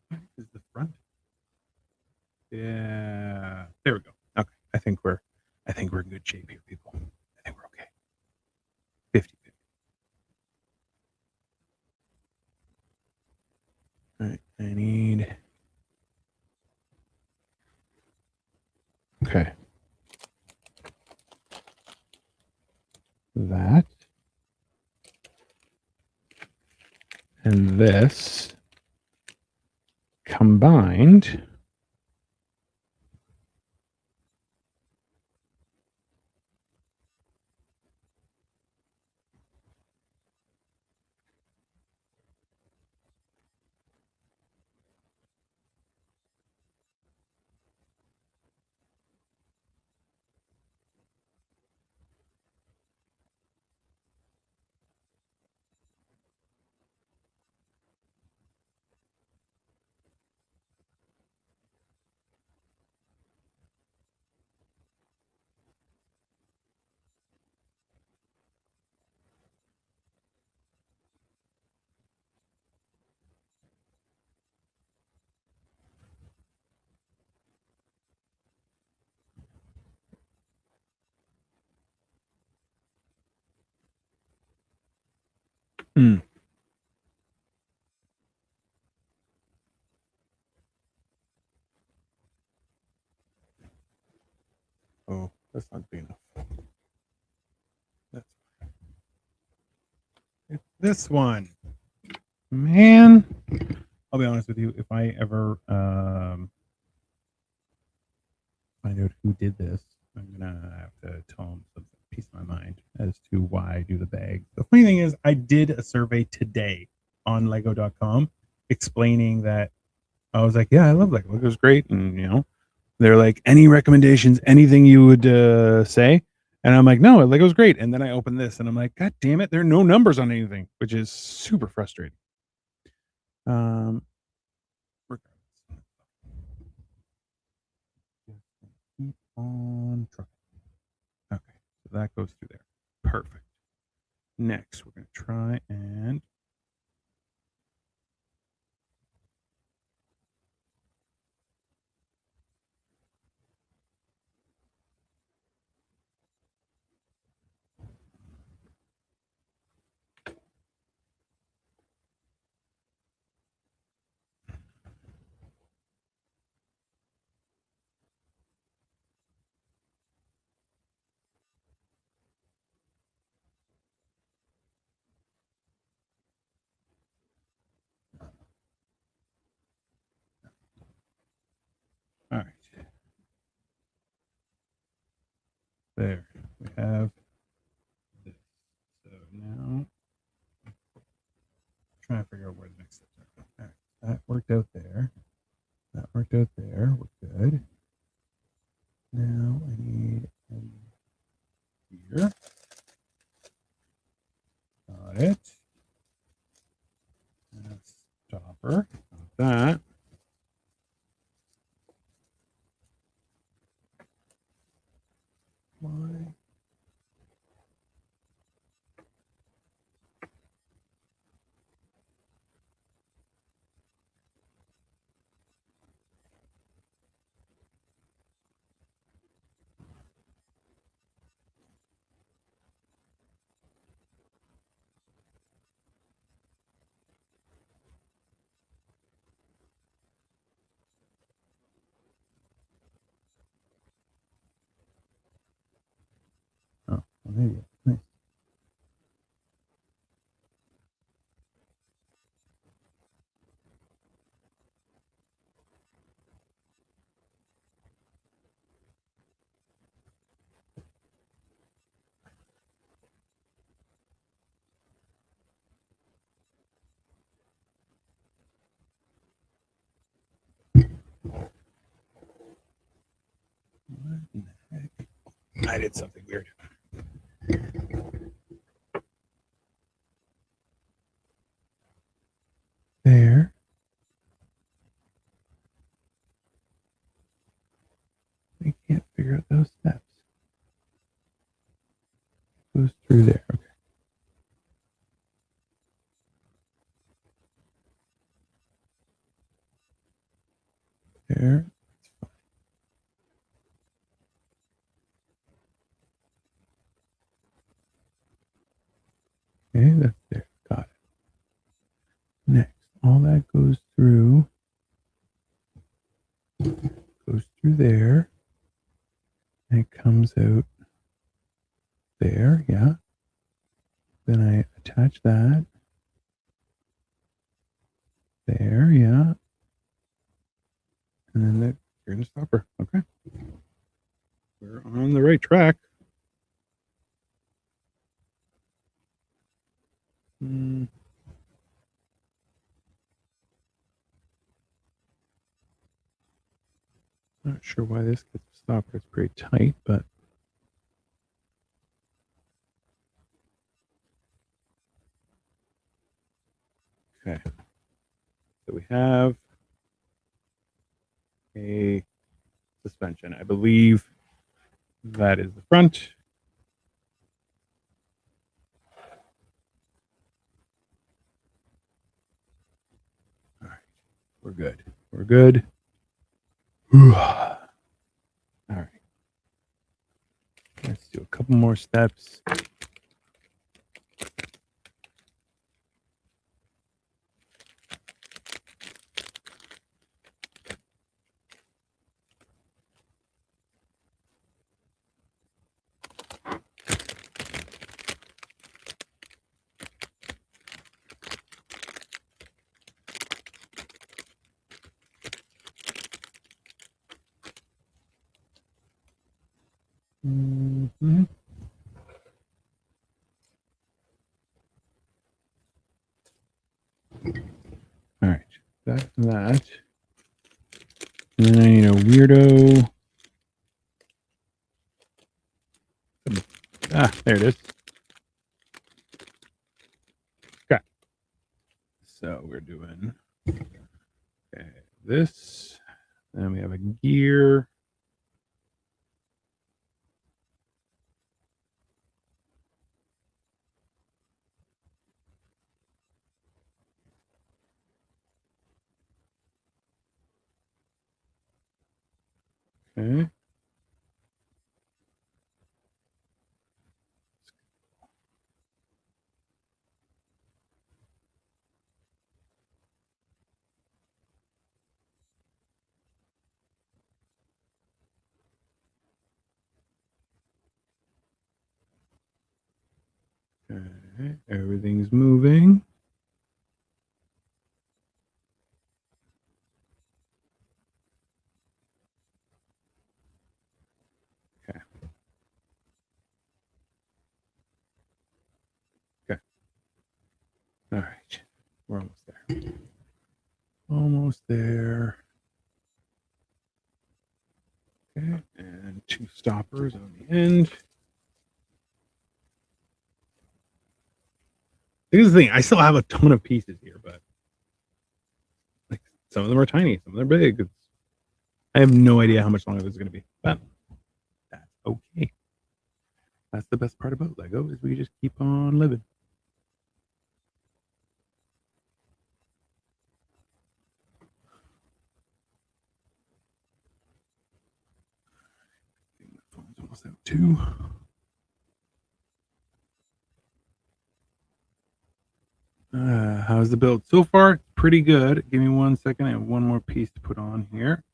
Speaker 2: What is the front? Yeah, there we go. Okay, I think we're in good shape here, people. I think we're okay. 50. All right, I need. Okay. That. And this combined. Mm. Oh, that's not big enough. That's it's this one. Man, I'll be honest with you. If I ever find out who did this, I'm gonna have to tell them some piece of my mind as to why I do the bag. The funny thing is, I did a survey today on Lego.com explaining that I was like, yeah, I love Lego. Lego's great, and they're like, any recommendations, anything you would say? And I'm like, no, Lego's great. And then I open this, and I'm like, God damn it, there are no numbers on anything, which is super frustrating. Keep on trucking. Okay, so that goes through there. Perfect. Next, we're going to try and all right. There we have this. So now trying to figure out where the next steps are. All right, that worked out there. That worked out there. We're good. Now I need here. Got it. And a stopper. Got that. Why? Oh, well, there you go. Nice. What in the heck? I did something weird. through there. Okay. There. Okay, that's there. Got it. Next, all that goes through there, and it comes out there. Yeah. Then I attach that there. Yeah. And then you're in the stopper. Okay. We're on the right track. Not sure why this gets a stopper. It's pretty tight, but okay. So we have a suspension. I believe that is the front. All right. We're good. We're good. All right. Let's do a couple more steps. Mm-hmm. All right, that's that. And then I need a weirdo. Ah, there it is. Okay. So we're doing this. Then we have a gear. Okay. Okay. Everything's moving. Okay. Okay. All right. We're almost there. Almost there. Okay. And 2 stoppers on the end. Here's the thing. I still have a ton of pieces here, but like some of them are tiny, some of them are big. I have no idea how much longer this is going to be, but that's okay. That's the best part about Lego is we just keep on living. My phone's almost out too. How's the build so far? Pretty good. Give me 1 second. I have one more piece to put on here.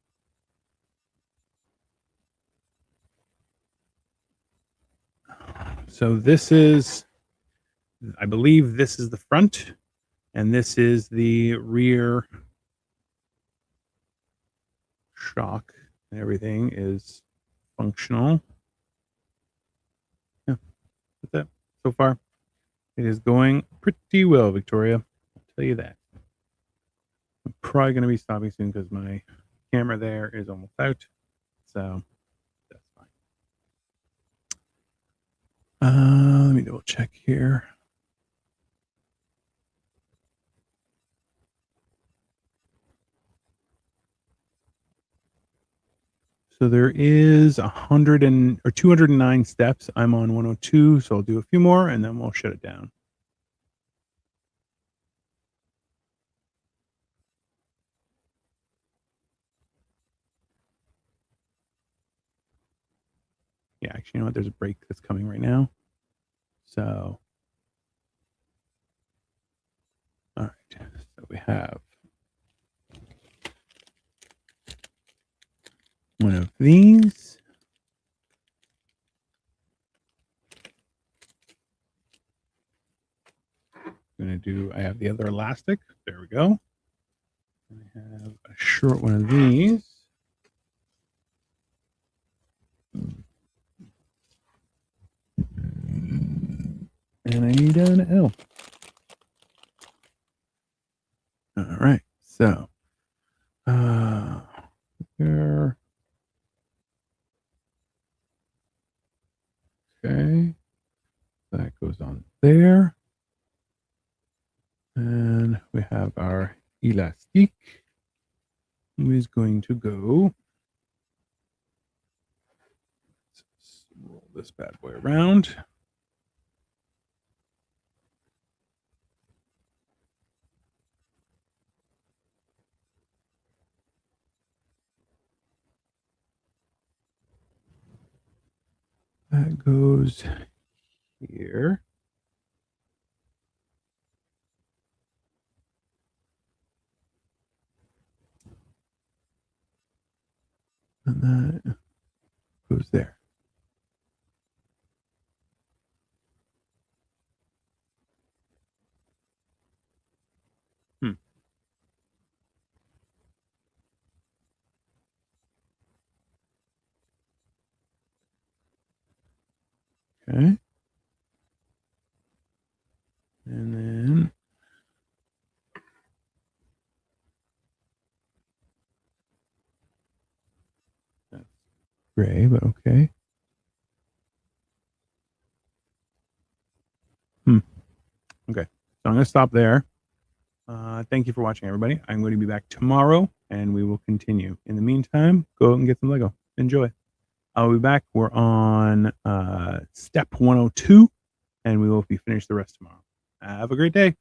Speaker 2: So this is, I believe this is the front, and this is the rear shock, and everything is functional. Yeah, that's it. So far, it is going pretty well, Victoria. I'll tell you that. I'm probably going to be stopping soon because my camera there is almost out. So that's fine. Let me double check here. So there is 209 steps. I'm on 102, so I'll do a few more and then we'll shut it down. Yeah, actually, you know what? There's a break that's coming right now. So, all right. So we have one of these. I'm going to do, I have the other elastic. There we go. And I have a short one of these. And I need an L. All right. So, here. Okay. That goes on there. And we have our elastic, who is going to go. Let's roll this bad boy around. That goes here. And that goes there. Okay. And then that's gray, but okay. Okay. So I'm going to stop there. Thank you for watching, everybody. I'm going to be back tomorrow and we will continue. In the meantime, go out and get some Lego. Enjoy. I'll be back. We're on step 102 and we will be finished the rest tomorrow. Have a great day.